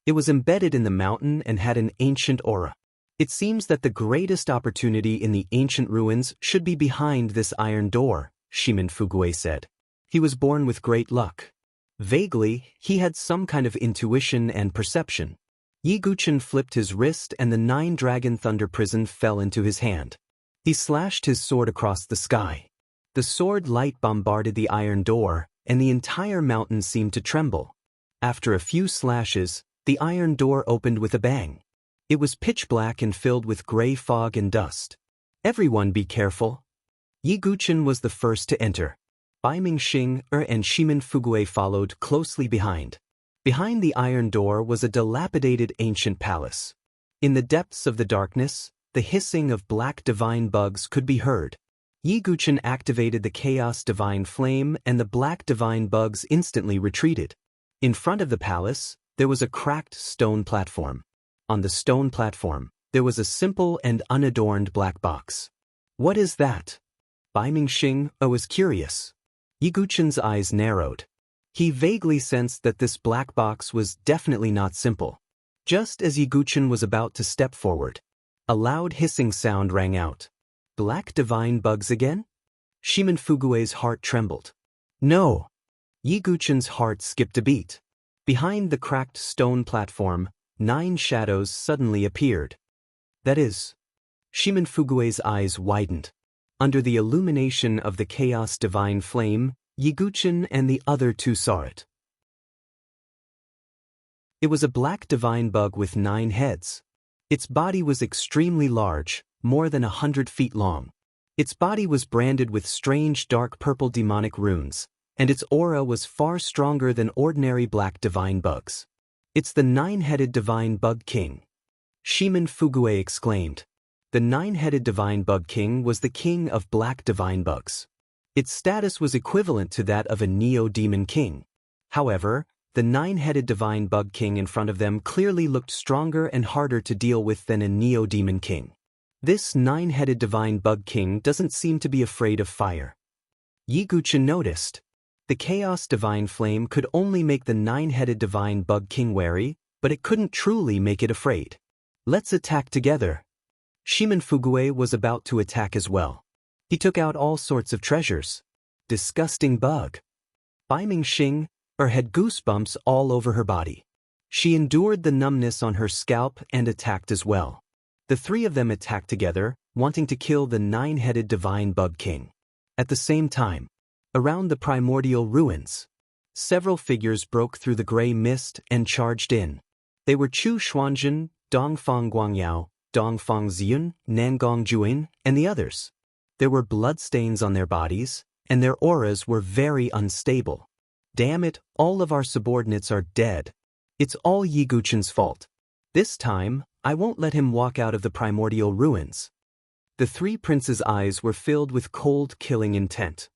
It was embedded in the mountain and had an ancient aura. It seems that the greatest opportunity in the ancient ruins should be behind this iron door, Shimin Fugue said. He was born with great luck. Vaguely, he had some kind of intuition and perception. Yiguchen flipped his wrist and the 9-dragon thunder prison fell into his hand. He slashed his sword across the sky. The sword light bombarded the iron door, and the entire mountain seemed to tremble. After a few slashes, the iron door opened with a bang. It was pitch black and filled with gray fog and dust. Everyone be careful. Yiguchen was the first to enter. Bai Mingxing and Shimin Fugue followed closely behind. Behind the iron door was a dilapidated ancient palace. In the depths of the darkness, the hissing of black divine bugs could be heard. Yiguchen activated the chaos divine flame and the black divine bugs instantly retreated. In front of the palace, there was a cracked stone platform. On the stone platform, there was a simple and unadorned black box. What is that? Bai Mingxing was curious. Yiguchen's eyes narrowed. He vaguely sensed that this black box was definitely not simple. Just as Yiguchen was about to step forward, a loud hissing sound rang out. Black divine bugs again? Shimin Fugue's heart trembled. No! Yiguchen's heart skipped a beat. Behind the cracked stone platform, 9 shadows suddenly appeared. That is, Shimin Fugue's eyes widened. Under the illumination of the chaos divine flame, Yiguchen and the other 2 saw it. It was a black divine bug with 9 heads. Its body was extremely large, more than 100 feet long. Its body was branded with strange dark purple demonic runes, and its aura was far stronger than ordinary black divine bugs. It's the 9-headed divine bug king. Shimin Fugue exclaimed. The 9-headed divine bug king was the king of black divine bugs. Its status was equivalent to that of a neo-demon king. However, the 9-headed divine bug king in front of them clearly looked stronger and harder to deal with than a neo-demon king. This 9-headed divine bug king doesn't seem to be afraid of fire. Yiguchen noticed. The chaos divine flame could only make the 9-headed divine bug king wary, but it couldn't truly make it afraid. Let's attack together. Shimin Fugue was about to attack as well. He took out all sorts of treasures. Disgusting bug. Bai Mingxing had goosebumps all over her body. She endured the numbness on her scalp and attacked as well. The 3 of them attacked together, wanting to kill the 9-headed divine bug king. At the same time, around the primordial ruins, several figures broke through the gray mist and charged in. They were Chu Xuanzhen, Dongfang Guangyao, Dongfang Ziyun, Nangong Juin, and the others. There were bloodstains on their bodies, and their auras were very unstable. Damn it, all of our subordinates are dead. It's all Yiguchen's fault. This time, I won't let him walk out of the primordial ruins. The 3 princes' eyes were filled with cold, killing intent.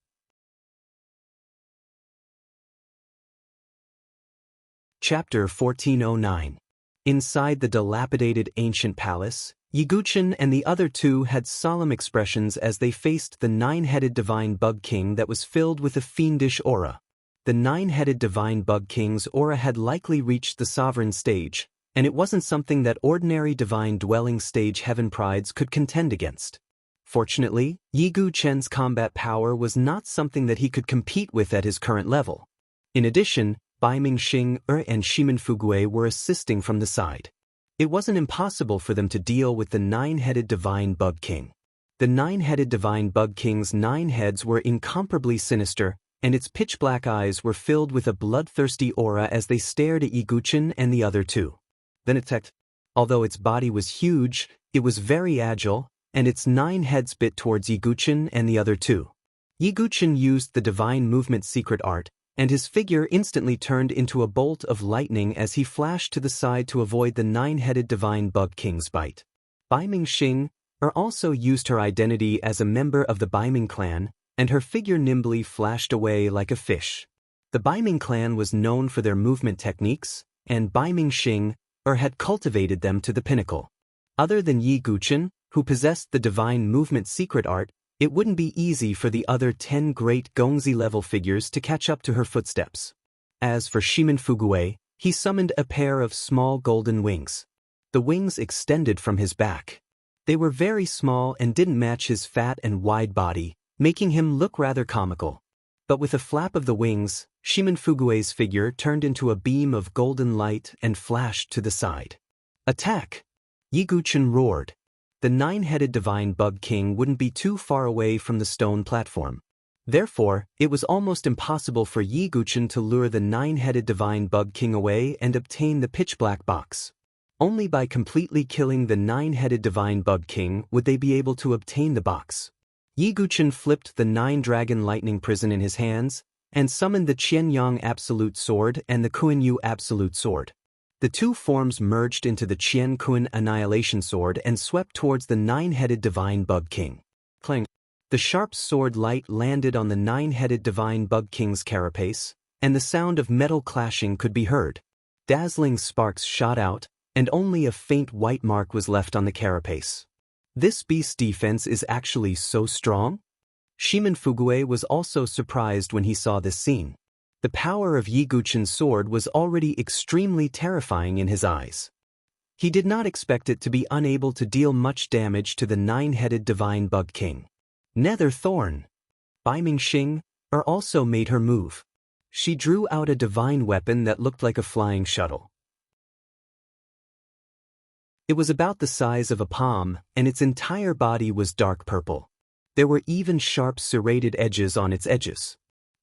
Chapter 1409. Inside the dilapidated ancient palace, Yiguchen and the other 2 had solemn expressions as they faced the 9-headed divine bug king that was filled with a fiendish aura. The 9-headed divine bug king's aura had likely reached the sovereign stage, and it wasn't something that ordinary divine dwelling stage heaven prides could contend against. Fortunately, Yiguchen's combat power was not something that he could compete with at his current level. In addition, Bai Mingxing and Shimin Fugue were assisting from the side. It wasn't impossible for them to deal with the 9-headed divine bug king. The 9-headed divine bug king's 9 heads were incomparably sinister, and its pitch-black eyes were filled with a bloodthirsty aura as they stared at Yiguchen and the other 2. Then it attacked. Although its body was huge, it was very agile, and its 9 heads bit towards Yiguchen and the other 2. Yiguchen used the divine movement secret art, and his figure instantly turned into a bolt of lightning as he flashed to the side to avoid the 9-headed divine bug king's bite. Bai Mingxing also used her identity as a member of the Baiming clan, and her figure nimbly flashed away like a fish. The Baiming clan was known for their movement techniques, and Bai Mingxing had cultivated them to the pinnacle. Other than Yiguchen, who possessed the divine movement secret art, It wouldn't be easy for the other 10 great Gongzi-level figures to catch up to her footsteps. As for Shimin Fugue, he summoned a pair of small golden wings. The wings extended from his back. They were very small and didn't match his fat and wide body, making him look rather comical. But with a flap of the wings, Shimin Fugue's figure turned into a beam of golden light and flashed to the side. Attack! Yiguchen roared. The nine-headed divine bug king wouldn't be too far away from the stone platform. Therefore, it was almost impossible for Yiguchen to lure the nine-headed divine bug king away and obtain the pitch-black box. Only by completely killing the nine-headed divine bug king would they be able to obtain the box. Yiguchen flipped the nine-dragon lightning prison in his hands and summoned the Qianyang Absolute Sword and the Kuan-Yu Absolute Sword. The two forms merged into the Qian Kun Annihilation Sword and swept towards the nine-headed divine bug king. Clang! The sharp sword light landed on the nine-headed divine bug king's carapace, and the sound of metal clashing could be heard. Dazzling sparks shot out, and only a faint white mark was left on the carapace. This beast's defense is actually so strong? Shimin Fugue was also surprised when he saw this scene. The power of Yiguchen's sword was already extremely terrifying in his eyes. He did not expect it to be unable to deal much damage to the nine-headed divine bug king. Nether Thorn. Bai Mingxing also made her move. She drew out a divine weapon that looked like a flying shuttle. It was about the size of a palm, and its entire body was dark purple. There were even sharp serrated edges on its edges.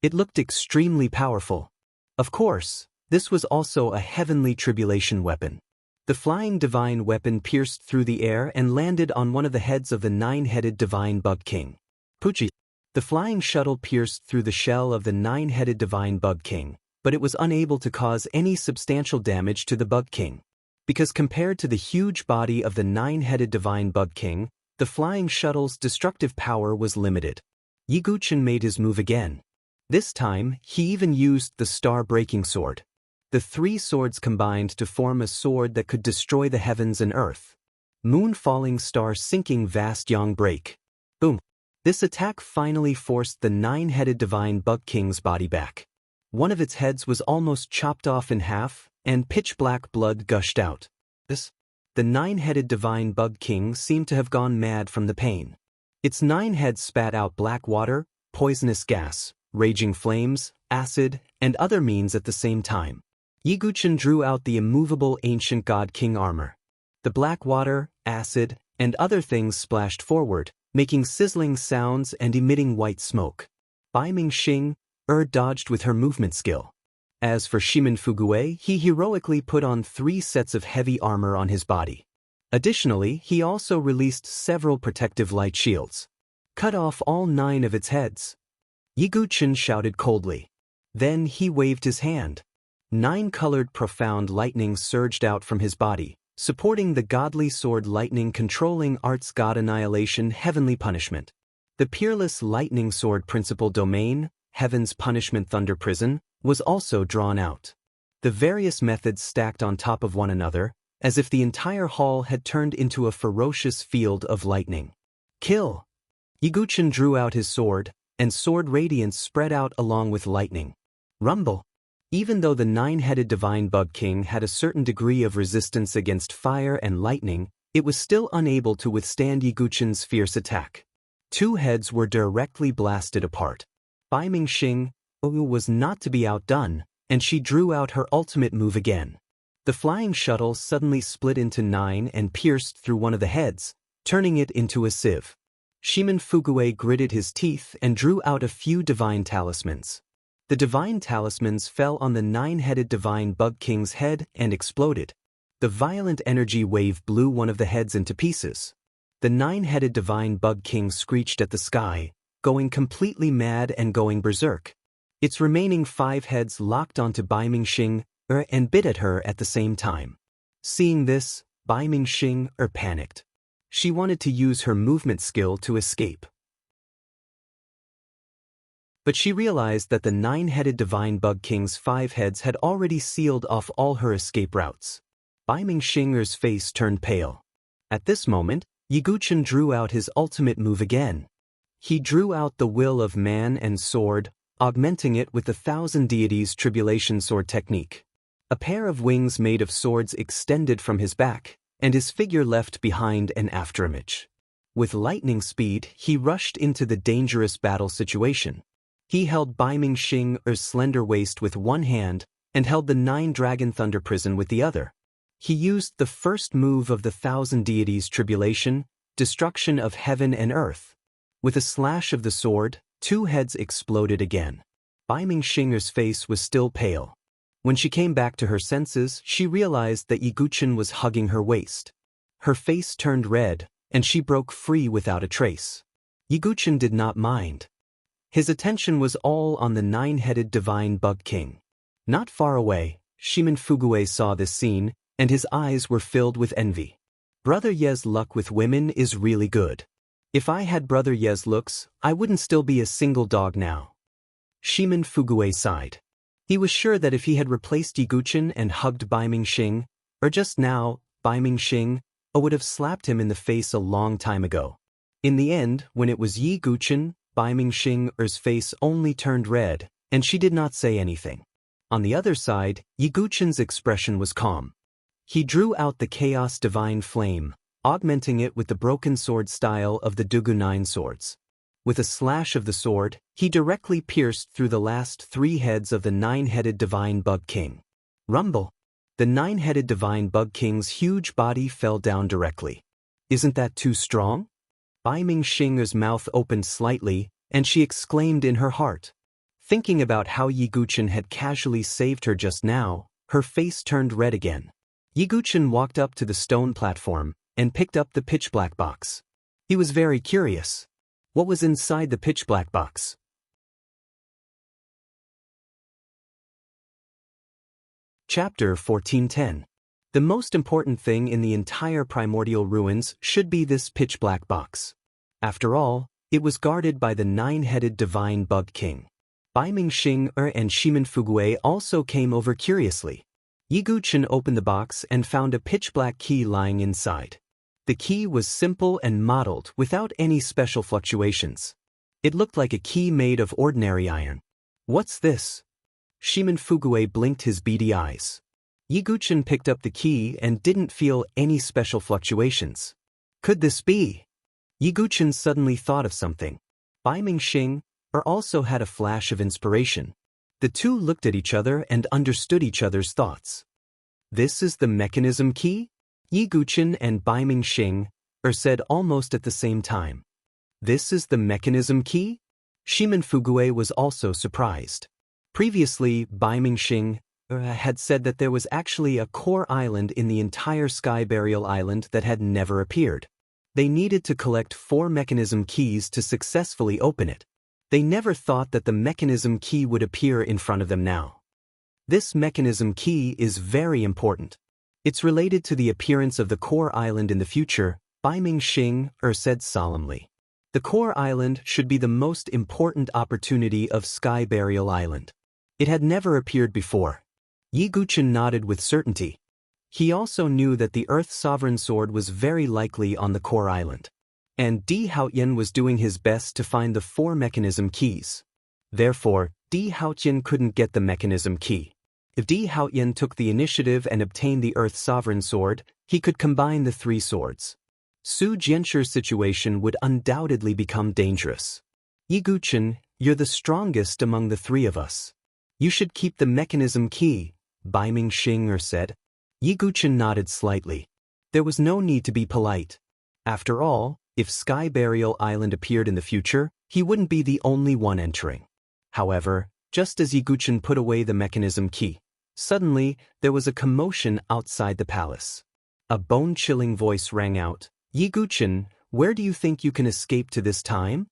It looked extremely powerful. Of course, this was also a heavenly tribulation weapon. The flying divine weapon pierced through the air and landed on one of the heads of the nine-headed divine bug king. Puchi. The flying shuttle pierced through the shell of the nine-headed divine bug king, but it was unable to cause any substantial damage to the bug king. Because compared to the huge body of the nine-headed divine bug king, the flying shuttle's destructive power was limited. Yiguchen made his move again. This time, he even used the star-breaking sword. The three swords combined to form a sword that could destroy the heavens and earth. Moon falling, star sinking, vast yang break. Boom! This attack finally forced the nine-headed divine bug king's body back. One of its heads was almost chopped off in half, and pitch-black blood gushed out. The nine-headed divine bug king seemed to have gone mad from the pain. Its 9 heads spat out black water, poisonous gas, raging flames, acid, and other means at the same time. Yiguchen drew out the immovable ancient god king armor. The black water, acid, and other things splashed forward, making sizzling sounds and emitting white smoke. Bai Mingxing dodged with her movement skill. As for Shimin Fugue, he heroically put on 3 sets of heavy armor on his body. Additionally, he also released several protective light shields. Cut off all 9 of its heads. Yiguchen shouted coldly. Then he waved his hand. 9-colored profound lightning surged out from his body, supporting the godly sword lightning controlling arts god annihilation heavenly punishment. The peerless lightning sword principal domain, heaven's punishment thunder prison, was also drawn out. The various methods stacked on top of one another, as if the entire hall had turned into a ferocious field of lightning. Kill! Yiguchen drew out his sword, and sword radiance spread out along with lightning. Rumble! Even though the 9-headed divine bug king had a certain degree of resistance against fire and lightning, it was still unable to withstand Yiguchen's fierce attack. 2 heads were directly blasted apart. Bai Mingxing was not to be outdone, and she drew out her ultimate move again. The flying shuttle suddenly split into 9 and pierced through one of the heads, turning it into a sieve. Shimin Fugue gritted his teeth and drew out a few divine talismans. The divine talismans fell on the 9-headed divine bug king's head and exploded. The violent energy wave blew one of the heads into pieces. The 9-headed divine bug king screeched at the sky, going completely mad and going berserk. Its remaining 5 heads locked onto Bai Mingxing and bit at her at the same time. Seeing this, Bai Mingxing panicked. She wanted to use her movement skill to escape. But she realized that the 9-headed divine bug king's 5 heads had already sealed off all her escape routes. Bai Mingxing's face turned pale. At this moment, Yiguchen drew out his ultimate move again. He drew out the will of man and sword, augmenting it with the 1,000 deities tribulation sword technique. A pair of wings made of swords extended from his back, and his figure left behind an afterimage. With lightning speed, he rushed into the dangerous battle situation. He held Bai Ming Xing's slender waist with one hand and held the 9-dragon thunder prison with the other. He used the first move of the 1,000 deities tribulation, destruction of heaven and earth. With a slash of the sword, 2 heads exploded again. Bai Ming Xing's face was still pale. When she came back to her senses, she realized that Yi Guqin was hugging her waist. Her face turned red, and she broke free without a trace. Yi Guqin did not mind. His attention was all on the 9-headed divine bug king. Not far away, Shimin Fugue saw this scene, and his eyes were filled with envy. Brother Ye's luck with women is really good. If I had Brother Ye's looks, I wouldn't still be a single dog now. Shimin Fugue sighed. He was sure that if he had replaced Yi Guqin and hugged Bai Ming Xing, or just now, Bai Ming Xing, would have slapped him in the face a long time ago. In the end, when it was Yi Guqin, Bai Ming Xing's face only turned red, and she did not say anything. On the other side, Yi Guqin's expression was calm. He drew out the Chaos Divine Flame, augmenting it with the broken sword style of the Dugu 9 swords. With a slash of the sword, he directly pierced through the last 3 heads of the 9-headed divine bug king. Rumble! The 9-headed divine bug king's huge body fell down directly. Isn't that too strong? Bai Ming Xing's mouth opened slightly, and she exclaimed in her heart. Thinking about how Yi Guqin had casually saved her just now, her face turned red again. Yi Guqin walked up to the stone platform and picked up the pitch-black box. He was very curious. What was inside the pitch-black box? Chapter 1410. The most important thing in the entire primordial ruins should be this pitch-black box. After all, it was guarded by the 9-headed divine bug king. Bai Ming Xing and Shimin Fugue also came over curiously. Yi Guqin opened the box and found a pitch-black key lying inside. The key was simple and modeled without any special fluctuations. It looked like a key made of ordinary iron. What's this? Shimin Fugue blinked his beady eyes. Yi Guqin picked up the key and didn't feel any special fluctuations. Could this be? Yi Guqin suddenly thought of something. Bai Ming Xing also had a flash of inspiration. The two looked at each other and understood each other's thoughts. This is the mechanism key? Yi Guqin and Bai Ming Xing said almost at the same time. This is the mechanism key? Shimin Fugue was also surprised. Previously, Bai Ming Xing had said that there was actually a core island in the entire Sky Burial Island that had never appeared. They needed to collect 4 mechanism keys to successfully open it. They never thought that the mechanism key would appear in front of them now. This mechanism key is very important. It's related to the appearance of the core island in the future, Bai Ming Xing said solemnly. The core island should be the most important opportunity of Sky Burial Island. It had never appeared before. Yi Guqin nodded with certainty. He also knew that the Earth Sovereign Sword was very likely on the core island. And Di Haotian was doing his best to find the 4 mechanism keys. Therefore, Di Haotian couldn't get the mechanism key. If Di Haotian took the initiative and obtained the Earth Sovereign Sword, he could combine the 3 swords. Su Jianchu's situation would undoubtedly become dangerous. Yi Guqin, you're the strongest among the 3 of us. You should keep the mechanism key, Bai Ming Xing said. Yi Guqin nodded slightly. There was no need to be polite. After all, if Sky Burial Island appeared in the future, he wouldn't be the only one entering. However, just as Yi Guqin put away the mechanism key, suddenly there was a commotion outside the palace. A bone-chilling voice rang out, Yi Guqin, where do you think you can escape to this time?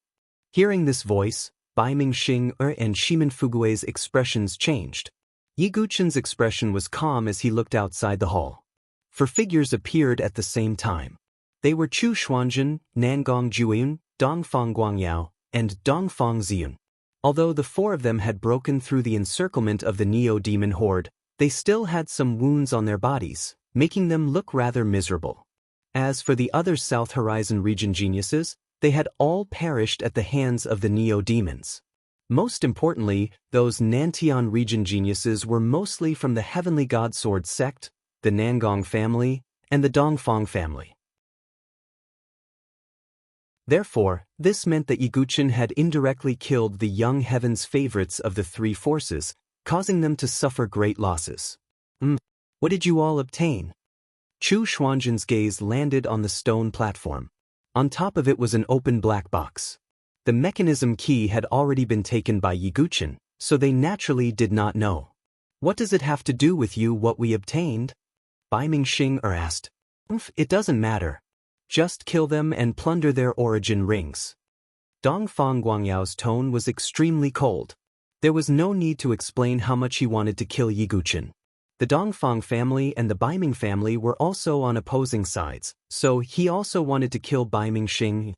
Hearing this voice, Bai Ming Xing and Shimin Fugue's expressions changed. Yi Guqin's expression was calm as he looked outside the hall. 4 figures appeared at the same time. They were Chu Xuanjun, Nangong Juiyun, Dongfang Guangyao, and Dongfang Ziyun. Although the 4 of them had broken through the encirclement of the Neo-Demon Horde, they still had some wounds on their bodies, making them look rather miserable. As for the other South Horizon region geniuses, they had all perished at the hands of the neo-demons. Most importantly, those Nantian region geniuses were mostly from the Heavenly God Sword sect, the Nangong family, and the Dongfang family. Therefore, this meant that Yiguchen had indirectly killed the young heaven's favorites of the three forces, causing them to suffer great losses. What did you all obtain? Chu Xuanzhen's gaze landed on the stone platform. On top of it was an open black box. The mechanism key had already been taken by Yiguchen, so they naturally did not know. What does it have to do with you what we obtained? Bai Mingxing asked. It doesn't matter. Just kill them and plunder their origin rings. Dongfang Guangyao's tone was extremely cold. There was no need to explain how much he wanted to kill Yiguchen. The Dongfang family and the Baiming family were also on opposing sides, so he also wanted to kill Bai Mingxing.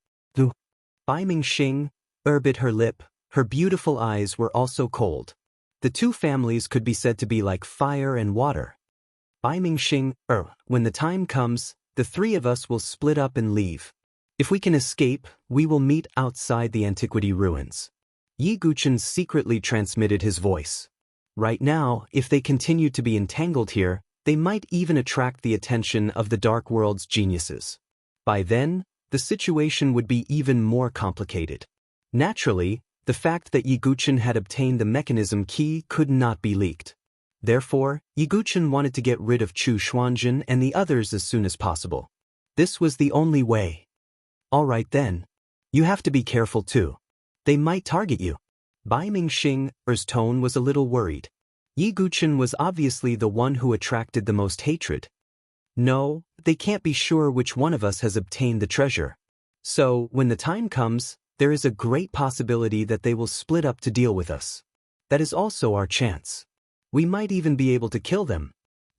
Bai Mingxing bit her lip, her beautiful eyes were also cold. The two families could be said to be like fire and water. Bai Mingxing, when the time comes, the three of us will split up and leave. If we can escape, we will meet outside the antiquity ruins. Yiguchen secretly transmitted his voice. Right now, if they continue to be entangled here, they might even attract the attention of the Dark World's geniuses. By then, the situation would be even more complicated. Naturally, the fact that Yiguchen had obtained the mechanism key could not be leaked. Therefore, Yiguchen wanted to get rid of Chu Xuanzhen and the others as soon as possible. This was the only way. All right then. You have to be careful too. They might target you. Bai Mingxing's tone was a little worried. Yiguchen was obviously the one who attracted the most hatred. No, they can't be sure which one of us has obtained the treasure. So, when the time comes, there is a great possibility that they will split up to deal with us. That is also our chance. We might even be able to kill them.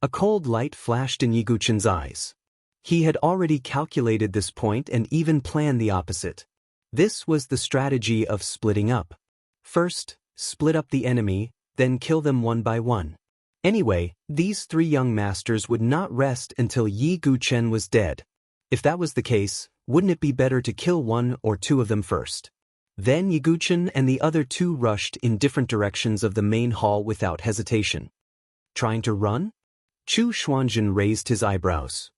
A cold light flashed in Yiguchen's eyes. He had already calculated this point and even planned the opposite. This was the strategy of splitting up. First, split up the enemy, then kill them one by one. Anyway, these three young masters would not rest until Yiguchen was dead. If that was the case, wouldn't it be better to kill one or two of them first? Then Yiguchen and the other two rushed in different directions of the main hall without hesitation. Trying to run? Chu Xuanzhen raised his eyebrows.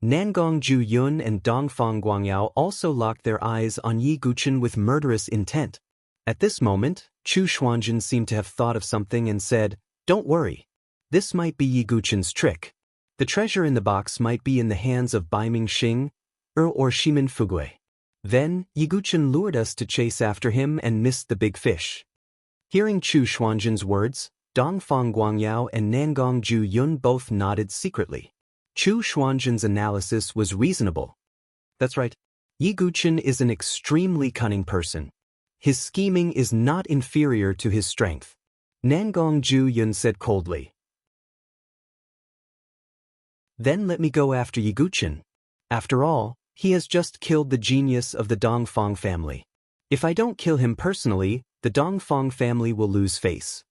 Nangong Zhuyun and Dongfang Guangyao also locked their eyes on Yiguchen with murderous intent. At this moment, Chu Xuanzhen seemed to have thought of something and said, "Don't worry. This might be Yiguchen's trick. The treasure in the box might be in the hands of Bai Mingxing or Shimin Fugui. Then, Yiguchen lured us to chase after him and missed the big fish." Hearing Chu Xuanzhen's words, Dongfang Guangyao and Nangong Zhuyun both nodded secretly. Chu Xuanzhen's analysis was reasonable. That's right. Yiguchen is an extremely cunning person. His scheming is not inferior to his strength. Nangong Zhuyun said coldly. Then let me go after Yiguchen. After all, he has just killed the genius of the Dongfang family. If I don't kill him personally, the Dongfang family will lose face.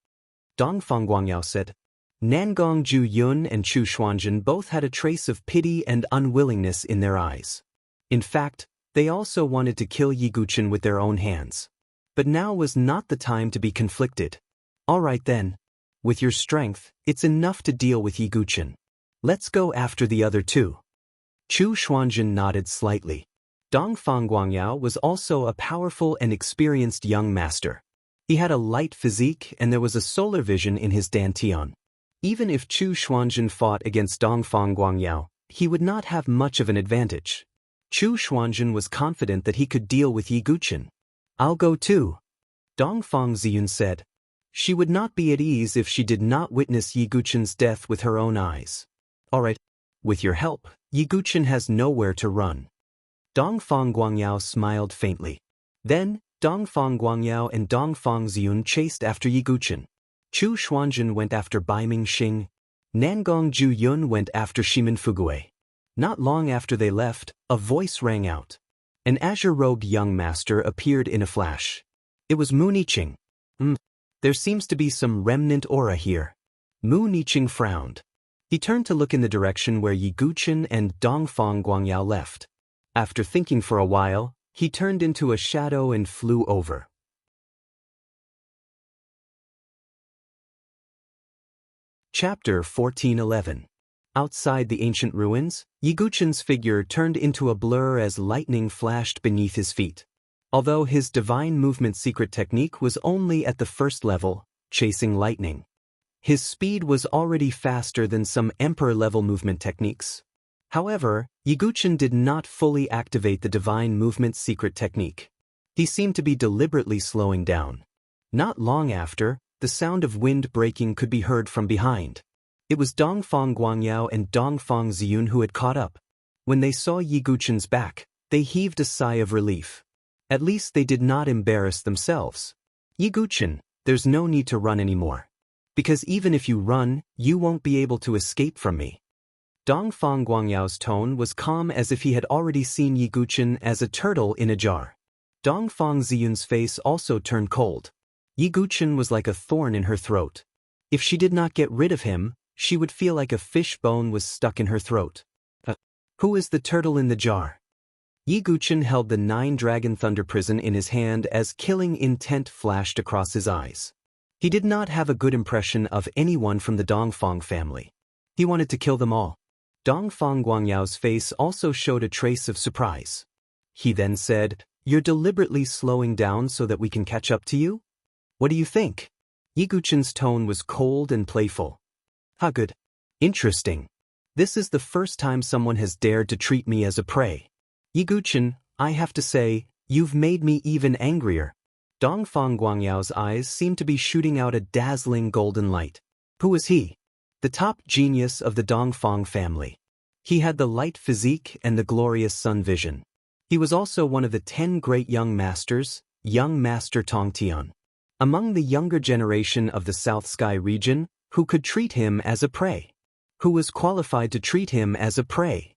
Dongfang Guangyao said. Nangong Zhuyun and Chu Xuanzhen both had a trace of pity and unwillingness in their eyes. In fact, they also wanted to kill Yiguchen with their own hands. But now was not the time to be conflicted. All right then. With your strength, it's enough to deal with Yiguchen. Let's go after the other two. Chu Xuanzhen nodded slightly. Dongfang Guangyao was also a powerful and experienced young master. He had a light physique and there was a solar vision in his dantian. Even if Chu Xuanzhen fought against Dongfang Guangyao, he would not have much of an advantage. Chu Xuanzhen was confident that he could deal with Yiguchen. I'll go too. Dongfang Ziyun said. She would not be at ease if she did not witness Yiguchen's death with her own eyes. All right. With your help, Yiguchen has nowhere to run. Dongfang Guangyao smiled faintly. Then, Dongfang Guangyao and Dongfang Ziyun chased after Yiguchen. Chu Xuanzhen went after Bai Mingxing. Nangong Zhuyun went after Shimin Fugui. Not long after they left, a voice rang out. An azure-robed young master appeared in a flash. It was Mu Niqing. There seems to be some remnant aura here. Mu Niqing frowned. He turned to look in the direction where Yiguchen and Dongfang Guangyao left. After thinking for a while, He turned into a shadow and flew over. Chapter 14:11. Outside the ancient ruins, Yiguchen's figure turned into a blur as lightning flashed beneath his feet. Although his divine movement secret technique was only at the first level, chasing lightning, his speed was already faster than some emperor-level movement techniques. However, Yiguchen did not fully activate the divine movement secret technique. He seemed to be deliberately slowing down. Not long after, the sound of wind breaking could be heard from behind. It was Dongfang Guangyao and Dongfang Ziyun who had caught up. When they saw Yiguchen's back, they heaved a sigh of relief. At least they did not embarrass themselves. Yiguchen, there's no need to run anymore. Because even if you run, you won't be able to escape from me. Dongfang Guangyao's tone was calm as if he had already seen Yiguchen as a turtle in a jar. Dongfang Ziyun's face also turned cold. Yiguchen was like a thorn in her throat. If she did not get rid of him, she would feel like a fish bone was stuck in her throat. Who is the turtle in the jar? Yiguchen held the 9-dragon thunder prison in his hand as killing intent flashed across his eyes. He did not have a good impression of anyone from the Dongfang family. He wanted to kill them all. Dongfang Guangyao's face also showed a trace of surprise. He then said, "You're deliberately slowing down so that we can catch up to you? What do you think?" Yiguchen's tone was cold and playful. "How good. Interesting. This is the first time someone has dared to treat me as a prey. Yiguchen, I have to say, you've made me even angrier." Dongfang Guangyao's eyes seemed to be shooting out a dazzling golden light. Who was he? The top genius of the Dongfang family. He had the light physique and the glorious sun vision. He was also one of the 10 great young masters, young master Tongtian. Among the younger generation of the South Sky region, who could treat him as a prey? Who was qualified to treat him as a prey?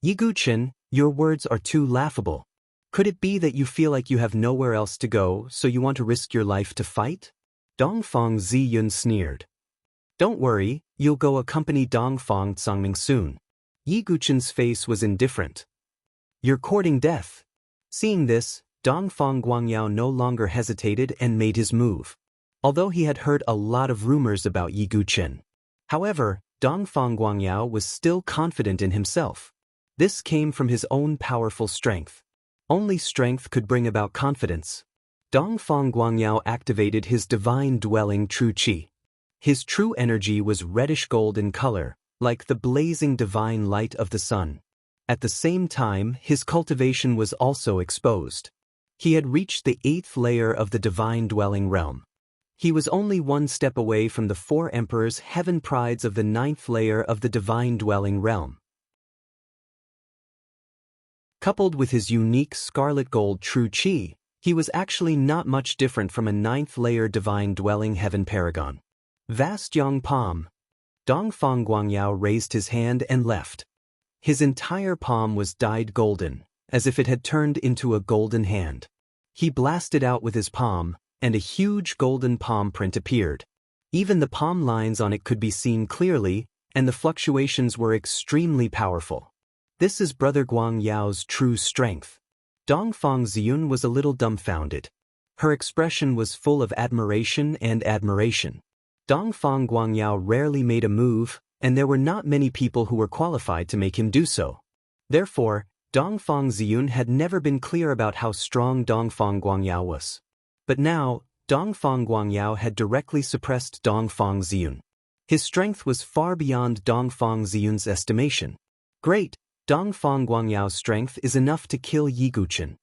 Yiguchen, your words are too laughable. Could it be that you feel like you have nowhere else to go, so you want to risk your life to fight? Dongfang Ziyun sneered. Don't worry, you'll go accompany Dongfang Tsangming soon. Yiguchen's face was indifferent. You're courting death. Seeing this, Dongfang Guangyao no longer hesitated and made his move. Although he had heard a lot of rumors about Yiguchen. However, Dongfang Guangyao was still confident in himself. This came from his own powerful strength. Only strength could bring about confidence. Dongfang Guangyao activated his divine dwelling true qi. His true energy was reddish gold in color, like the blazing divine light of the sun. At the same time, his cultivation was also exposed. He had reached the 8th layer of the divine dwelling realm. He was only one step away from the 4 emperors' heaven prides of the 9th layer of the divine dwelling realm. Coupled with his unique scarlet gold true qi, he was actually not much different from a 9th layer divine dwelling heaven paragon. Vast Yang Palm. Dongfang Guangyao raised his hand and left. His entire palm was dyed golden, as if it had turned into a golden hand. He blasted out with his palm, and a huge golden palm print appeared. Even the palm lines on it could be seen clearly, and the fluctuations were extremely powerful. This is Brother Guangyao's true strength. Dongfang Ziyun was a little dumbfounded. Her expression was full of admiration and admiration. Dongfang Guangyao rarely made a move, and there were not many people who were qualified to make him do so. Therefore, Dongfang Ziyun had never been clear about how strong Dongfang Guangyao was. But now, Dongfang Guangyao had directly suppressed Dongfang Ziyun. His strength was far beyond Dongfang Ziyun's estimation. Great, Dongfang Guangyao's strength is enough to kill Yiguchen.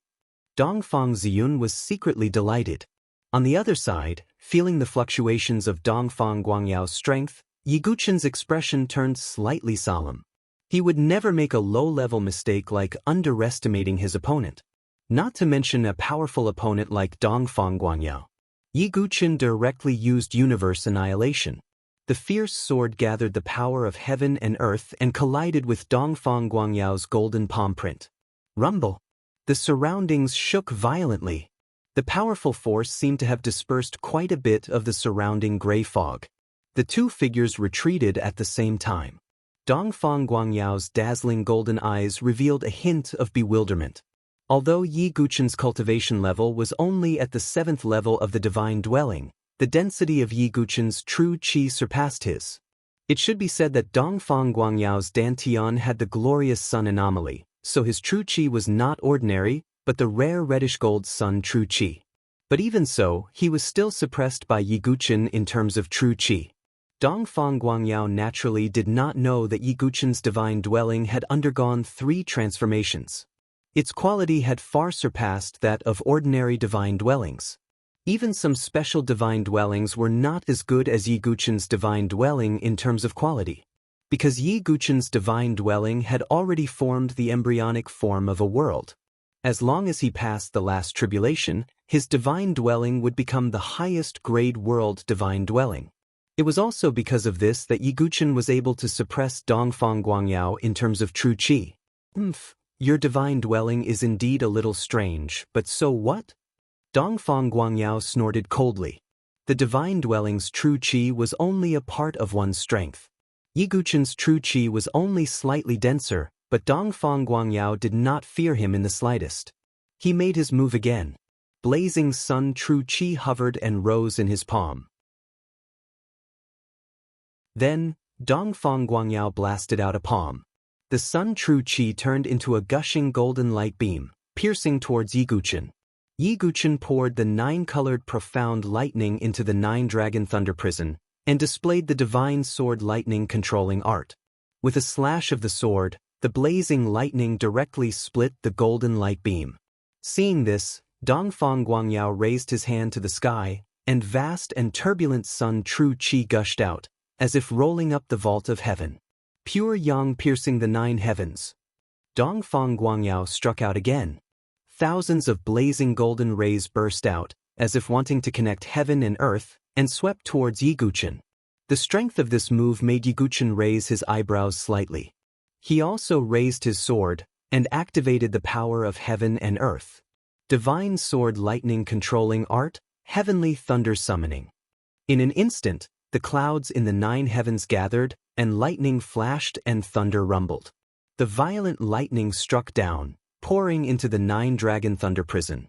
Dongfang Ziyun was secretly delighted. On the other side, feeling the fluctuations of Dongfang Guangyao's strength, Yiguchen's expression turned slightly solemn. He would never make a low-level mistake like underestimating his opponent. Not to mention a powerful opponent like Dongfang Guangyao. Yiguchen directly used universe annihilation. The fierce sword gathered the power of heaven and earth and collided with Dongfang Guangyao's golden palm print. Rumble. The surroundings shook violently. The powerful force seemed to have dispersed quite a bit of the surrounding gray fog. The two figures retreated at the same time. Dongfang Guangyao's dazzling golden eyes revealed a hint of bewilderment. Although Yi Guqin's cultivation level was only at the 7th level of the divine dwelling, the density of Yi Guqin's true qi surpassed his. It should be said that Dongfang Guangyao's Dantian had the glorious sun anomaly, so his true qi was not ordinary, but the rare reddish-gold sun true qi. But even so, he was still suppressed by Yi Guqin in terms of true qi. Dongfang Guangyao naturally did not know that Yi Guqin's divine dwelling had undergone 3 transformations. Its quality had far surpassed that of ordinary divine dwellings. Even some special divine dwellings were not as good as Yi Guqin's divine dwelling in terms of quality. Because Yi Guqin's divine dwelling had already formed the embryonic form of a world. As long as he passed the last tribulation, his divine dwelling would become the highest grade world divine dwelling. It was also because of this that Yi Guqin was able to suppress Dongfang Guangyao in terms of true qi. Your divine dwelling is indeed a little strange, but so what? Dongfang Guangyao snorted coldly. The divine dwelling's true qi was only a part of one's strength. Yi Guqin's true qi was only slightly denser, but Dongfang Guangyao did not fear him in the slightest. He made his move again. Blazing sun true qi hovered and rose in his palm. Then, Dongfang Guangyao blasted out a palm. The sun true qi turned into a gushing golden light beam, piercing towards Yi Guqin. Yi Guqin poured the 9-colored profound lightning into the 9-dragon thunder prison, and displayed the divine sword lightning controlling art. With a slash of the sword, the blazing lightning directly split the golden light beam. Seeing this, Dongfang Guangyao raised his hand to the sky, and vast and turbulent sun true qi gushed out, as if rolling up the vault of heaven. Pure yang piercing the 9 heavens. Dongfang Guangyao struck out again. Thousands of blazing golden rays burst out, as if wanting to connect heaven and earth, and swept towards Yi Guqin. The strength of this move made Yi Guqin raise his eyebrows slightly. He also raised his sword, and activated the power of heaven and earth. Divine sword lightning controlling art, heavenly thunder summoning. In an instant, the clouds in the 9 heavens gathered, and lightning flashed and thunder rumbled. The violent lightning struck down, pouring into the 9-dragon thunder prison.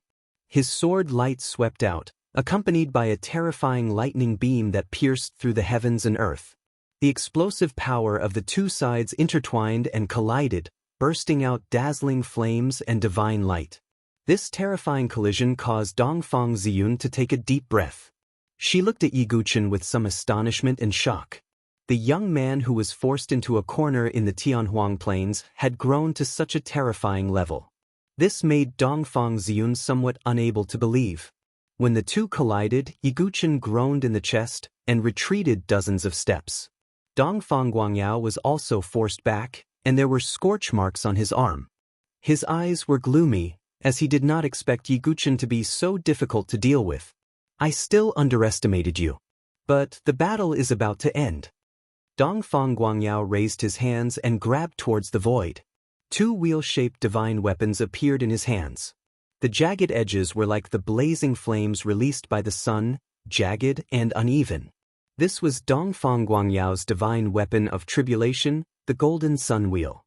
His sword light swept out, accompanied by a terrifying lightning beam that pierced through the heavens and earth. The explosive power of the 2 sides intertwined and collided, bursting out dazzling flames and divine light. This terrifying collision caused Dongfang Ziyun to take a deep breath. She looked at Yi Guqin with some astonishment and shock. The young man who was forced into a corner in the Tianhuang Plains had grown to such a terrifying level. This made Dongfang Ziyun somewhat unable to believe. When the 2 collided, Yi Guqin groaned in the chest and retreated dozens of steps. Dongfang Guangyao was also forced back, and there were scorch marks on his arm. His eyes were gloomy, as he did not expect Yi Guqin to be so difficult to deal with. I still underestimated you. But the battle is about to end. Dongfang Guangyao raised his hands and grabbed towards the void. 2 wheel-shaped divine weapons appeared in his hands. The jagged edges were like the blazing flames released by the sun, jagged and uneven. This was Dongfang Guangyao's divine weapon of tribulation, the golden sun wheel.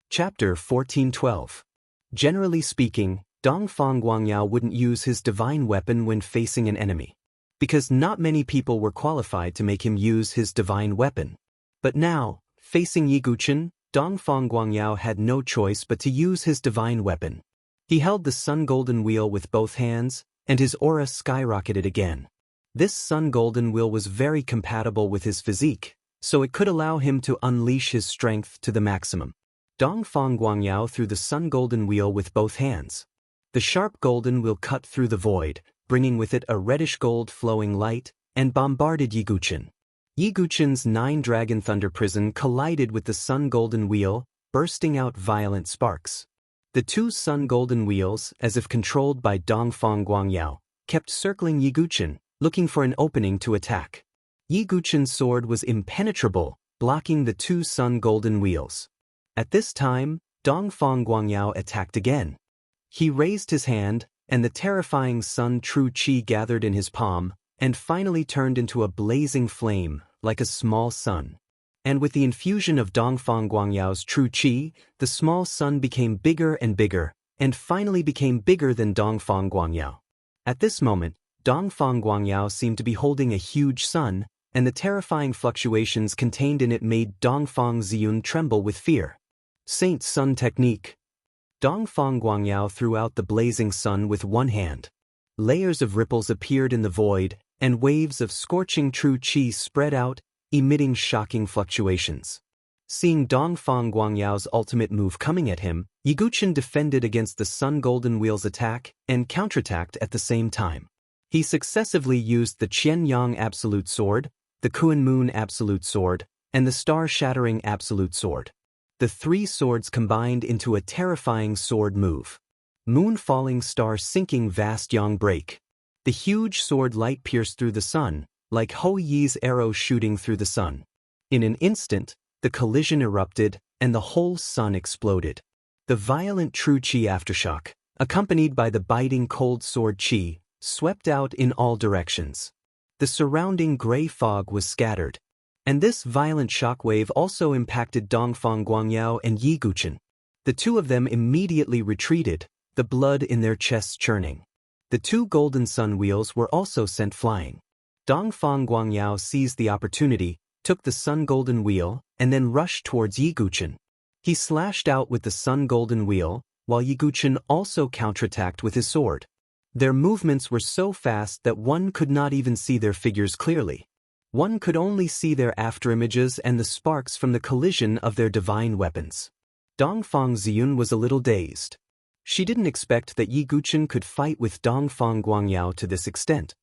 Chapter 1412. Generally speaking, Dongfang Guangyao wouldn't use his divine weapon when facing an enemy, because not many people were qualified to make him use his divine weapon. But now, facing Yi Guqin, Dongfang Guangyao had no choice but to use his divine weapon. He held the sun golden wheel with both hands, and his aura skyrocketed again. This sun golden wheel was very compatible with his physique, so it could allow him to unleash his strength to the maximum. Dongfang Guangyao threw the sun golden wheel with both hands. The sharp golden wheel cut through the void, bringing with it a reddish gold flowing light, and bombarded Yi Guqin. Yi Guqin's 9-dragon thunder prison collided with the sun golden wheel, bursting out violent sparks. The 2 sun golden wheels, as if controlled by Dongfang Guangyao, kept circling Yi Guqin, looking for an opening to attack. Yi Guqin's sword was impenetrable, blocking the 2 sun golden wheels. At this time, Dongfang Guangyao attacked again. He raised his hand, and the terrifying sun true qi gathered in his palm, and finally turned into a blazing flame, like a small sun. And with the infusion of Dongfang Guangyao's true qi, the small sun became bigger, and finally became bigger than Dongfang Guangyao. At this moment, Dongfang Guangyao seemed to be holding a huge sun, and the terrifying fluctuations contained in it made Dongfang Ziyun tremble with fear. Saint Sun Technique. Dongfang Guangyao threw out the blazing sun with one hand. Layers of ripples appeared in the void, and waves of scorching true qi spread out, emitting shocking fluctuations. Seeing Dongfang Guangyao's ultimate move coming at him, Yiguchen defended against the Sun Golden Wheel's attack and counterattacked at the same time. He successively used the Qian Yang Absolute Sword, the Kuan Moon Absolute Sword, and the Star-Shattering Absolute Sword. The three swords combined into a terrifying sword move. Moon falling, star sinking, vast yang break. The huge sword light pierced through the sun, like Ho Yi's arrow shooting through the sun. In an instant, the collision erupted, and the whole sun exploded. The violent true qi aftershock, accompanied by the biting cold sword qi, swept out in all directions. The surrounding gray fog was scattered. And this violent shockwave also impacted Dongfang Guangyao and Yiguchen. The two of them immediately retreated, the blood in their chests churning. The two golden sun wheels were also sent flying. Dongfang Guangyao seized the opportunity, took the Sun Golden Wheel, and then rushed towards Yiguchen. He slashed out with the Sun Golden Wheel, while Yiguchen also counterattacked with his sword. Their movements were so fast that one could not even see their figures clearly. One could only see their afterimages and the sparks from the collision of their divine weapons. Dongfang Ziyun was a little dazed. She didn't expect that Yiguchen could fight with Dongfang Guangyao to this extent.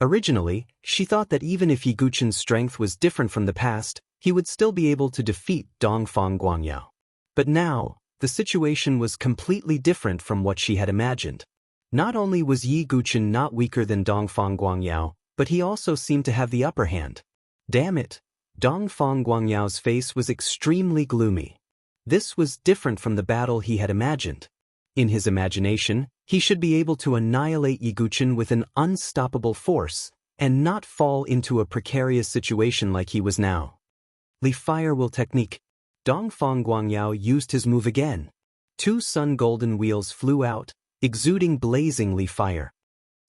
Originally, she thought that even if Yiguchen's strength was different from the past, he would still be able to defeat Dongfang Guangyao. But now, the situation was completely different from what she had imagined. Not only was Yiguchen not weaker than Dongfang Guangyao, but he also seemed to have the upper hand. Damn it! Dongfang Guangyao's face was extremely gloomy. This was different from the battle he had imagined. In his imagination, he should be able to annihilate Yiguchen with an unstoppable force, and not fall into a precarious situation like he was now. Li Fire Will Technique. Dongfang Guangyao used his move again. Two Sun Golden Wheels flew out, exuding blazingly fire.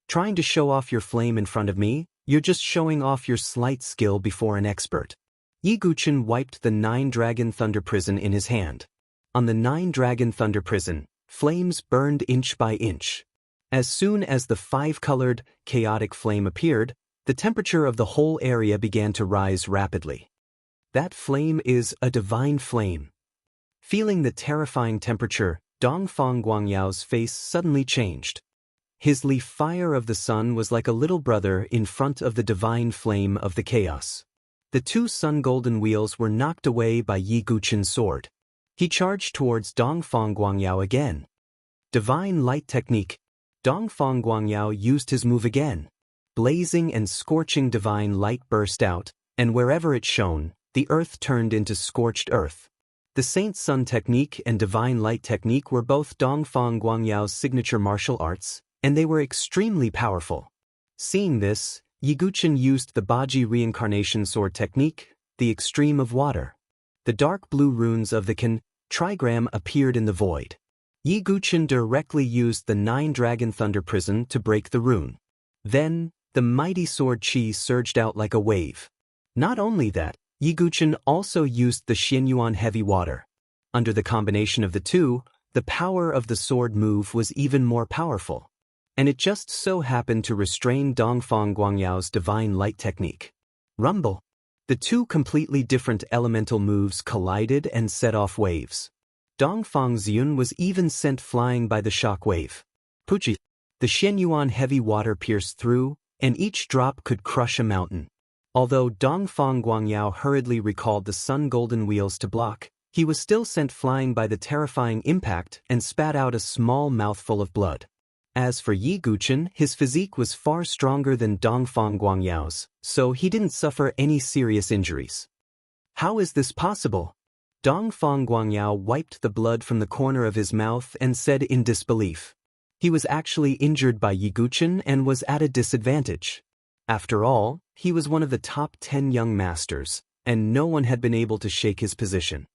Trying to show off your flame in front of me, you're just showing off your slight skill before an expert. Yiguchen wiped the 9-Dragon Thunder Prison in his hand. On the 9-Dragon Thunder Prison, flames burned inch by inch. As soon as the 5-colored, chaotic flame appeared, the temperature of the whole area began to rise rapidly. That flame is a divine flame. Feeling the terrifying temperature, Dongfang Guangyao's face suddenly changed. His Li Fire of the Sun was like a little brother in front of the divine flame of the chaos. The two Sun Golden Wheels were knocked away by Yiguchen's sword. He charged towards Dongfang Guangyao again. Divine Light Technique. Dongfang Guangyao used his move again. Blazing and scorching divine light burst out, and wherever it shone, the earth turned into scorched earth. The Saint Sun Technique and Divine Light Technique were both Dongfang Guangyao's signature martial arts, and they were extremely powerful. Seeing this, Yiguchen used the Baji Reincarnation Sword Technique, the Extreme of Water. The dark blue runes of the trigram appeared in the void. Yiguchen directly used the 9-Dragon Thunder Prison to break the rune. Then, the mighty sword qi surged out like a wave. Not only that, Yiguchen also used the Xianyuan Heavy Water. Under the combination of the two, the power of the sword move was even more powerful. And it just so happened to restrain Dongfang Guangyao's Divine Light Technique. Rumble. The two completely different elemental moves collided and set off waves. Dongfang Ziyun was even sent flying by the shock wave. Puji. The Xianyuan Heavy Water pierced through, and each drop could crush a mountain. Although Dongfang Guangyao hurriedly recalled the Sun Golden Wheels to block, he was still sent flying by the terrifying impact and spat out a small mouthful of blood. As for Yiguchen, his physique was far stronger than Dongfang Guangyao's, so he didn't suffer any serious injuries. How is this possible? Dongfang Guangyao wiped the blood from the corner of his mouth and said in disbelief. He was actually injured by Yiguchen and was at a disadvantage. After all, he was one of the top 10 young masters, and no one had been able to shake his position.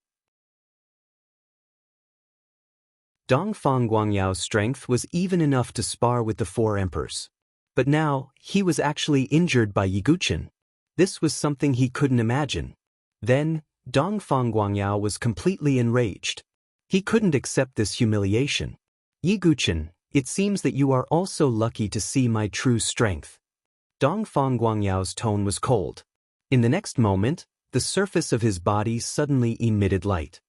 Dongfang Guangyao's strength was even enough to spar with the four emperors. But now, he was actually injured by Yi Guqin. This was something he couldn't imagine. Then, Dongfang Guangyao was completely enraged. He couldn't accept this humiliation. Yi Guqin, it seems that you are also lucky to see my true strength. Dongfang Guangyao's tone was cold. In the next moment, the surface of his body suddenly emitted light.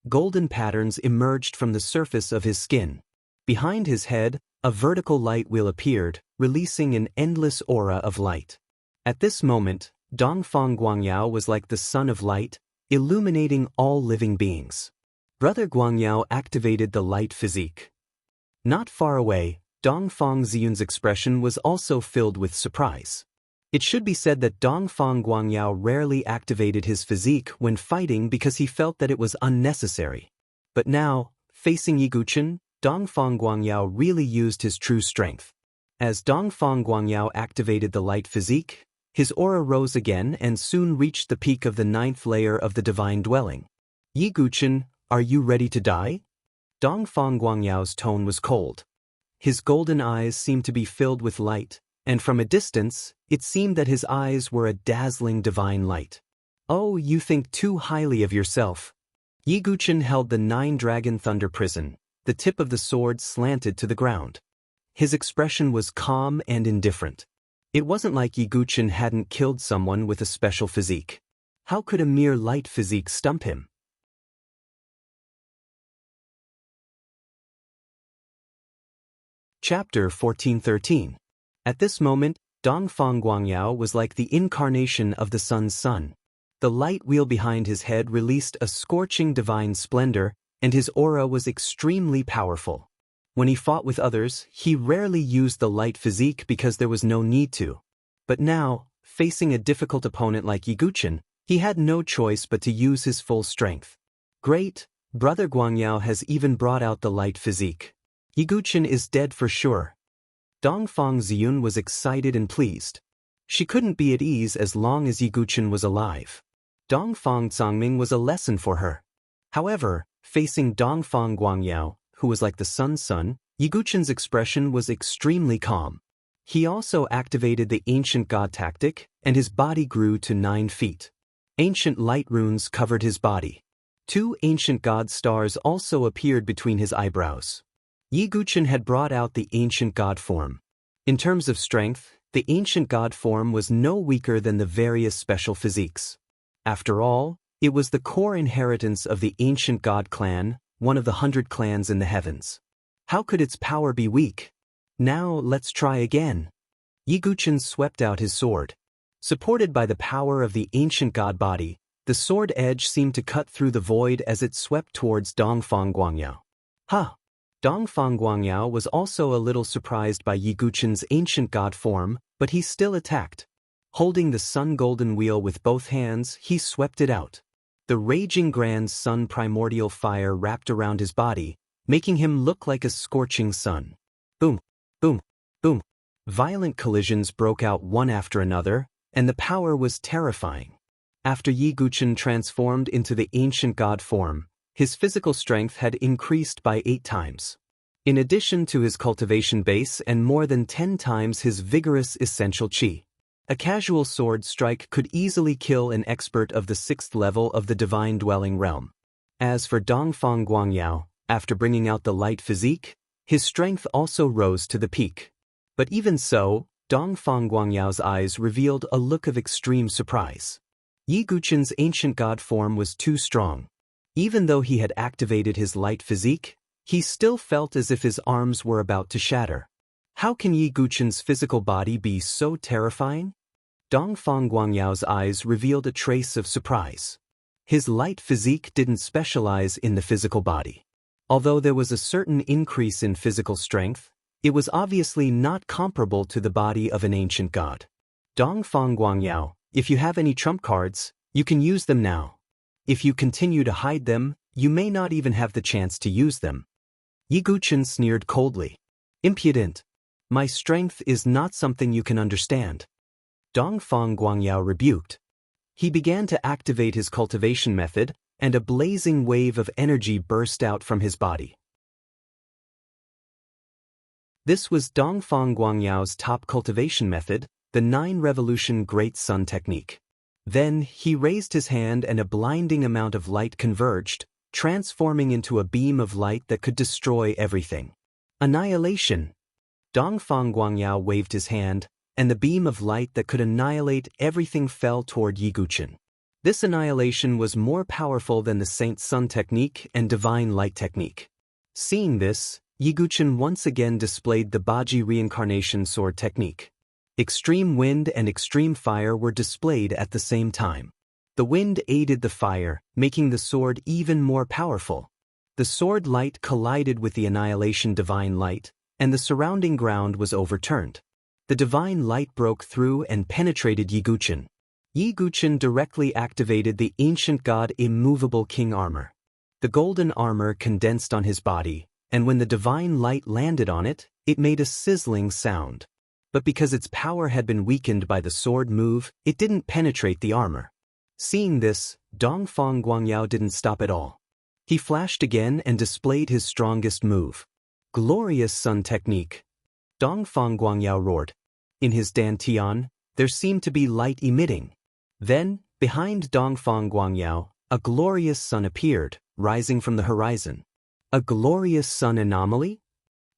Golden patterns emerged from the surface of his skin. Behind his head, a vertical light wheel appeared, releasing an endless aura of light. At this moment, Dongfang Guangyao was like the sun of light, illuminating all living beings. Brother Guangyao activated the light physique. Not far away, Dongfang Ziyun's expression was also filled with surprise. It should be said that Dongfang Guangyao rarely activated his physique when fighting because he felt that it was unnecessary. But now, facing Yi Guqin, Dongfang Guangyao really used his true strength. As Dongfang Guangyao activated the light physique, his aura rose again and soon reached the peak of the 9th layer of the divine dwelling. Yi Guqin, are you ready to die? Dongfang Guangyao's tone was cold. His golden eyes seemed to be filled with light, and from a distance, it seemed that his eyes were a dazzling divine light. Oh, you think too highly of yourself. Yi Guqin held the 9-dragon thunder prison, the tip of the sword slanted to the ground. His expression was calm and indifferent. It wasn't like Yi Guqin hadn't killed someone with a special physique. How could a mere light physique stump him? Chapter 1413. At this moment, Dongfang Guangyao was like the incarnation of the sun's sun. The light wheel behind his head released a scorching divine splendor, and his aura was extremely powerful. When he fought with others, he rarely used the light physique because there was no need to. But now, facing a difficult opponent like Yi Guqin, he had no choice but to use his full strength. Great, Brother Guangyao has even brought out the light physique. Yi Guqin is dead for sure. Dongfang Ziyun was excited and pleased. She couldn't be at ease as long as Yi Guqin was alive. Dongfang Zongming was a lesson for her. However, facing Dongfang Guangyao, who was like the sun's son, Yi Guqin's expression was extremely calm. He also activated the ancient god tactic, and his body grew to 9 feet. Ancient light runes covered his body. 2 ancient god stars also appeared between his eyebrows. Yi Guqin had brought out the ancient god form. In terms of strength, the ancient god form was no weaker than the various special physiques. After all, it was the core inheritance of the ancient god clan, one of the 100 clans in the heavens. How could its power be weak? Now let's try again. Yi Guqin swept out his sword. Supported by the power of the ancient god body, the sword edge seemed to cut through the void as it swept towards Dongfang Guangyao. Ha! Dongfang Guangyao was also a little surprised by Yi Guqin's ancient god form, but he still attacked. Holding the sun golden wheel with both hands, he swept it out. The raging grand sun primordial fire wrapped around his body, making him look like a scorching sun. Boom, boom, boom. Violent collisions broke out one after another, and the power was terrifying. After Yi Guqin transformed into the ancient god form, his physical strength had increased by 8 times. In addition to his cultivation base and more than 10 times his vigorous essential qi. A casual sword strike could easily kill an expert of the 6th level of the divine dwelling realm. As for Dongfang Guangyao, after bringing out the light physique, his strength also rose to the peak. But even so, Dongfang Guangyao's eyes revealed a look of extreme surprise. Yi Guqin's ancient god form was too strong. Even though he had activated his light physique, he still felt as if his arms were about to shatter. How can Yi Guqin's physical body be so terrifying? Dongfang Guangyao's eyes revealed a trace of surprise. His light physique didn't specialize in the physical body. Although there was a certain increase in physical strength, it was obviously not comparable to the body of an ancient god. Dongfang Guangyao, if you have any trump cards, you can use them now. If you continue to hide them, you may not even have the chance to use them. Yi Guqin sneered coldly. Impudent. My strength is not something you can understand. Dongfang Guangyao rebuked. He began to activate his cultivation method, and a blazing wave of energy burst out from his body. This was Dongfang Guangyao's top cultivation method, the 9-revolution Great Sun Technique. Then, he raised his hand and a blinding amount of light converged, transforming into a beam of light that could destroy everything. Annihilation! Dongfang Guangyao waved his hand, and the beam of light that could annihilate everything fell toward Yi Guqin. This annihilation was more powerful than the Saint Sun Technique and Divine Light Technique. Seeing this, Yi Guqin once again displayed the Baji Reincarnation Sword Technique. Extreme wind and extreme fire were displayed at the same time. The wind aided the fire, making the sword even more powerful. The sword light collided with the annihilation divine light, and the surrounding ground was overturned. The divine light broke through and penetrated Yi Guqin. Yi Guqin directly activated the ancient god immovable king armor. The golden armor condensed on his body, and when the divine light landed on it, it made a sizzling sound. But because its power had been weakened by the sword move, it didn't penetrate the armor. Seeing this, Dongfang Guangyao didn't stop at all. He flashed again and displayed his strongest move. Glorious Sun Technique! Dongfang Guangyao roared. In his dantian, there seemed to be light emitting. Then, behind Dongfang Guangyao, a glorious sun appeared, rising from the horizon. A glorious sun anomaly?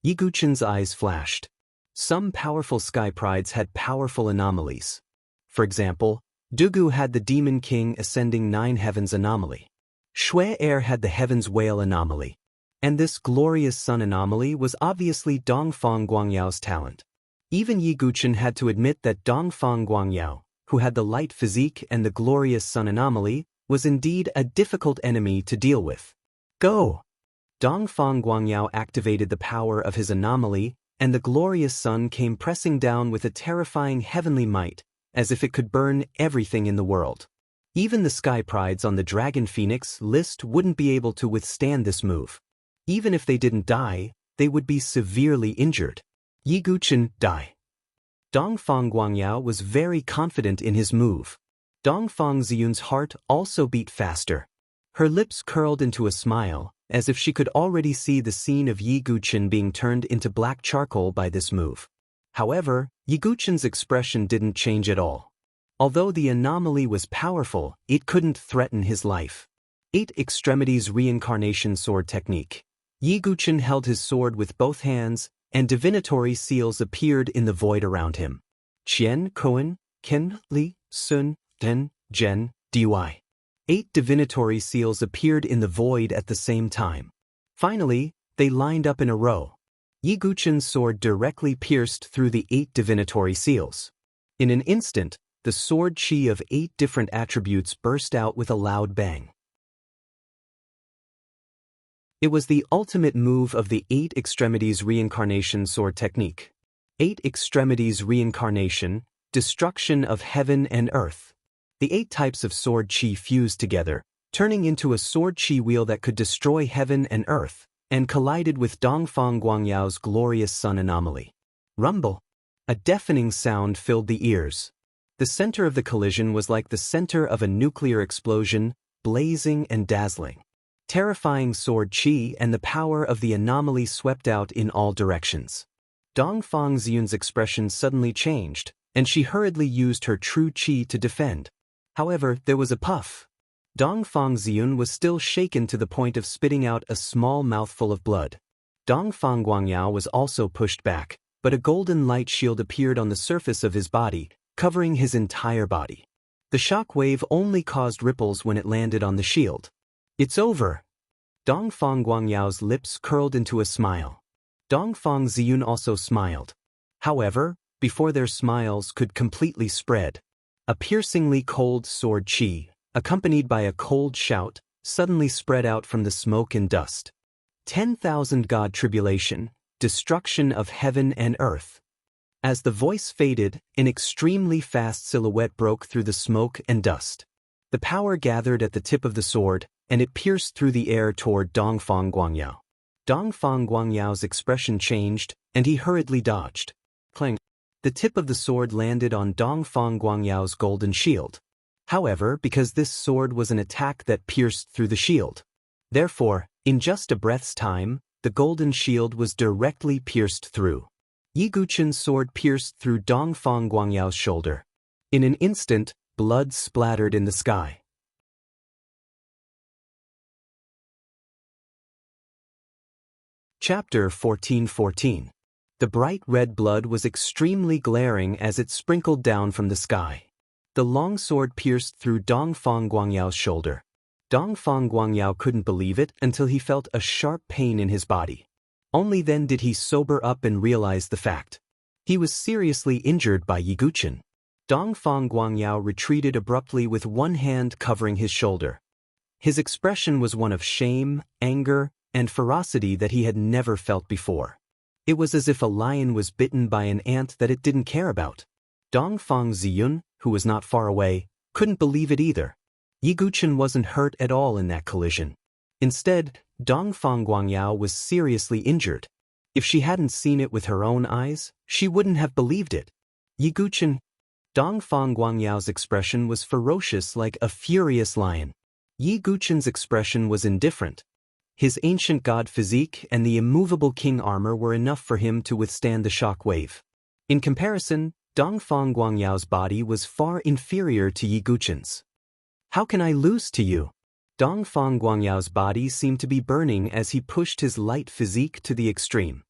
Yi Guqin's eyes flashed. Some powerful sky prides had powerful anomalies. For example, Dugu had the Demon King Ascending 9 Heavens anomaly. Shui Er had the Heavens Whale anomaly. And this glorious sun anomaly was obviously Dongfang Guangyao's talent. Even Yi Guqin had to admit that Dongfang Guangyao, who had the light physique and the glorious sun anomaly, was indeed a difficult enemy to deal with. Go! Dongfang Guangyao activated the power of his anomaly, and the glorious sun came pressing down with a terrifying heavenly might, as if it could burn everything in the world. Even the sky prides on the Dragon Phoenix list wouldn't be able to withstand this move. Even if they didn't die, they would be severely injured. Yi Guqin, die. Dongfang Guangyao was very confident in his move. Dongfang Ziyun's heart also beat faster. Her lips curled into a smile, as if she could already see the scene of Yi Guqin being turned into black charcoal by this move. However, Yi Guqin's expression didn't change at all. Although the anomaly was powerful, it couldn't threaten his life. 8 Extremities Reincarnation Sword Technique. Yi Guqin held his sword with both hands, and divinatory seals appeared in the void around him. Qian, Koan, Ken, Li, Sun, Den, Zhen, Dy. 8 divinatory seals appeared in the void at the same time. Finally, they lined up in a row. Yi Guqin's sword directly pierced through the 8 divinatory seals. In an instant, the sword chi of 8 different attributes burst out with a loud bang. It was the ultimate move of the 8 Extremities Reincarnation Sword Technique. 8 Extremities Reincarnation, Destruction of Heaven and Earth. The 8 types of sword chi fused together, turning into a sword chi wheel that could destroy heaven and earth, and collided with Dongfang Guangyao's glorious sun anomaly. Rumble! A deafening sound filled the ears. The center of the collision was like the center of a nuclear explosion, blazing and dazzling. Terrifying sword chi and the power of the anomaly swept out in all directions. Dongfang Ziyun's expression suddenly changed, and she hurriedly used her true chi to defend. However, there was a puff. Dongfang Ziyun was still shaken to the point of spitting out a small mouthful of blood. Dongfang Guangyao was also pushed back, but a golden light shield appeared on the surface of his body, covering his entire body. The shock wave only caused ripples when it landed on the shield. It's over. Dongfang Guangyao's lips curled into a smile. Dongfang Ziyun also smiled. However, before their smiles could completely spread, a piercingly cold sword chi, accompanied by a cold shout, suddenly spread out from the smoke and dust. 10,000 God tribulation, destruction of heaven and earth. As the voice faded, an extremely fast silhouette broke through the smoke and dust. The power gathered at the tip of the sword, and it pierced through the air toward Dongfang Guangyao. Dongfang Guangyao's expression changed, and he hurriedly dodged. Clang! The tip of the sword landed on Dongfang Guangyao's golden shield. However, because this sword was an attack that pierced through the shield. Therefore, in just a breath's time, the golden shield was directly pierced through. Yi Guqin's sword pierced through Dongfang Guangyao's shoulder. In an instant, blood splattered in the sky. Chapter 14:14. The bright red blood was extremely glaring as it sprinkled down from the sky. The long sword pierced through Dongfang Guangyao's shoulder. Dongfang Guangyao couldn't believe it until he felt a sharp pain in his body. Only then did he sober up and realize the fact. He was seriously injured by Yi Guqin. Dongfang Guangyao retreated abruptly with one hand covering his shoulder. His expression was one of shame, anger, and ferocity that he had never felt before. It was as if a lion was bitten by an ant that it didn't care about. Dongfang Ziyun, who was not far away, couldn't believe it either. Yi Guqin wasn't hurt at all in that collision. Instead, Dongfang Guangyao was seriously injured. If she hadn't seen it with her own eyes, she wouldn't have believed it. Yi Guqin. Dongfang Guangyao's expression was ferocious like a furious lion. Yi Guqin's expression was indifferent. His ancient god physique and the immovable king armor were enough for him to withstand the shock wave. In comparison, Dongfang Guangyao's body was far inferior to Yi Guqin's. How can I lose to you? Dongfang Guangyao's body seemed to be burning as he pushed his light physique to the extreme.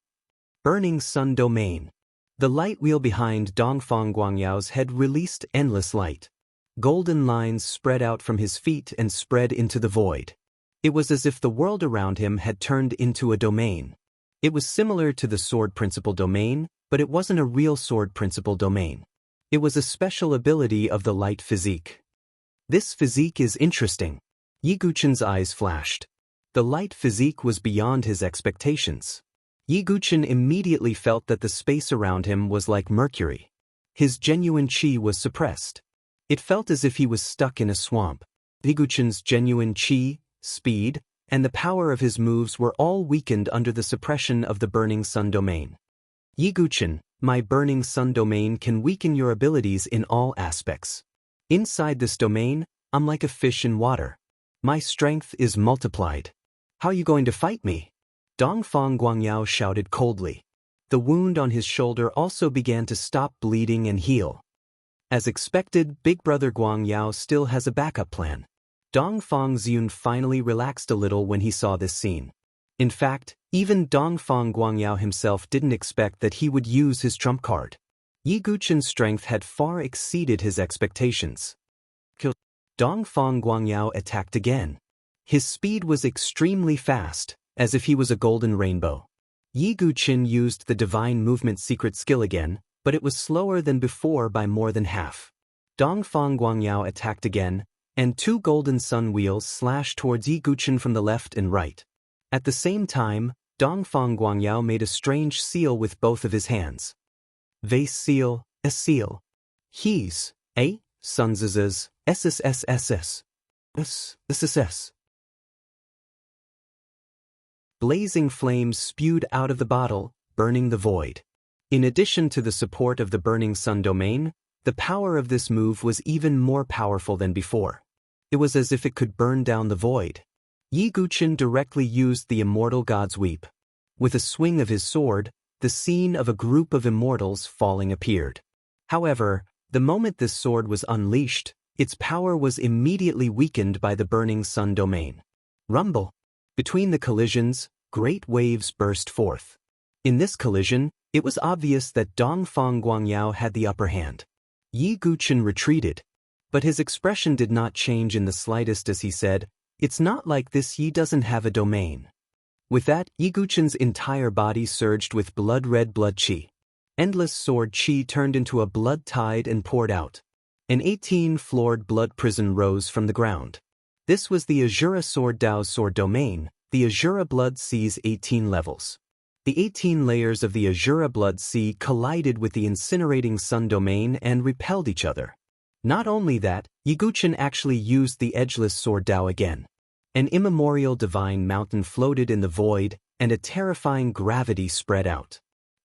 Burning Sun Domain. The light wheel behind Dongfang Guangyao's head released endless light. Golden lines spread out from his feet and spread into the void. It was as if the world around him had turned into a domain. It was similar to the sword principle domain, but it wasn't a real sword principle domain. It was a special ability of the light physique. This physique is interesting. Yi Guqin's eyes flashed. The light physique was beyond his expectations. Yi Guqin immediately felt that the space around him was like mercury. His genuine qi was suppressed. It felt as if he was stuck in a swamp. Yi Guqin's genuine qi, speed, and the power of his moves were all weakened under the suppression of the Burning Sun Domain. Yi Guqin, my Burning Sun Domain can weaken your abilities in all aspects. Inside this domain, I'm like a fish in water. My strength is multiplied. How are you going to fight me? Dongfang Guangyao shouted coldly. The wound on his shoulder also began to stop bleeding and heal. As expected, Big Brother Guangyao still has a backup plan. Dongfang Ziyun finally relaxed a little when he saw this scene. In fact, even Dongfang Guangyao himself didn't expect that he would use his trump card. Yi Guqin's strength had far exceeded his expectations. Dongfang Guangyao attacked again. His speed was extremely fast, as if he was a golden rainbow. Yi Guqin used the divine movement secret skill again, but it was slower than before by more than half. Dongfang Guangyao attacked again, and two golden sun wheels slashed towards Yi Guqin from the left and right. At the same time, Dongfang Guangyao made a strange seal with both of his hands. Vase seal, a seal. He's, a, sunzes, SSSSS. SSS. Blazing flames spewed out of the bottle, burning the void. In addition to the support of the Burning Sun Domain, the power of this move was even more powerful than before. It was as if it could burn down the void. Yi Guqin directly used the immortal god's weep. With a swing of his sword, the scene of a group of immortals falling appeared. However, the moment this sword was unleashed, its power was immediately weakened by the Burning Sun Domain. Rumble. Between the collisions, great waves burst forth. In this collision, it was obvious that Dongfang Guangyao had the upper hand. Yi Guqin retreated. But his expression did not change in the slightest as he said, "It's not like this, Yi doesn't have a domain." With that, Yi Guqin's entire body surged with blood-red blood qi. Endless sword qi turned into a blood tide and poured out. An 18-floored blood prison rose from the ground. This was the Azura Sword Dao's sword domain. The Azura Blood Sea's 18 levels. The 18 layers of the Azura Blood Sea collided with the incinerating Sun Domain and repelled each other. Not only that, Yi Guqin actually used the Edgeless Sword Dao again. An immemorial divine mountain floated in the void, and a terrifying gravity spread out.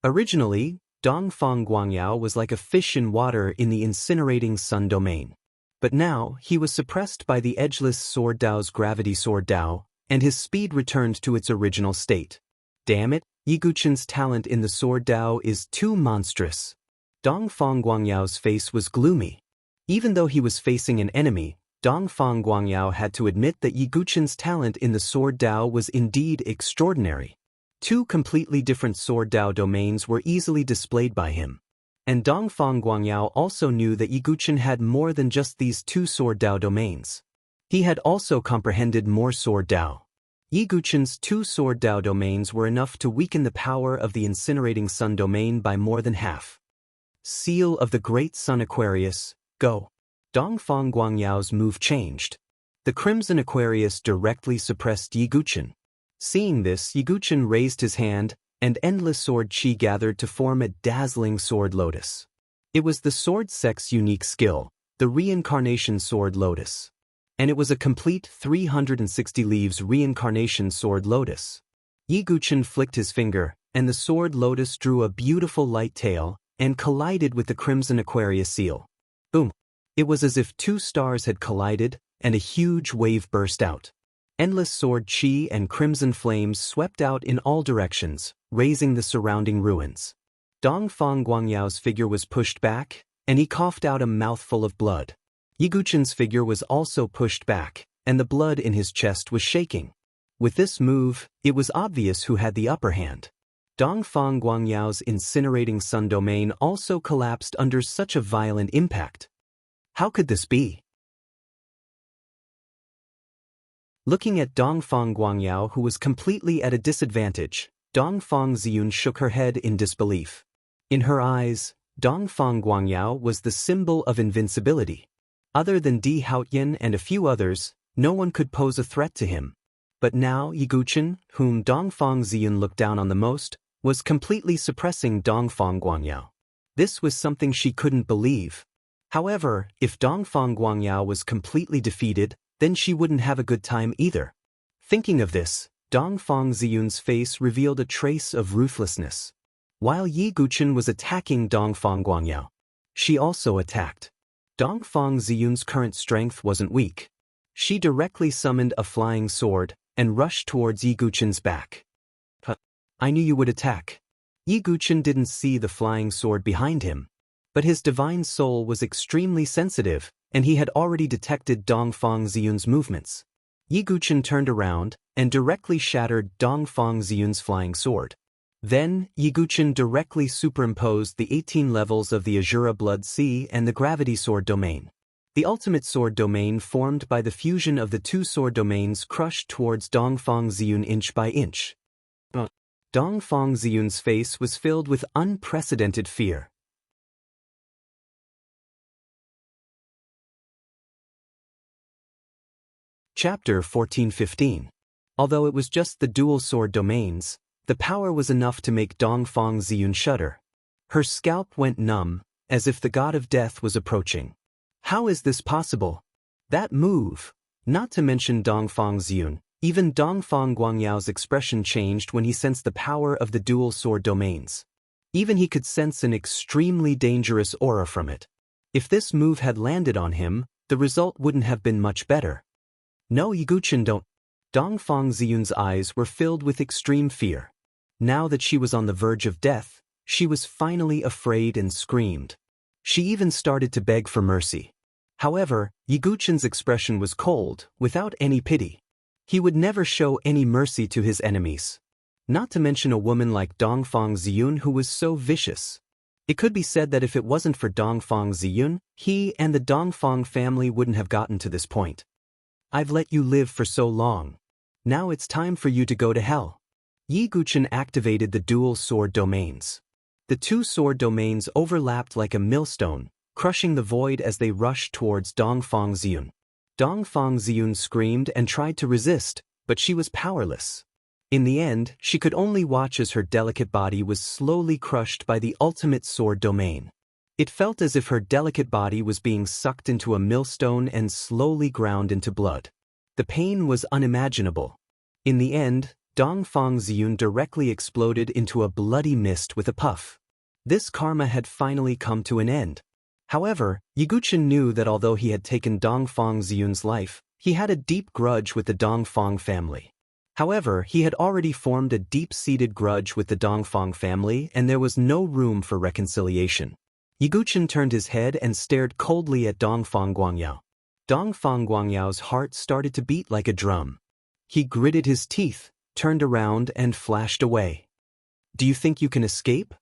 Originally, Dongfang Guangyao was like a fish in water in the incinerating sun domain. But now, he was suppressed by the edgeless Sword Dao's gravity Sword Dao, and his speed returned to its original state. Damn it, Yiguchen's talent in the Sword Dao is too monstrous. Dongfang Guangyao's face was gloomy. Even though he was facing an enemy, Dongfang Guangyao had to admit that Yiguchen's talent in the Sword Dao was indeed extraordinary. Two completely different Sword Dao domains were easily displayed by him. And Dongfang Guangyao also knew that Yiguchen had more than just these two Sword Dao domains. He had also comprehended more Sword Dao. Yiguchen's two Sword Dao domains were enough to weaken the power of the incinerating sun domain by more than half. Seal of the Great Sun Aquarius, go. Dongfang Guangyao's move changed. The Crimson Aquarius directly suppressed Yiguchen. Seeing this, Yiguchen raised his hand, and endless sword chi gathered to form a dazzling sword lotus. It was the sword sect's unique skill, the reincarnation sword lotus. And it was a complete 360 leaves reincarnation sword lotus. Yiguchen flicked his finger, and the sword lotus drew a beautiful light tail, and collided with the Crimson Aquarius seal. Boom! It was as if two stars had collided, and a huge wave burst out. Endless sword chi and crimson flames swept out in all directions, raising the surrounding ruins. Dongfang Guangyao's figure was pushed back, and he coughed out a mouthful of blood. Yiguchen's figure was also pushed back, and the blood in his chest was shaking. With this move, it was obvious who had the upper hand. Dongfang Guangyao's incinerating sun domain also collapsed under such a violent impact. How could this be? Looking at Dongfang Guangyao, who was completely at a disadvantage, Dongfang Ziyun shook her head in disbelief. In her eyes, Dongfang Guangyao was the symbol of invincibility. Other than Di Haotian and a few others, no one could pose a threat to him. But now Yiguchen, whom Dongfang Ziyun looked down on the most, was completely suppressing Dongfang Guangyao. This was something she couldn't believe. However, if Dongfang Guangyao was completely defeated, then she wouldn't have a good time either. Thinking of this, Dongfang Ziyun's face revealed a trace of ruthlessness. While Yiguchen was attacking Dongfang Guangyao, she also attacked. Dongfang Ziyun's current strength wasn't weak. She directly summoned a flying sword and rushed towards Yiguchen's back. I knew you would attack. Yiguchen didn't see the flying sword behind him. But his divine soul was extremely sensitive, and he had already detected Dongfang Ziyun's movements. Yiguchen turned around and directly shattered Dongfang Ziyun's flying sword. Then, Yiguchen directly superimposed the 18 levels of the Azura Blood Sea and the Gravity Sword domain. The ultimate sword domain formed by the fusion of the two sword domains crushed towards Dongfang Ziyun inch by inch. Dongfang Ziyun's face was filled with unprecedented fear. Chapter 14-15. Although it was just the dual sword domains, the power was enough to make Dongfang Ziyun shudder. Her scalp went numb, as if the god of death was approaching. How is this possible? That move! Not to mention Dongfang Ziyun, even Dongfang Guangyao's expression changed when he sensed the power of the dual sword domains. Even he could sense an extremely dangerous aura from it. If this move had landed on him, the result wouldn't have been much better. No, Yiguchen, don't. Dongfang Ziyun's eyes were filled with extreme fear. Now that she was on the verge of death, she was finally afraid and screamed. She even started to beg for mercy. However, Yiguchen's expression was cold, without any pity. He would never show any mercy to his enemies. Not to mention a woman like Dongfang Ziyun who was so vicious. It could be said that if it wasn't for Dongfang Ziyun, he and the Dongfang family wouldn't have gotten to this point. I've let you live for so long. Now it's time for you to go to hell. Yiguchen activated the dual sword domains. The two sword domains overlapped like a millstone, crushing the void as they rushed towards Dongfang Ziyun. Dongfang Ziyun screamed and tried to resist, but she was powerless. In the end, she could only watch as her delicate body was slowly crushed by the ultimate sword domain. It felt as if her delicate body was being sucked into a millstone and slowly ground into blood. The pain was unimaginable. In the end, Dongfang Ziyun directly exploded into a bloody mist with a puff. This karma had finally come to an end. However, Yiguchen knew that although he had taken Dongfang Ziyun's life, he had a deep grudge with the Dongfang family. However, he had already formed a deep-seated grudge with the Dongfang family, and there was no room for reconciliation. Yiguchen turned his head and stared coldly at Dongfang Guangyao. Dongfang Guangyao's heart started to beat like a drum. He gritted his teeth, turned around, and flashed away. "Do you think you can escape?"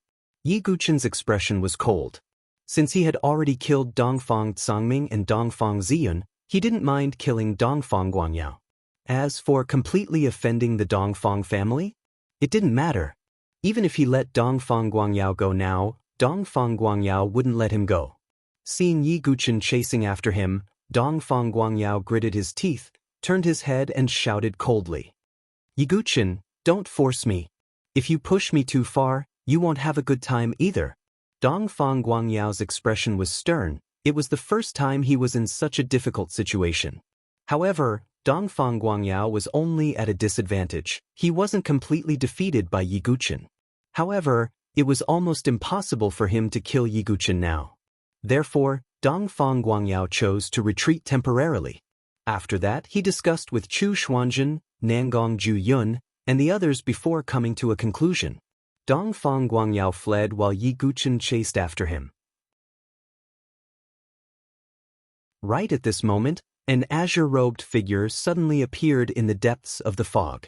Yiguchen's expression was cold. Since he had already killed Dongfang Tsangming and Dongfang Ziyun, he didn't mind killing Dongfang Guangyao. As for completely offending the Dongfang family, it didn't matter. Even if he let Dongfang Guangyao go now, Dongfang Guangyao wouldn't let him go. Seeing Yiguchen chasing after him, Dongfang Guangyao gritted his teeth, turned his head and shouted coldly. "Yiguchen, don't force me. If you push me too far, you won't have a good time either." Dongfang Guangyao's expression was stern. It was the first time he was in such a difficult situation. However, Dongfang Guangyao was only at a disadvantage. He wasn't completely defeated by Yiguchen. However, it was almost impossible for him to kill Yiguchen now. Therefore, Dongfang Guangyao chose to retreat temporarily. After that, he discussed with Chu Xuanzhen, Nangong Ju-yun, and the others before coming to a conclusion. Dongfang Guangyao fled while Yiguchen chased after him. Right at this moment, an azure-robed figure suddenly appeared in the depths of the fog.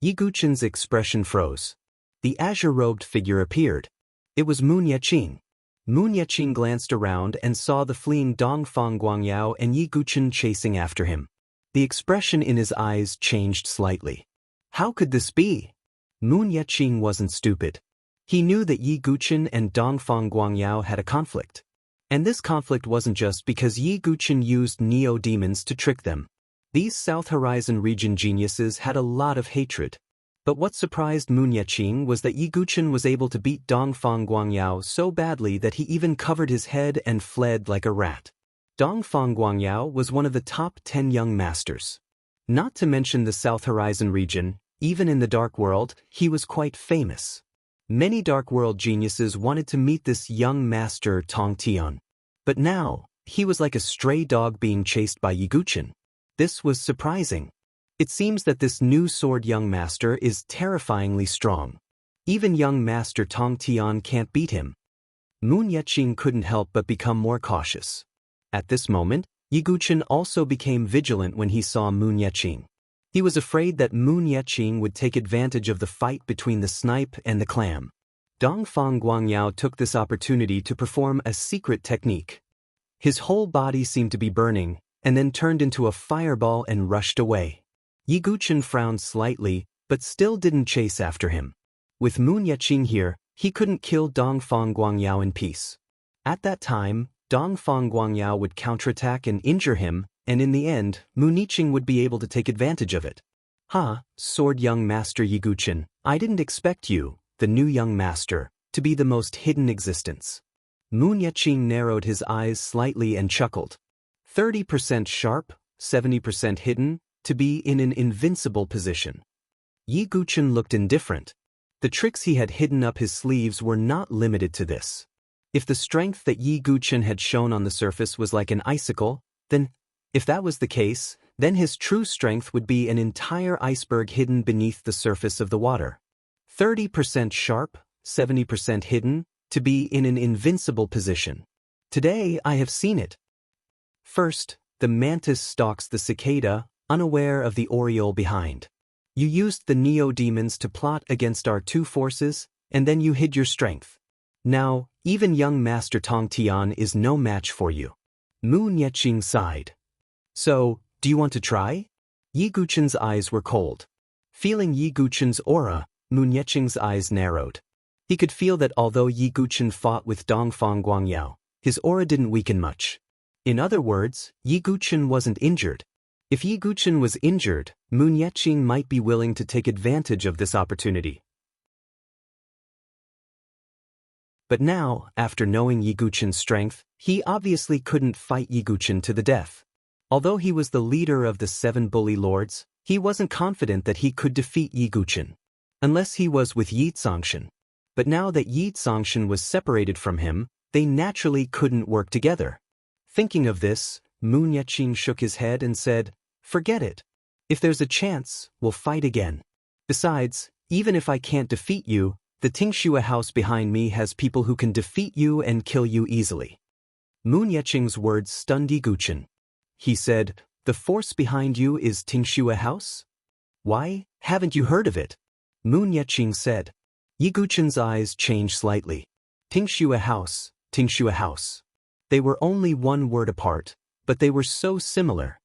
Yiguchen's expression froze. The azure-robed figure appeared. It was Moon Yeqing. Moon Yeqing glanced around and saw the fleeing Dongfang Guangyao and Yiguchen chasing after him. The expression in his eyes changed slightly. How could this be? Moon Yeqing wasn't stupid. He knew that Yiguchen and Dongfang Guangyao had a conflict. And this conflict wasn't just because Yiguchen used neo-demons to trick them. These South Horizon region geniuses had a lot of hatred. But what surprised Moon Yeqing was that Yiguchen was able to beat Dongfang Guangyao so badly that he even covered his head and fled like a rat. Dongfang Guangyao was one of the top 10 young masters. Not to mention the South Horizon region, even in the Dark World, he was quite famous. Many Dark World geniuses wanted to meet this young master Tong Tian. But now, he was like a stray dog being chased by Yiguchen. This was surprising. It seems that this new sword young master is terrifyingly strong. Even young master Tong Tian can't beat him. Moon Yeqing couldn't help but become more cautious. At this moment, Yiguchen also became vigilant when he saw Moon Yeqing. He was afraid that Moon Yeqing would take advantage of the fight between the snipe and the clam. Dongfang Guangyao took this opportunity to perform a secret technique. His whole body seemed to be burning, and then turned into a fireball and rushed away. Yiguchen frowned slightly, but still didn't chase after him. With Moon Yeqing here, he couldn't kill Dongfang Guangyao in peace. At that time, Dongfang Guangyao would counterattack and injure him, and in the end, Moon Yeqing would be able to take advantage of it. Sword young master Yiguchen, I didn't expect you, the new young master, to be the most hidden existence. Moon Yeqing narrowed his eyes slightly and chuckled. 30% sharp, 70% hidden, to be in an invincible position. Yiguchen looked indifferent. The tricks he had hidden up his sleeves were not limited to this. If the strength that Yiguchen had shown on the surface was like an icicle, then, if that was the case, then his true strength would be an entire iceberg hidden beneath the surface of the water. 30% sharp, 70% hidden, to be in an invincible position. Today I have seen it. First, the mantis stalks the cicada, unaware of the oriole behind. You used the neo-demons to plot against our two forces, and then you hid your strength. Now, even young Master Tong Tian is no match for you. Moon Yeqing sighed. So, do you want to try? Yiguchen's eyes were cold. Feeling Yiguchen's aura, Moon Yeqing's eyes narrowed. He could feel that although Yiguchen fought with Dongfang Guangyao, his aura didn't weaken much. In other words, Yiguchen wasn't injured. If Yiguchen was injured, Moon Yeqing might be willing to take advantage of this opportunity. But now, after knowing Yiguchen's strength, he obviously couldn't fight Yiguchen to the death. Although he was the leader of the 7 bully lords, he wasn't confident that he could defeat Yiguchen. Unless he was with Yi Zhangshan. but now that Yi Zongxin was separated from him, they naturally couldn't work together. Thinking of this, Moon Yeqing shook his head and said, "Forget it. If there's a chance, we'll fight again. Besides, even if I can't defeat you, the Tingxue house behind me has people who can defeat you and kill you easily." Moon Yeqing's words stunned Yi Guchen. He said, "The force behind you is Tingxue house? Why, haven't you heard of it?" Moon Yeqing said. Yi Guchen's eyes changed slightly. Tingxue house, Tingxue house. They were only one word apart, but they were so similar.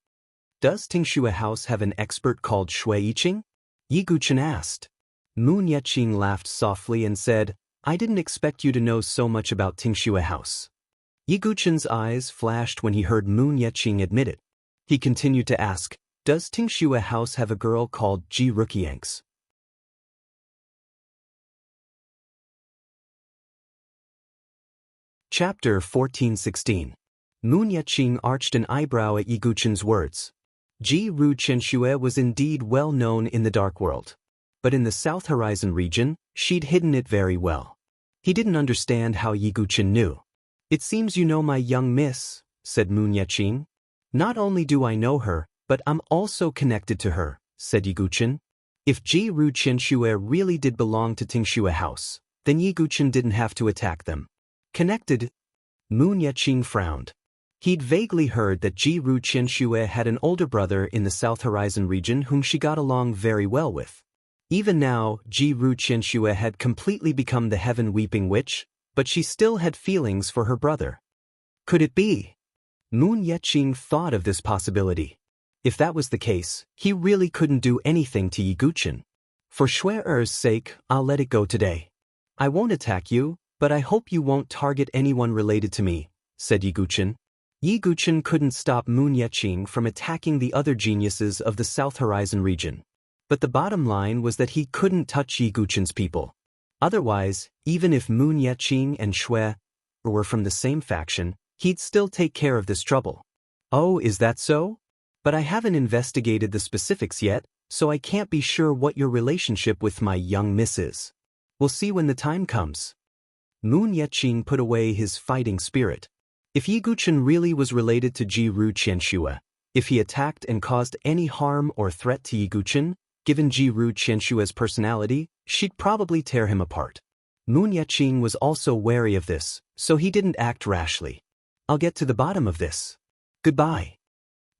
"Does Tingxue house have an expert called Shui Yiqing?" Yi Guchen asked. Moon Yeqing laughed softly and said, "I didn't expect you to know so much about Tingxue house." Yi Guchen's eyes flashed when he heard Moon Yeqing admit it. He continued to ask, "Does Tingxue house have a girl called Ji Ruqiang's?" Chapter 14:16. Moon Yeqing arched an eyebrow at Yi Guchen's words. Ji Ruqiang was indeed well known in the Dark World. But in the South Horizon region, she'd hidden it very well. He didn't understand how Yi Guchen knew. "It seems you know my young miss," said Moon Yeqing. "Not only do I know her, but I'm also connected to her," said Yi Guchen. If Ji Ruqiang really did belong to Tingxue house, then Yi Guchen didn't have to attack them. Connected? Moon Yeqing frowned. He'd vaguely heard that Ji Ruqiang had an older brother in the South Horizon region whom she got along very well with. Even now, Ji Ruqiang had completely become the Heaven Weeping Witch, but she still had feelings for her brother. Could it be? Moon Yeqing thought of this possibility. If that was the case, he really couldn't do anything to Yi Guchen. "For Shui-er's sake, I'll let it go today. I won't attack you, but I hope you won't target anyone related to me," said Yi Guchen. Yi Guchen couldn't stop Moon Yeqing from attacking the other geniuses of the South Horizon region. But the bottom line was that he couldn't touch Yi Guchen's people. Otherwise, even if Moon Yeqing and Shui were from the same faction, he'd still take care of this trouble. "Oh, is that so? But I haven't investigated the specifics yet, so I can't be sure what your relationship with my young miss is. We'll see when the time comes." Moon Yeqing put away his fighting spirit. If Yi Guchen really was related to Ji Ruqiang, if he attacked and caused any harm or threat to Yi Guchen, given Ji Ruqiang's personality, she'd probably tear him apart. Moon Yeqing was also wary of this, so he didn't act rashly. "I'll get to the bottom of this. Goodbye."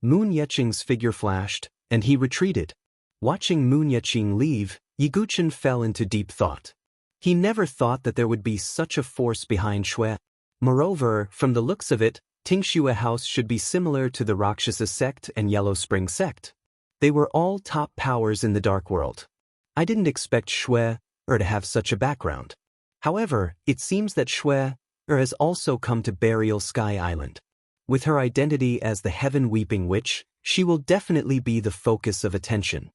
Moon Yeqing's figure flashed, and he retreated. Watching Moon Yeqing leave, Yi Guchen fell into deep thought. He never thought that there would be such a force behind Shui. Moreover, from the looks of it, Tingxue house should be similar to the Rakshasa sect and Yellow Spring sect. They were all top powers in the Dark World. I didn't expect Shui to have such a background. However, it seems that Shui has also come to Burial Sky Island. With her identity as the Heaven Weeping Witch, she will definitely be the focus of attention.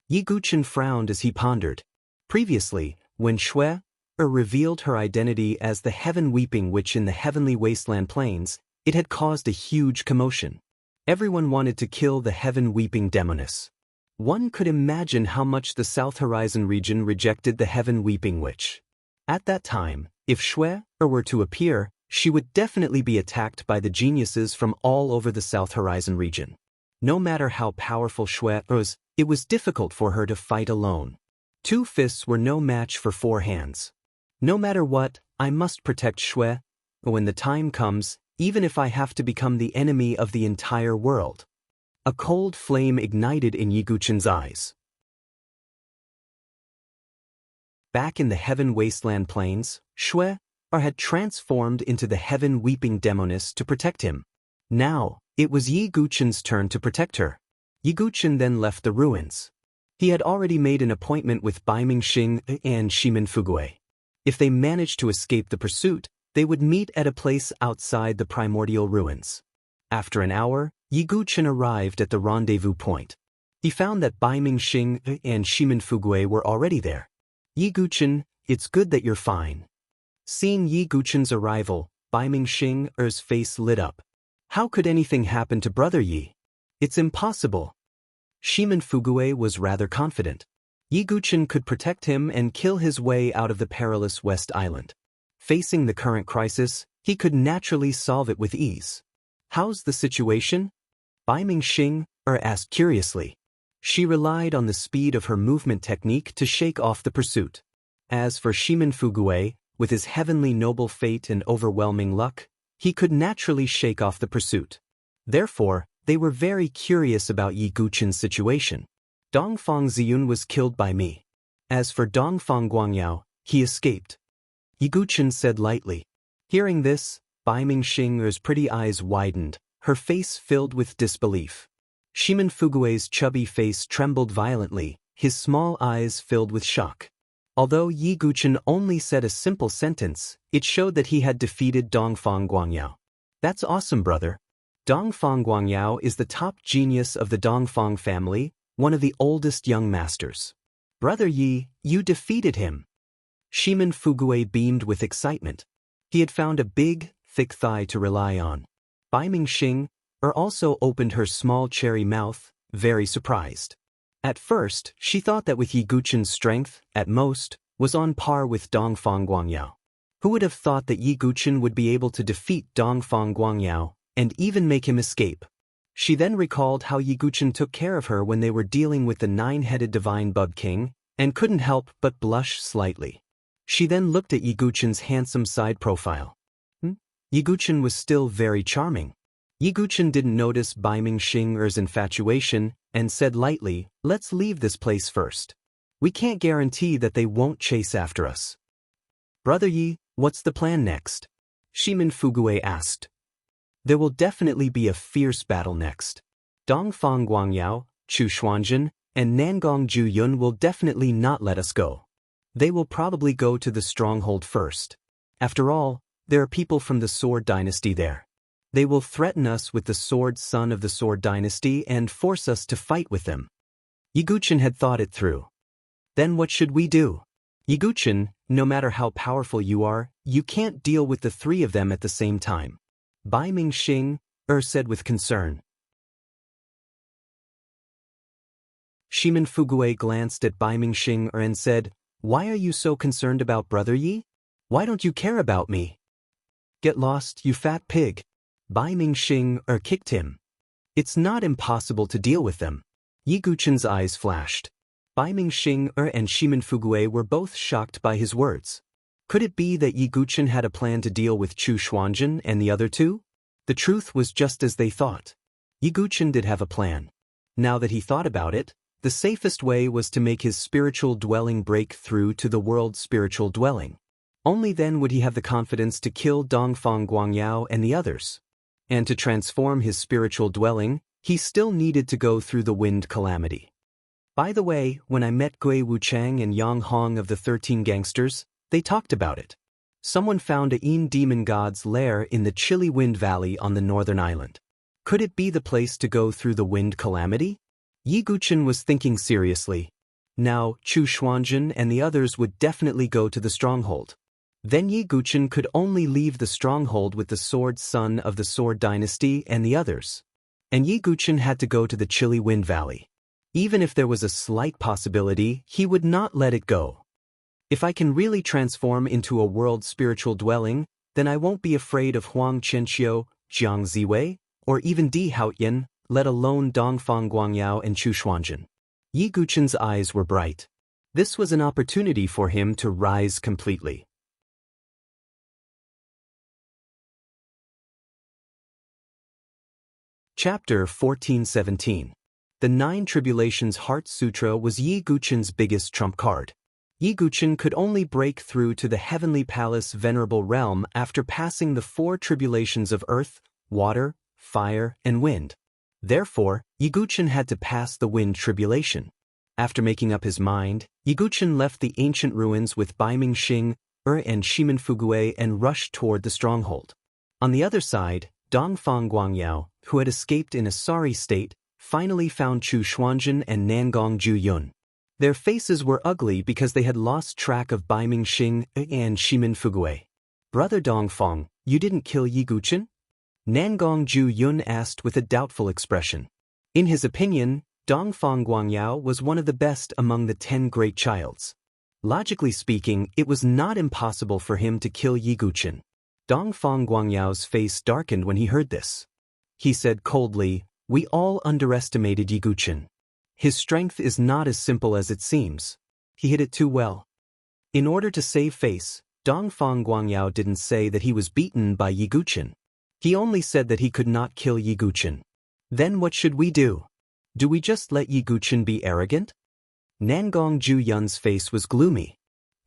Yi Guchen frowned as he pondered. Previously, when Shui revealed her identity as the Heaven Weeping Witch in the Heavenly Wasteland Plains, it had caused a huge commotion. Everyone wanted to kill the Heaven Weeping Demoness. One could imagine how much the South Horizon region rejected the Heaven Weeping Witch. At that time, if Shui were to appear, she would definitely be attacked by the geniuses from all over the South Horizon region. No matter how powerful Shui was, it was difficult for her to fight alone. 2 fists were no match for 4 hands. No matter what, I must protect Shui when the time comes, even if I have to become the enemy of the entire world. A cold flame ignited in Yi Guchen's eyes. Back in the Heaven Wasteland Plains, Shui had transformed into the Heaven Weeping Demoness to protect him. Now, it was Yi Guchen's turn to protect her. Yi Guchen then left the ruins. He had already made an appointment with Bai Mingxing and Shimin Fugui. If they managed to escape the pursuit, they would meet at a place outside the primordial ruins. After an hour, Yi Guchen arrived at the rendezvous point. He found that Bai Mingxing and Shimin Fugui were already there. "Yi Guchen, it's good that you're fine." Seeing Yi Guchen's arrival, Bai Mingxing's face lit up. "How could anything happen to Brother Yi? It's impossible." Shimin Fugui was rather confident. Yi Guchen could protect him and kill his way out of the perilous West Island. Facing the current crisis, he could naturally solve it with ease. How's the situation? Bai Mingxing asked curiously. She relied on the speed of her movement technique to shake off the pursuit. As for Shimin Fugui, with his heavenly noble fate and overwhelming luck, he could naturally shake off the pursuit. Therefore, they were very curious about Yi Guchen's situation. Dongfang Ziyun was killed by me. As for Dongfang Guangyao, he escaped. Yi Guchen said lightly. Hearing this, Bai Mingxing's pretty eyes widened, her face filled with disbelief. Shimin Fugui's chubby face trembled violently, his small eyes filled with shock. Although Yi Guchen only said a simple sentence, it showed that he had defeated Dongfang Guangyao. That's awesome, brother. Dongfang Guangyao is the top genius of the Dongfang family, one of the oldest young masters. Brother Yi, you defeated him. Shimin Fugui beamed with excitement. He had found a big, thick thigh to rely on. Bai Mingxing also opened her small cherry mouth, very surprised. At first, she thought that with Yi Guchen's strength, at most, was on par with Dongfang Guangyao. Who would have thought that Yi Guchen would be able to defeat Dongfang Guangyao, and even make him escape? She then recalled how Yi Guchen took care of her when they were dealing with the nine-headed divine bug king, and couldn't help but blush slightly. She then looked at Yi Guchen's handsome side profile. Yi Guchen was still very charming. Yi Guchen didn't notice Bai Mingxing's infatuation, and said lightly, let's leave this place first. We can't guarantee that they won't chase after us. Brother Yi, what's the plan next? Shimin Fugui asked. There will definitely be a fierce battle next. Dongfang Guangyao, Chu Xuanzhen, and Nangong Juyun will definitely not let us go. They will probably go to the stronghold first. After all, there are people from the Sword Dynasty there. They will threaten us with the Sword Son of the Sword Dynasty and force us to fight with them. Yi Guchen had thought it through. Then what should we do? Yi Guchen, no matter how powerful you are, you can't deal with the three of them at the same time. Bai Mingxing said with concern. Shimin Fugui glanced at Bai Mingxing and said, Why are you so concerned about Brother Yi? Why don't you care about me? Get lost, you fat pig. Bai Mingxing kicked him. It's not impossible to deal with them. Yi Guchen's eyes flashed. Bai Mingxing and Shimin Fugui were both shocked by his words. Could it be that Yi Guchen had a plan to deal with Chu Xuanzhen and the other two? The truth was just as they thought. Yi Guchen did have a plan. Now that he thought about it, the safest way was to make his spiritual dwelling break through to the world's spiritual dwelling. Only then would he have the confidence to kill Dongfang Guangyao and the others. And to transform his spiritual dwelling, he still needed to go through the wind calamity. By the way, when I met Gui Wuchang and Yang Hong of the 13 Gangsters, they talked about it. Someone found a Yin demon god's lair in the chilly wind valley on the northern island. Could it be the place to go through the wind calamity? Yi Guchen was thinking seriously. Now, Chu Xuanzhen and the others would definitely go to the stronghold. Then Yi Guchen could only leave the stronghold with the Sword Son of the Sword Dynasty and the others. And Yi Guchen had to go to the chilly wind valley. Even if there was a slight possibility, he would not let it go. If I can really transform into a world spiritual dwelling, then I won't be afraid of Huang Chenqiu, Jiang Ziwei, or even Di Haoyan, let alone Dongfang Guangyao and Chu Xuanzhen. Yi Guchen's eyes were bright. This was an opportunity for him to rise completely. Chapter 1417. The Nine Tribulations Heart Sutra was Yi Guchen's biggest trump card. Yi Guchen could only break through to the Heavenly Palace Venerable Realm after passing the 4 tribulations of earth, water, fire, and wind. Therefore, Yi Guchen had to pass the wind tribulation. After making up his mind, Yi Guchen left the ancient ruins with Bai Mingxing and Shimin Fugui and rushed toward the stronghold. On the other side, Dongfang Guangyao, who had escaped in a sorry state, finally found Chu Xuanzhen and Nangong Juyun. Their faces were ugly because they had lost track of Bai Mingxing and Shimin Fugui. Brother Dongfang, you didn't kill Yi Guchen? Nangong Juyun asked with a doubtful expression. In his opinion, Dongfang Guangyao was one of the best among the 10 great childs. Logically speaking, it was not impossible for him to kill Yi Guqin. Dongfang Guangyao's face darkened when he heard this. He said coldly, "We all underestimated Yi Guqin. His strength is not as simple as it seems. He hit it too well." In order to save face, Dongfang Guangyao didn't say that he was beaten by Yi Guqin. He only said that he could not kill Yi Guqin. Then what should we do? Do we just let Yi Guqin be arrogant? Nangong Zhu-yun's face was gloomy.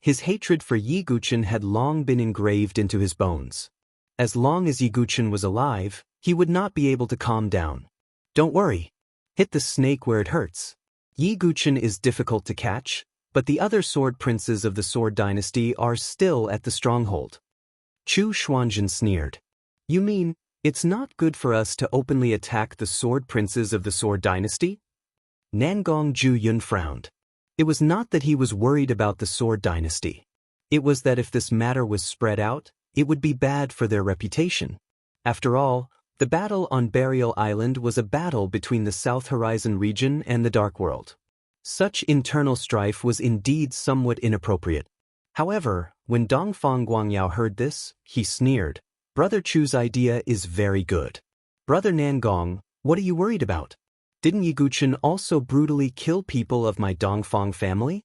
His hatred for Yi Guqin had long been engraved into his bones. As long as Yi Guqin was alive, he would not be able to calm down. Don't worry. Hit the snake where it hurts. Yi Guqin is difficult to catch, but the other sword princes of the Sword Dynasty are still at the stronghold. Chu Xuanzhen sneered. You mean, it's not good for us to openly attack the sword princes of the Sword Dynasty? Nangong Zhu-yun frowned. It was not that he was worried about the Sword Dynasty. It was that if this matter was spread out, it would be bad for their reputation. After all, the battle on Burial Island was a battle between the South Horizon region and the Dark World. Such internal strife was indeed somewhat inappropriate. However, when Dongfang Guangyao heard this, he sneered. Brother Chu's idea is very good. Brother Nangong, what are you worried about? Didn't Yi Guqin also brutally kill people of my Dongfang family?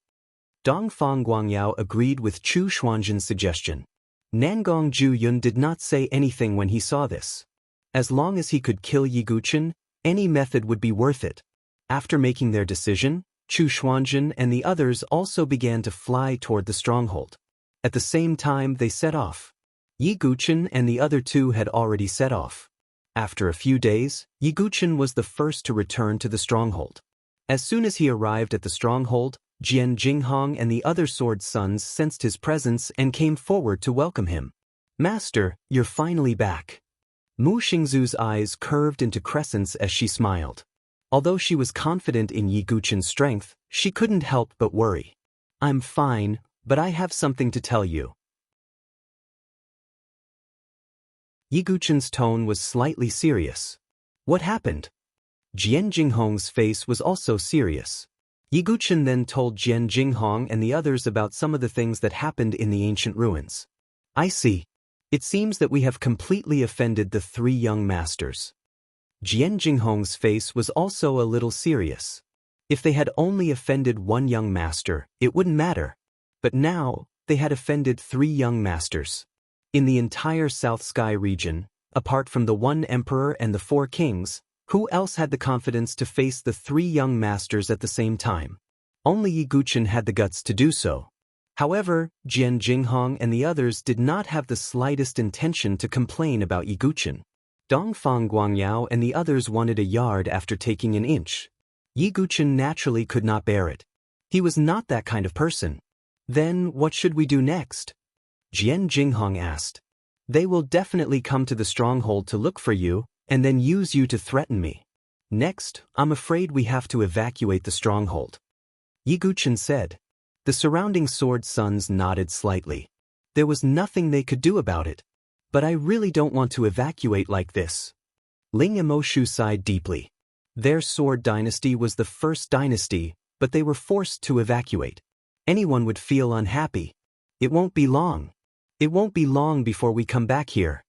Dongfang Guangyao agreed with Chu Xuanzhen's suggestion. Nangong Zhu-yun did not say anything when he saw this. As long as he could kill Yi Guqin, any method would be worth it. After making their decision, Chu Xuanzhen and the others also began to fly toward the stronghold. At the same time they set off. Yi Guqin and the other two had already set off. After a few days, Yi Guqin was the first to return to the stronghold. As soon as he arrived at the stronghold, Jian Jinghong and the other sword sons sensed his presence and came forward to welcome him. Master, you're finally back. Mu Xingzu's eyes curved into crescents as she smiled. Although she was confident in Yi Guqin's strength, she couldn't help but worry. I'm fine, but I have something to tell you. Yi Guqin's tone was slightly serious. What happened? Jian Jinghong's face was also serious. Yi Guqin then told Jian Jinghong and the others about some of the things that happened in the ancient ruins. I see. It seems that we have completely offended the 3 young masters. Jian Jinghong's face was also a little serious. If they had only offended 1 young master, it wouldn't matter. But now, they had offended 3 young masters. In the entire South Sky region, apart from the 1 emperor and the 4 kings, who else had the confidence to face the 3 young masters at the same time? Only Yi Guqin had the guts to do so. However, Jian Jinghong and the others did not have the slightest intention to complain about Yi Guqin. Dongfang Guangyao and the others wanted a yard after taking an inch. Yi Guqin naturally could not bear it. He was not that kind of person. Then, what should we do next? Jian Jinghong asked. They will definitely come to the stronghold to look for you, and then use you to threaten me. Next, I'm afraid we have to evacuate the stronghold. Yi Guqin said. The surrounding sword sons nodded slightly. There was nothing they could do about it. But I really don't want to evacuate like this. Ling Emoshu sighed deeply. Their sword dynasty was the first dynasty, but they were forced to evacuate. Anyone would feel unhappy. It won't be long. It won't be long before we come back here.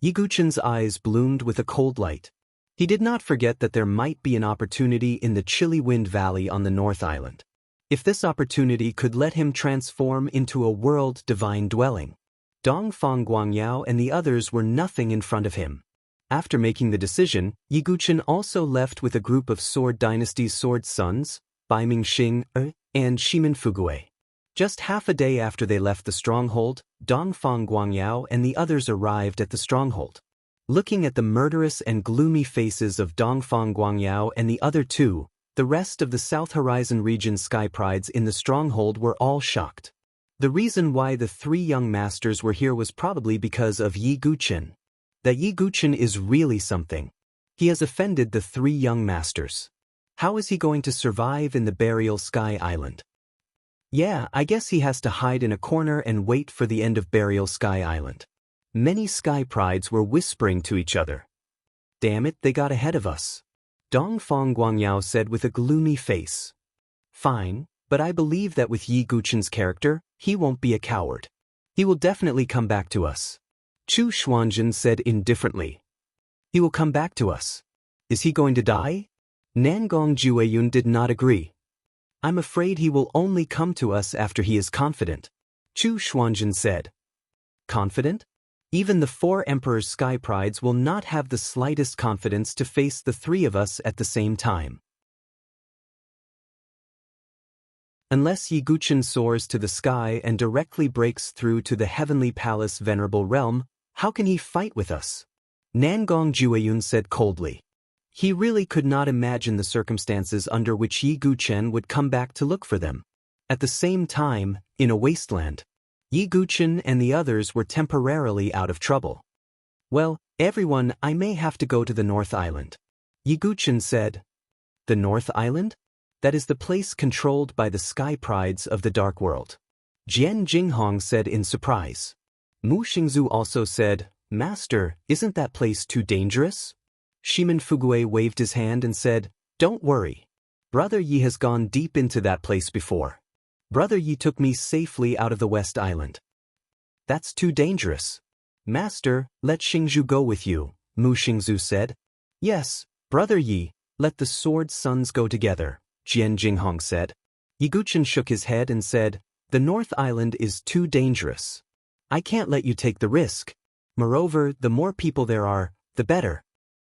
Yi Guqin's eyes bloomed with a cold light. He did not forget that there might be an opportunity in the Chilly Wind Valley on the North Island. If this opportunity could let him transform into a world divine dwelling. Dongfang Guangyao and the others were nothing in front of him. After making the decision, Yi Guqin also left with a group of Sword Dynasty's sword sons, Bai Mingxing, and Shimin Fugue. Just half a day after they left the stronghold, Dongfang Guangyao and the others arrived at the stronghold. Looking at the murderous and gloomy faces of Dongfang Guangyao and the other 2, the rest of the South Horizon region sky prides in the stronghold were all shocked. The reason why the 3 young masters were here was probably because of Yi Guqin. That Yi Guqin is really something. He has offended the 3 young masters. How is he going to survive in the Burial Sky Island? Yeah, I guess he has to hide in a corner and wait for the end of Burial Sky Island. Many sky prides were whispering to each other. Damn it, they got ahead of us. Dongfang Guangyao said with a gloomy face. Fine, but I believe that with Yi Guchen's character, he won't be a coward. He will definitely come back to us. Chu Xuanjin said indifferently. He will come back to us. Is he going to die? Nangong Jueyun did not agree. I'm afraid he will only come to us after he is confident. Chu Xuanjin said. Confident? Even the 4 Emperor's Sky Prides will not have the slightest confidence to face the 3 of us at the same time. Unless Yi Guchen soars to the sky and directly breaks through to the Heavenly Palace Venerable Realm, how can he fight with us? Nangong Jueyun said coldly. He really could not imagine the circumstances under which Yi Guchen would come back to look for them. At the same time, in a wasteland, Yi Guchen and the others were temporarily out of trouble. Well, everyone, I may have to go to the North Island. Yi Guchen said. The North Island? That is the place controlled by the Sky Prides of the Dark World. Jian Jinghong said in surprise. Mu Xingzu also said, Master, isn't that place too dangerous? Shimin Fugui waved his hand and said, Don't worry. Brother Yi has gone deep into that place before. Brother Yi took me safely out of the West Island. That's too dangerous. Master, let Xingzhu go with you, Mu Xingzu said. Yes, Brother Yi, let the sword sons go together, Jian Jinghong said. Yi Guchen shook his head and said, The North Island is too dangerous. I can't let you take the risk. Moreover, the more people there are, the better.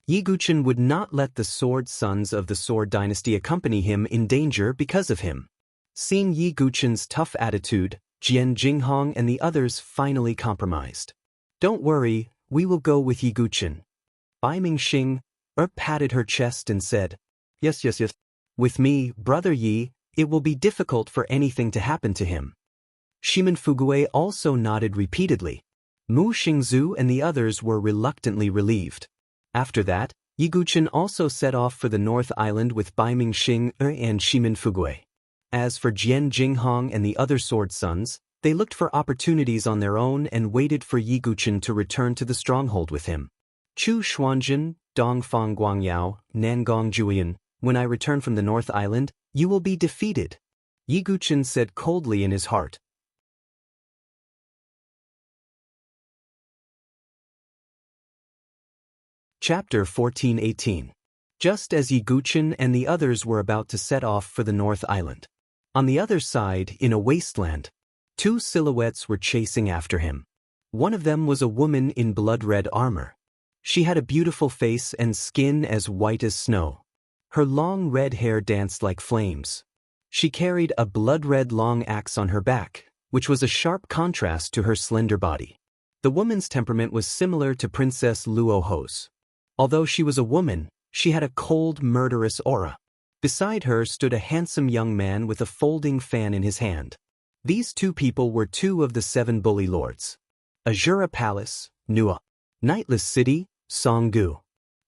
Yi Guchen would not let the sword sons of the Sword Dynasty accompany him in danger because of him. Seeing Yi Guchen's tough attitude, Jian Jinghong and the others finally compromised. Don't worry, we will go with Yi Guchen. Bai Mingxing patted her chest and said, Yes. With me, Brother Yi, it will be difficult for anything to happen to him. Shimin Fugui also nodded repeatedly. Mu Xingzu and the others were reluctantly relieved. After that, Yi Guchen also set off for the North Island with Bai Mingxing and Shimin Fugui. As for Jian Jinghong and the other sword sons, they looked for opportunities on their own and waited for Yi Guchen to return to the stronghold with him. Chu Xuanjin, Dongfang Guangyao, Nangong Jueyun, when I return from the North Island, you will be defeated. Yi Guchen said coldly in his heart. Chapter 14:18. Just as Yi Guchen and the others were about to set off for the North Island. On the other side, in a wasteland, 2 silhouettes were chasing after him. One of them was a woman in blood-red armor. She had a beautiful face and skin as white as snow. Her long red hair danced like flames. She carried a blood-red long axe on her back, which was a sharp contrast to her slender body. The woman's temperament was similar to Princess Luoho's. Although she was a woman, she had a cold, murderous aura. Beside her stood a handsome young man with a folding fan in his hand. These 2 people were 2 of the 7 bully lords. Azura Palace, Nua. Nightless City, Songgu.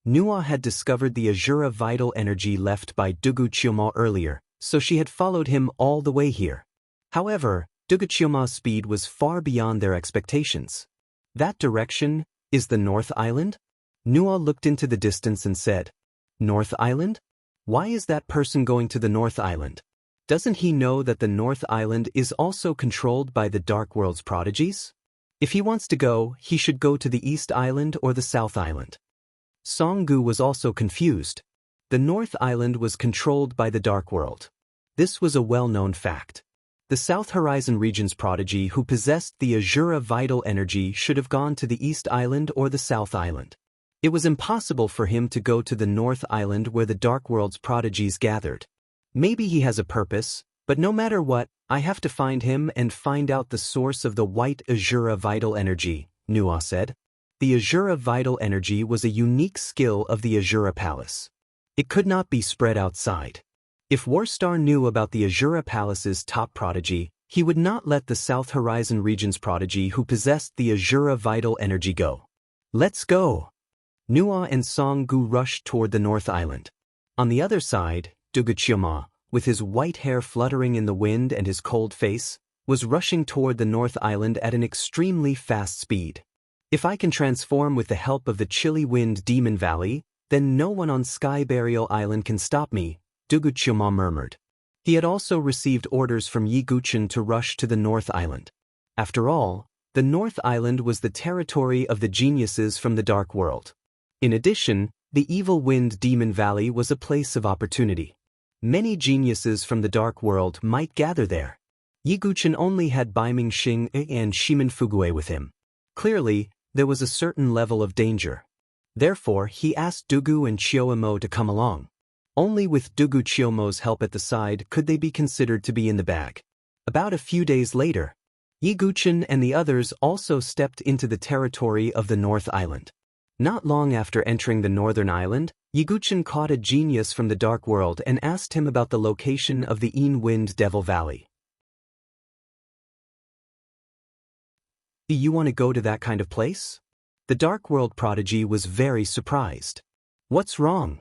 Nua had discovered the Azura vital energy left by Dugu Qiuma earlier, so she had followed him all the way here. However, Dugu Qiuma's speed was far beyond their expectations. That direction is the North Island? Nua looked into the distance and said, North Island? Why is that person going to the North Island? Doesn't he know that the North Island is also controlled by the Dark World's prodigies? If he wants to go, he should go to the East Island or the South Island. Songgu was also confused. The North Island was controlled by the Dark World. This was a well-known fact. The South Horizon region's prodigy who possessed the Azura vital energy should have gone to the East Island or the South Island. It was impossible for him to go to the North Island where the Dark World's prodigies gathered. Maybe he has a purpose, but no matter what, I have to find him and find out the source of the white Azura vital energy, Nua said. The Azura vital energy was a unique skill of the Azura Palace. It could not be spread outside. If Warstar knew about the Azura Palace's top prodigy, he would not let the South Horizon region's prodigy who possessed the Azura vital energy go. Let's go! Nua and Songgu rushed toward the North Island. On the other side, Dugu Qiuma, with his white hair fluttering in the wind and his cold face, was rushing toward the North Island at an extremely fast speed. If I can transform with the help of the chilly wind Demon Valley, Then no one on Sky Burial Island can stop me, Duguchuma murmured. He had also received orders from Yi Guchen to rush to the North Island. After all, the North Island was the territory of the geniuses from the Dark World. In addition, the Evil Wind Demon Valley was a place of opportunity. Many geniuses from the Dark World might gather there. Yi Guchen only had Baiming Xing and Shimin Fugue with him. Clearly, there was a certain level of danger. Therefore, he asked Dugu and Chiyomo to come along. Only with Dugu Chiyomo's help at the side could they be considered to be in the bag. About a few days later, Yi Guchen and the others also stepped into the territory of the North Island. Not long after entering the Northern Island, Yi Guchen caught a genius from the Dark World and asked him about the location of the Een Wind Devil Valley. "Do you want to go to that kind of place?" The Dark World prodigy was very surprised. "What's wrong?"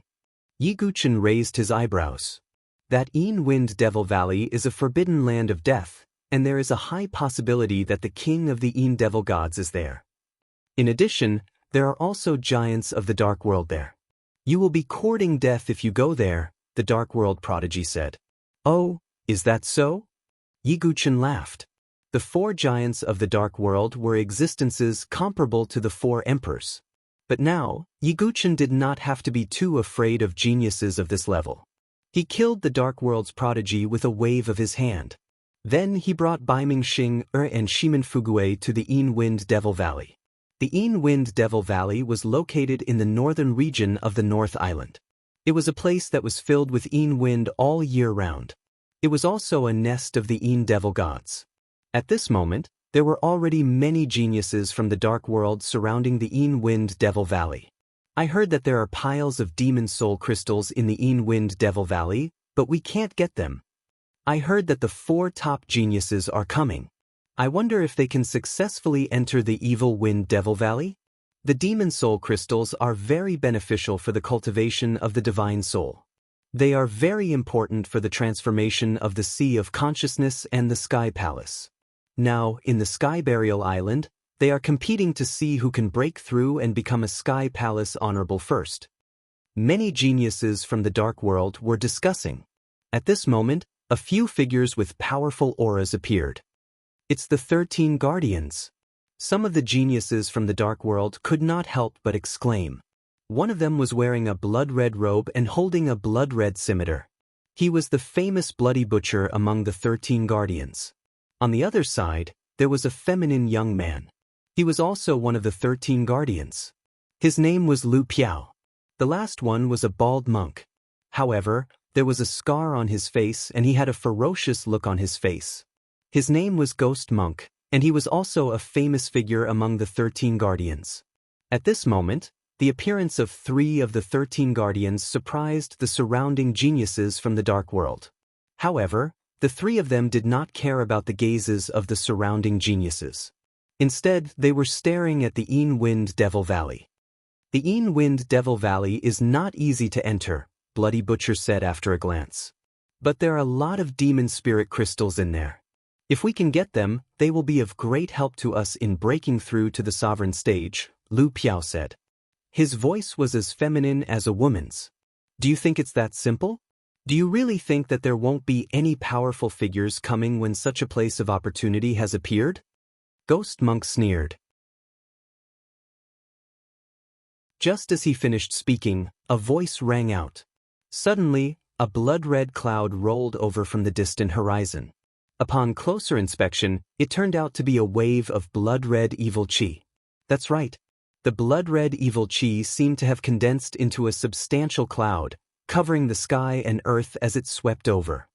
Yi Guchen raised his eyebrows. "That Een Wind Devil Valley is a forbidden land of death, and there is a high possibility that the king of the Een Devil gods is there. In addition, there are also giants of the Dark World there. You will be courting death if you go there," the Dark World prodigy said. "Oh, is that so?" Yi Guchen laughed. The 4 giants of the Dark World were existences comparable to the 4 emperors. But now, Yi Guchen did not have to be too afraid of geniuses of this level. He killed the Dark World's prodigy with a wave of his hand. Then he brought Baiming Xing and Shimin Fugue to the Een Wind Devil Valley. The Een Wind Devil Valley was located in the northern region of the North Island. It was a place that was filled with Een Wind all year round. It was also a nest of the Een Devil gods. At this moment, there were already many geniuses from the Dark World surrounding the Een Wind Devil Valley. "I heard that there are piles of demon soul crystals in the Een Wind Devil Valley, but we can't get them. I heard that the 4 top geniuses are coming. I wonder if they can successfully enter the Evil Wind Devil Valley? The demon soul crystals are very beneficial for the cultivation of the divine soul. They are very important for the transformation of the Sea of Consciousness and the Sky Palace. Now, in the Sky Burial Island, they are competing to see who can break through and become a Sky Palace honorable first." Many geniuses from the Dark World were discussing. At this moment, a few figures with powerful auras appeared. "It's the 13 Guardians." Some of the geniuses from the Dark World could not help but exclaim. One of them was wearing a blood-red robe and holding a blood-red scimitar. He was the famous Bloody Butcher among the 13 Guardians. On the other side, there was a feminine young man. He was also one of the 13 Guardians. His name was Lu Piao. The last one was a bald monk. However, there was a scar on his face and he had a ferocious look on his face. His name was Ghost Monk, and he was also a famous figure among the 13 Guardians. At this moment, the appearance of 3 of the 13 Guardians surprised the surrounding geniuses from the Dark World. However, the 3 of them did not care about the gazes of the surrounding geniuses. Instead, they were staring at the Een Wind Devil Valley. "The Een Wind Devil Valley is not easy to enter," Bloody Butcher said after a glance. "But there are a lot of demon spirit crystals in there. If we can get them, they will be of great help to us in breaking through to the sovereign stage," Lu Piao said. His voice was as feminine as a woman's. "Do you think it's that simple? Do you really think that there won't be any powerful figures coming when such a place of opportunity has appeared?" Ghost Monk sneered. Just as he finished speaking, a voice rang out. Suddenly, a blood-red cloud rolled over from the distant horizon. Upon closer inspection, it turned out to be a wave of blood-red evil chi. That's right. The blood-red evil chi seemed to have condensed into a substantial cloud, covering the sky and earth as it swept over.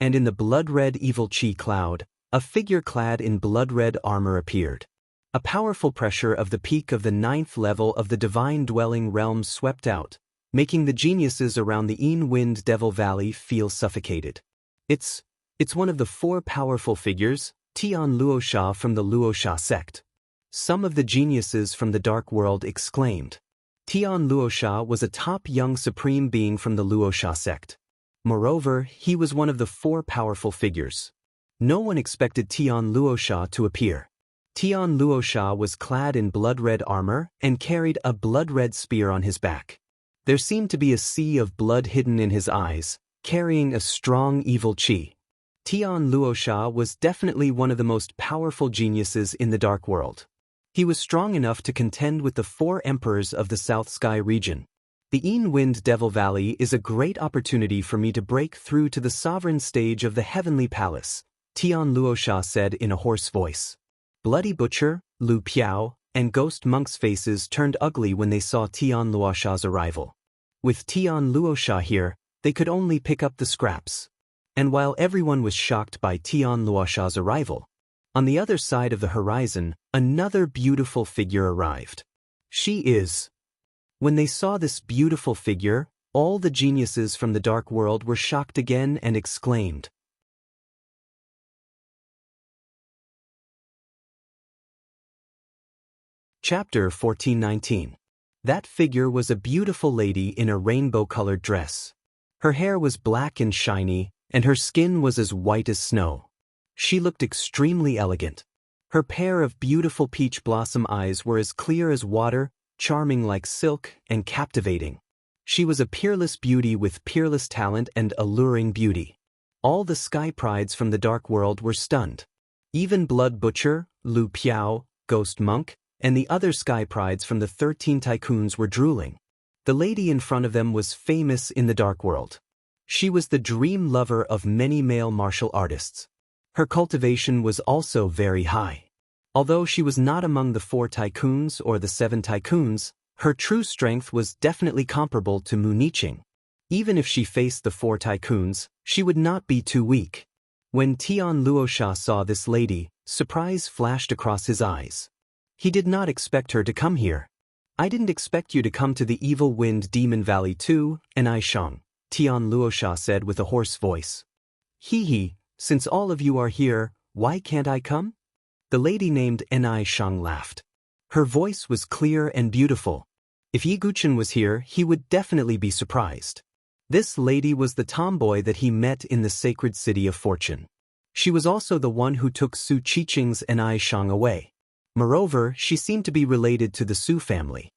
And in the blood-red evil chi cloud, a figure clad in blood-red armor appeared. A powerful pressure of the peak of the 9th level of the divine dwelling realm swept out, making the geniuses around the Een Wind Devil Valley feel suffocated. It's one of the 4 powerful figures, Tian Luosha from the Luosha sect. Some of the geniuses from the Dark World exclaimed. Tian Luosha was a top young supreme being from the Luosha sect. Moreover, he was one of the 4 powerful figures. No one expected Tian Luosha to appear. Tian Luosha was clad in blood-red armor and carried a blood-red spear on his back. There seemed to be a sea of blood hidden in his eyes, carrying a strong evil qi. Tian Luosha was definitely one of the most powerful geniuses in the Dark World. He was strong enough to contend with the 4 emperors of the South Sky region. The Een Wind Devil Valley is a great opportunity for me to break through to the sovereign stage of the Heavenly Palace, Tian Luosha said in a hoarse voice. Bloody Butcher, Lu Piao, and Ghost Monk's faces turned ugly when they saw Tian Luosha's arrival. With Tian Luosha here, they could only pick up the scraps. And while everyone was shocked by Tian Luosha's arrival, on the other side of the horizon, another beautiful figure arrived. She is. When they saw this beautiful figure, all the geniuses from the Dark World were shocked again and exclaimed. Chapter 1419. That figure was a beautiful lady in a rainbow-colored dress. Her hair was black and shiny, and her skin was as white as snow. She looked extremely elegant. Her pair of beautiful peach blossom eyes were as clear as water, charming like silk, and captivating. She was a peerless beauty with peerless talent and alluring beauty. All the sky prides from the Dark World were stunned. Even Blood Butcher, Lu Piao, Ghost Monk, and the other sky prides from the 13 tycoons were drooling. The lady in front of them was famous in the Dark World. She was the dream lover of many male martial artists. Her cultivation was also very high. Although she was not among the 4 tycoons or the 7 tycoons, her true strength was definitely comparable to Mu Niqing. Even if she faced the 4 tycoons, she would not be too weak. When Tian Luosha saw this lady, surprise flashed across his eyes. He did not expect her to come here. I didn't expect you to come to the Evil Wind Demon Valley too, Enai Shang, Tian Luosha said with a hoarse voice. Hee, since all of you are here, why can't I come? The lady named Enai Shang laughed. Her voice was clear and beautiful. If Yi Guchen was here, he would definitely be surprised. This lady was the tomboy that he met in the sacred city of fortune. She was also the one who took Su Qiqing's Enai Shang away. Moreover, she seemed to be related to the Su family.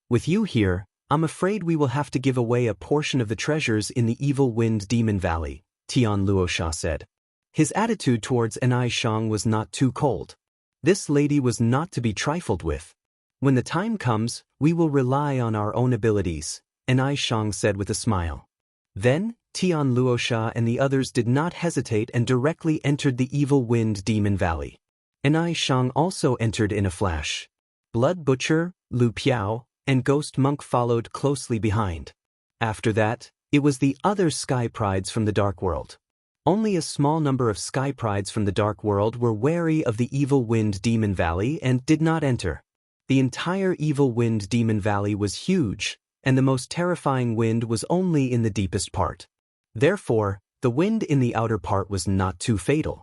With you here, I'm afraid we will have to give away a portion of the treasures in the Evil Wind Demon Valley, Tian Luosha said. His attitude towards Enai Shang was not too cold. This lady was not to be trifled with. When the time comes, we will rely on our own abilities, Enai Shang said with a smile. Then, Tian Luosha and the others did not hesitate and directly entered the Evil Wind Demon Valley. Enai Shang also entered in a flash. Blood Butcher, Lu Piao, and Ghost Monk followed closely behind. After that, it was the other sky prides from the Dark World. Only a small number of sky prides from the Dark World were wary of the Evil Wind Demon Valley and did not enter. The entire Evil Wind Demon Valley was huge, and the most terrifying wind was only in the deepest part. Therefore, the wind in the outer part was not too fatal.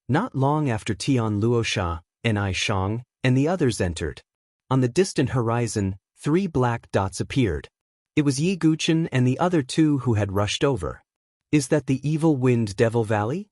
Not long after Tian Luosha, Enai Shang, and the others entered. On the distant horizon, 3 black dots appeared. It was Yi Guchen and the other 2 who had rushed over. Is that the Evil Wind Devil Valley?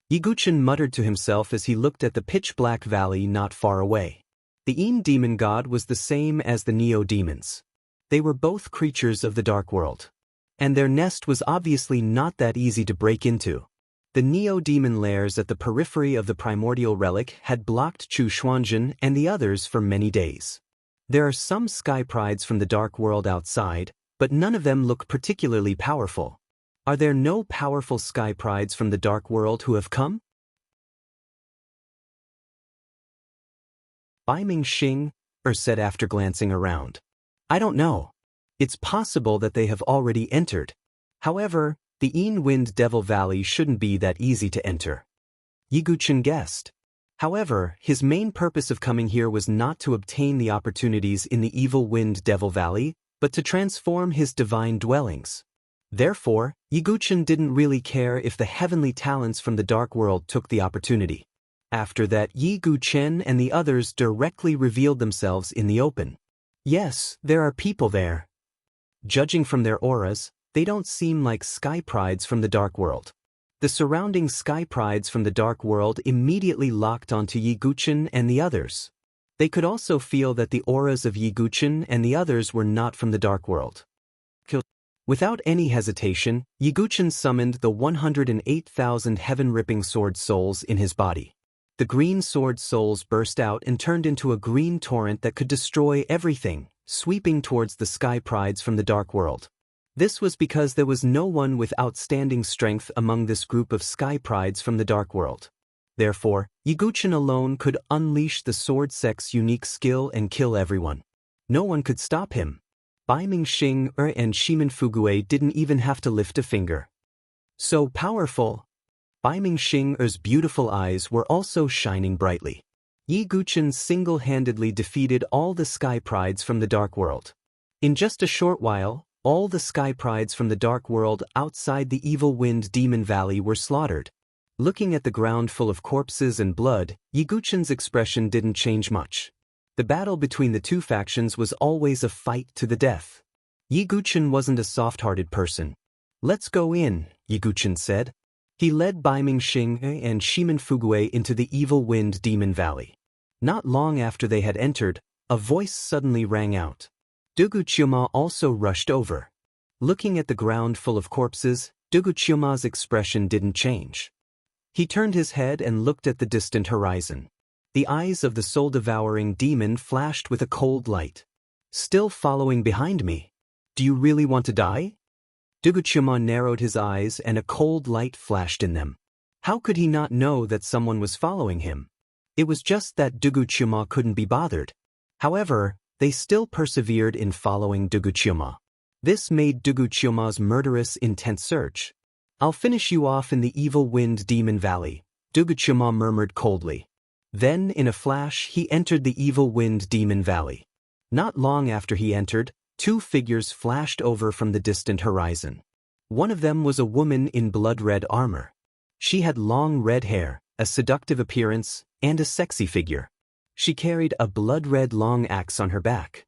Yi Guchen muttered to himself as he looked at the pitch-black valley not far away. The Een demon god was the same as the Neo-demons. They were both creatures of the Dark World. And their nest was obviously not that easy to break into. The Neo-demon lairs at the periphery of the primordial relic had blocked Chu Xuanzhen and the others for many days. There are some sky prides from the Dark World outside, but none of them look particularly powerful. Are there no powerful sky prides from the Dark World who have come? Bai Mingxing, said after glancing around. I don't know. It's possible that they have already entered. However, the Een Wind Devil Valley shouldn't be that easy to enter. Yi Guchen guessed. However, his main purpose of coming here was not to obtain the opportunities in the Evil Wind Devil Valley, but to transform his divine dwellings. Therefore, Yi Guchen didn't really care if the heavenly talents from the Dark World took the opportunity. After that, Yi Guchen and the others directly revealed themselves in the open. Yes, there are people there. Judging from their auras, they don't seem like sky prides from the Dark World. The surrounding sky prides from the Dark World immediately locked onto Yi Guchen and the others. They could also feel that the auras of Yi Guchen and the others were not from the Dark World. Without any hesitation, Yiguchen summoned the 108,000 heaven-ripping sword souls in his body. The green sword souls burst out and turned into a green torrent that could destroy everything, sweeping towards the sky prides from the dark world. This was because there was no one with outstanding strength among this group of sky prides from the dark world. Therefore, Yiguchen alone could unleash the sword sect's unique skill and kill everyone. No one could stop him. Baiming Xing and Shimin Fugue didn't even have to lift a finger. So powerful. Baiming Xing's beautiful eyes were also shining brightly. Yiguchen single-handedly defeated all the sky prides from the dark world. In just a short while, all the sky prides from the dark world outside the evil wind demon valley were slaughtered. Looking at the ground full of corpses and blood, Yiguchen's expression didn't change much. The battle between the two factions was always a fight to the death. Yiguchen wasn't a soft-hearted person. "Let's go in," Yiguchen said. He led Baiming Xing and Shimin Fugue into the evil wind demon valley. Not long after they had entered, a voice suddenly rang out. Duguqiuma also rushed over. Looking at the ground full of corpses, Duguqiuma's expression didn't change. He turned his head and looked at the distant horizon. The eyes of the soul-devouring demon flashed with a cold light. "Still following behind me? Do you really want to die?" Duguqiuma narrowed his eyes and a cold light flashed in them. How could he not know that someone was following him? It was just that Duguqiuma couldn't be bothered. However, they still persevered in following Duguqiuma. This made Duguqiuma's murderous intent surge. "I'll finish you off in the evil wind demon valley," Duguqiuma murmured coldly. Then, in a flash, he entered the evil wind demon valley. Not long after he entered, two figures flashed over from the distant horizon. One of them was a woman in blood-red armor. She had long red hair, a seductive appearance, and a sexy figure. She carried a blood-red long axe on her back.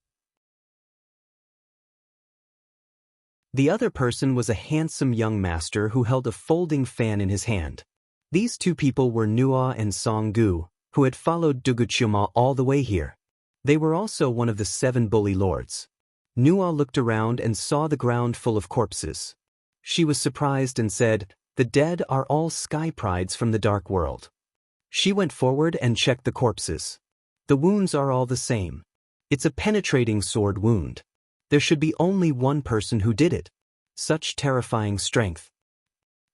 The other person was a handsome young master who held a folding fan in his hand. These two people were Nua and Songgu, who had followed Duguqiuma all the way here. They were also one of the 7 bully lords. Nua looked around and saw the ground full of corpses. She was surprised and said, "The dead are all sky prides from the dark world." She went forward and checked the corpses. The wounds are all the same. It's a penetrating sword wound. There should be only one person who did it. Such terrifying strength.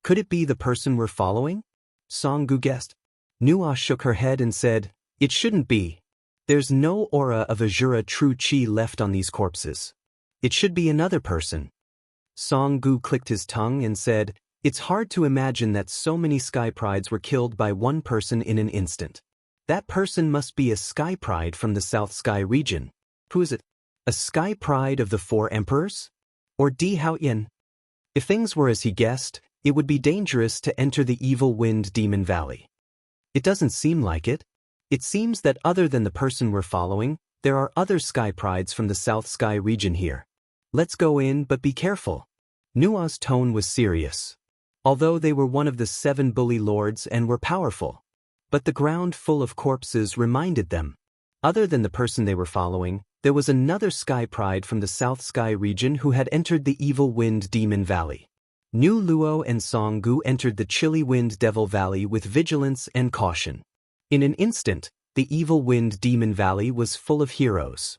Could it be the person we're following? Songgu guessed. Nua shook her head and said, "It shouldn't be. There's no aura of Azura true chi left on these corpses. It should be another person." Songgu clicked his tongue and said, "It's hard to imagine that so many sky prides were killed by one person in an instant. That person must be a sky pride from the South Sky region. Who is it? A sky pride of the 4 emperors? Or Di Haoyan?" If things were as he guessed, it would be dangerous to enter the evil wind demon valley. It doesn't seem like it. It seems that other than the person we're following, there are other sky prides from the South Sky region here. Let's go in, but be careful. Nua's tone was serious. Although they were one of the 7 bully lords and were powerful. But the ground full of corpses reminded them. Other than the person they were following, there was another sky pride from the South Sky region who had entered the evil wind demon valley. Nu Luo and Songgu entered the chilly wind devil valley with vigilance and caution. In an instant, the evil wind demon valley was full of heroes.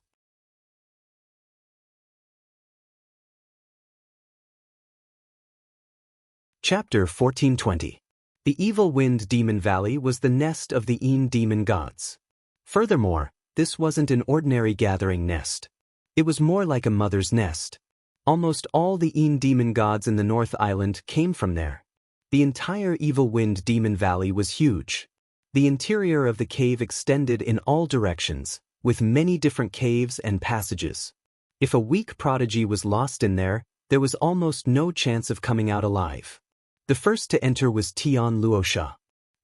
Chapter 1420. The evil wind demon valley was the nest of the Een demon gods. Furthermore, this wasn't an ordinary gathering nest. It was more like a mother's nest. Almost all the Een demon gods in the North Island came from there. The entire evil wind demon valley was huge. The interior of the cave extended in all directions, with many different caves and passages. If a weak prodigy was lost in there, there was almost no chance of coming out alive. The first to enter was Tian Luosha.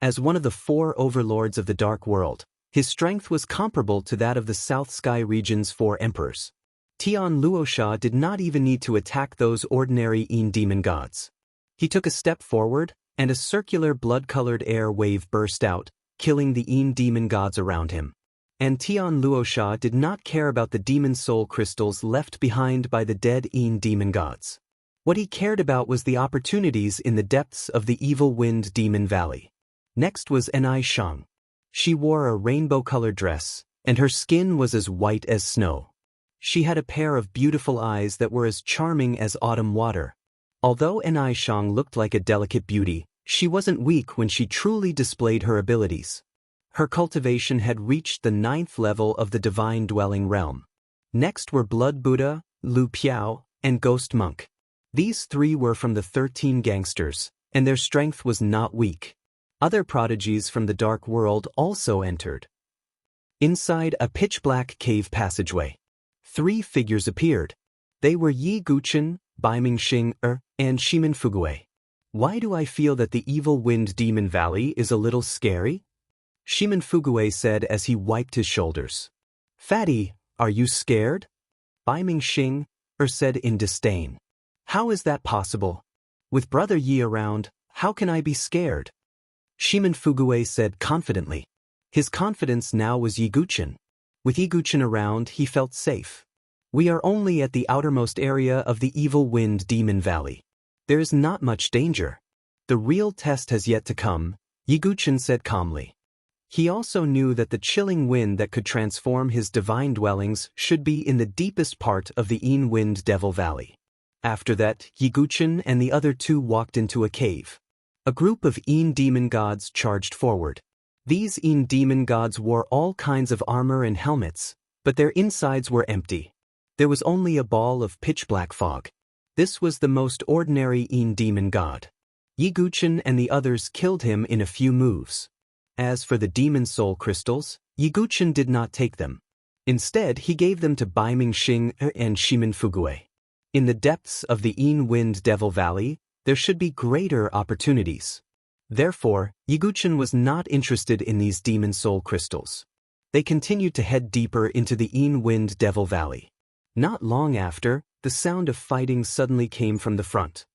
As one of the 4 overlords of the Dark World, his strength was comparable to that of the South Sky region's 4 emperors. Tian Luosha did not even need to attack those ordinary Een demon gods. He took a step forward, and a circular blood-colored air wave burst out, killing the Een demon gods around him. And Tian Luosha did not care about the demon soul crystals left behind by the dead Een demon gods. What he cared about was the opportunities in the depths of the evil wind demon valley. Next was Enai Shang. She wore a rainbow-colored dress, and her skin was as white as snow. She had a pair of beautiful eyes that were as charming as autumn water. Although Enai Shang looked like a delicate beauty, she wasn't weak when she truly displayed her abilities. Her cultivation had reached the 9th level of the divine dwelling realm. Next were Blood Buddha, Lu Piao, and Ghost Monk. These 3 were from the 13 gangsters, and their strength was not weak. Other prodigies from the dark world also entered. Inside a pitch-black cave passageway, 3 figures appeared. They were Yi Guchen, Bai Mingxing and Shimin Fugui. Why do I feel that the evil wind demon valley is a little scary? Shimin Fugui said as he wiped his shoulders. Fatty, are you scared? Bai Mingxing said in disdain. How is that possible? With Brother Yi around, how can I be scared? Shimin Fugui said confidently. His confidence now was Yi Guchen. With Yi Guchen around, he felt safe. We are only at the outermost area of the evil wind demon valley. There is not much danger. The real test has yet to come, Yi Guchen said calmly. He also knew that the chilling wind that could transform his divine dwellings should be in the deepest part of the Yin Wind Devil Valley. After that, Yi Guchen and the other 2 walked into a cave. A group of Yin demon gods charged forward. These Yin demon gods wore all kinds of armor and helmets, but their insides were empty. There was only a ball of pitch-black fog. This was the most ordinary Yin demon god. Yi Guchen and the others killed him in a few moves. As for the demon soul crystals, Yi Guchen did not take them. Instead, he gave them to Bai Mingxing and Shimin Fugui. In the depths of the Yin Wind Devil Valley, there should be greater opportunities. Therefore, Yi Guchen was not interested in these demon soul crystals. They continued to head deeper into the Yin Wind Devil Valley. Not long after, the sound of fighting suddenly came from the front.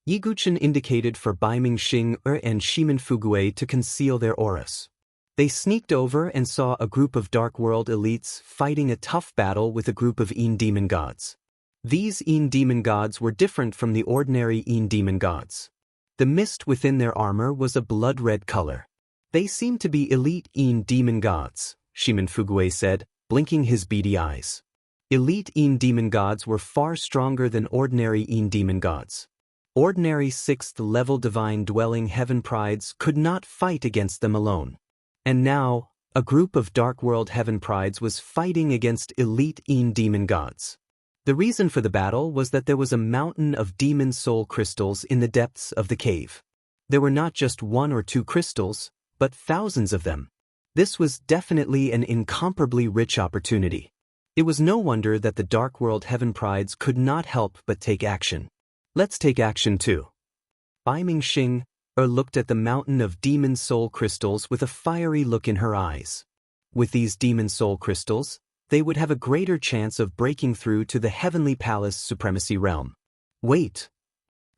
Yi Guchen indicated for Bai Mingxing and Shimin Fugui to conceal their auras. They sneaked over and saw a group of Dark World elites fighting a tough battle with a group of Yin demon gods. These Yin demon gods were different from the ordinary Yin demon gods. The mist within their armor was a blood-red color. They seemed to be elite Yin demon gods, Shimin Fugui said, blinking his beady eyes. Elite Yin demon gods were far stronger than ordinary Yin demon gods. Ordinary 6th-level divine dwelling heaven prides could not fight against them alone. And now, a group of Dark World heaven prides was fighting against elite Yin demon gods. The reason for the battle was that there was a mountain of demon soul crystals in the depths of the cave. There were not just 1 or 2 crystals, but thousands of them. This was definitely an incomparably rich opportunity. It was no wonder that the Dark World heaven prides could not help but take action. Let's take action too. Bai Mingxing looked at the mountain of demon soul crystals with a fiery look in her eyes. With these demon soul crystals, they would have a greater chance of breaking through to the Heavenly Palace Supremacy Realm. Wait.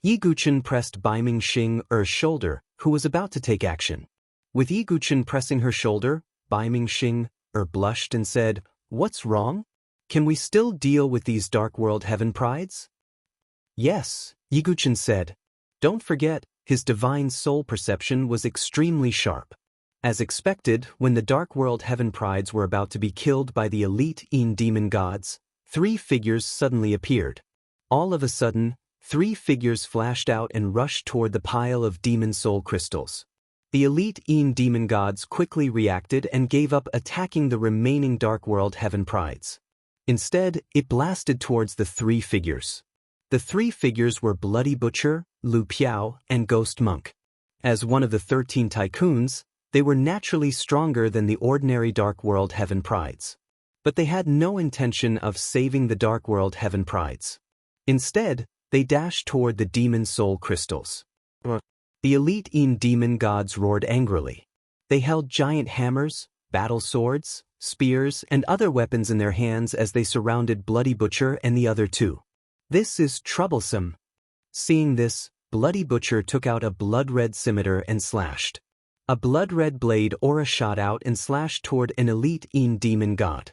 Yi Guchen pressed Bai Mingxing's shoulder, who was about to take action. With Yi Guchen pressing her shoulder, Bai Mingxing blushed and said, "What's wrong? Can we still deal with these Dark World heaven prides?" Yes, Yi Guchen said. Don't forget, his divine soul perception was extremely sharp. As expected, when the Dark World heaven prides were about to be killed by the elite Yin demon gods, 3 figures suddenly appeared. All of a sudden, 3 figures flashed out and rushed toward the pile of demon soul crystals. The elite Yin demon gods quickly reacted and gave up attacking the remaining Dark World heaven prides. Instead, it blasted towards the 3 figures. The 3 figures were Bloody Butcher, Lu Piao, and Ghost Monk. As one of the 13 tycoons, they were naturally stronger than the ordinary Dark World heaven prides. But they had no intention of saving the Dark World heaven prides. Instead, they dashed toward the demon soul crystals. The elite Yin demon gods roared angrily. They held giant hammers, battle swords, spears, and other weapons in their hands as they surrounded Bloody Butcher and the other 2. This is troublesome. Seeing this, Bloody Butcher took out a blood-red scimitar and slashed. A blood-red blade aura shot out and slashed toward an elite Yin demon god.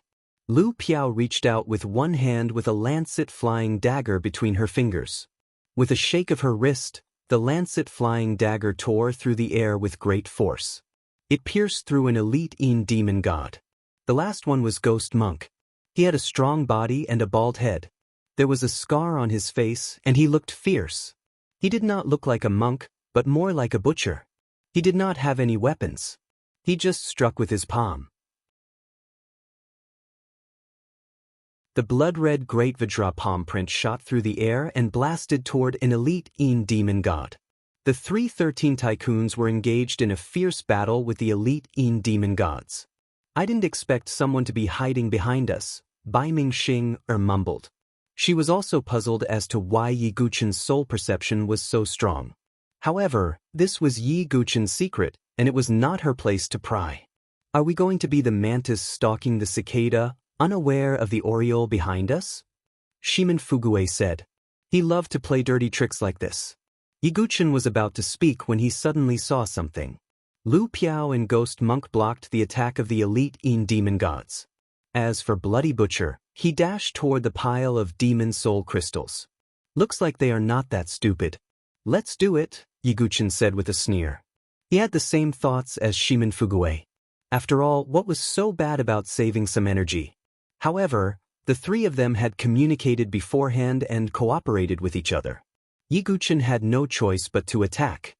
Lu Piao reached out with one hand with a lancet-flying dagger between her fingers. With a shake of her wrist, the lancet-flying dagger tore through the air with great force. It pierced through an elite demon god. The last one was Ghost Monk. He had a strong body and a bald head. There was a scar on his face, and he looked fierce. He did not look like a monk, but more like a butcher. He did not have any weapons. He just struck with his palm. The blood-red great Vajra palm print shot through the air and blasted toward an elite demon god. The 313 tycoons were engaged in a fierce battle with the elite demon gods. I didn't expect someone to be hiding behind us, Bai Mingxing mumbled. She was also puzzled as to why Yi Guchen's soul perception was so strong. However, this was Yi Guchen's secret, and it was not her place to pry. Are we going to be the mantis stalking the cicada, unaware of the oriole behind us? Shimin Fugue said. He loved to play dirty tricks like this. Yi Guchen was about to speak when he suddenly saw something. Lu Piao and Ghost Monk blocked the attack of the elite demon gods. As for Bloody Butcher, he dashed toward the pile of demon soul crystals. Looks like they are not that stupid. Let's do it, Yi Guchen said with a sneer. He had the same thoughts as Shimin Fugue. After all, what was so bad about saving some energy? However, the three of them had communicated beforehand and cooperated with each other. Yi Guchen had no choice but to attack.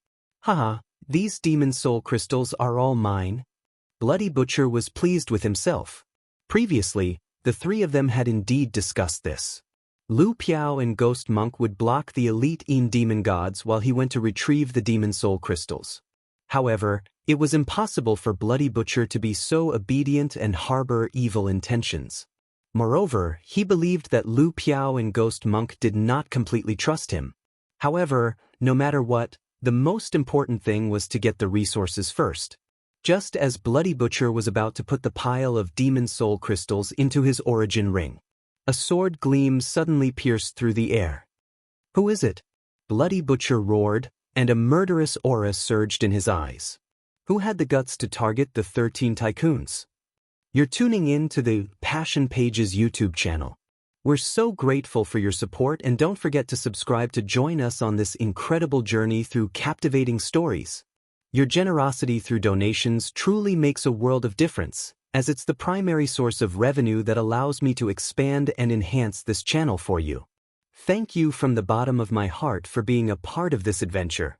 Haha, these demon soul crystals are all mine. Bloody Butcher was pleased with himself. Previously, the three of them had indeed discussed this. Lu Piao and Ghost Monk would block the elite demon gods while he went to retrieve the demon soul crystals. However, it was impossible for Bloody Butcher to be so obedient and harbor evil intentions. Moreover, he believed that Lu Piao and Ghost Monk did not completely trust him. However, no matter what, the most important thing was to get the resources first. Just as Bloody Butcher was about to put the pile of demon soul crystals into his origin ring, a sword gleam suddenly pierced through the air. Who is it? Bloody Butcher roared, and a murderous aura surged in his eyes. Who had the guts to target the 13 tycoons? You're tuning in to the Passion Pages YouTube channel. We're so grateful for your support, and don't forget to subscribe to join us on this incredible journey through captivating stories. Your generosity through donations truly makes a world of difference, as it's the primary source of revenue that allows me to expand and enhance this channel for you. Thank you from the bottom of my heart for being a part of this adventure.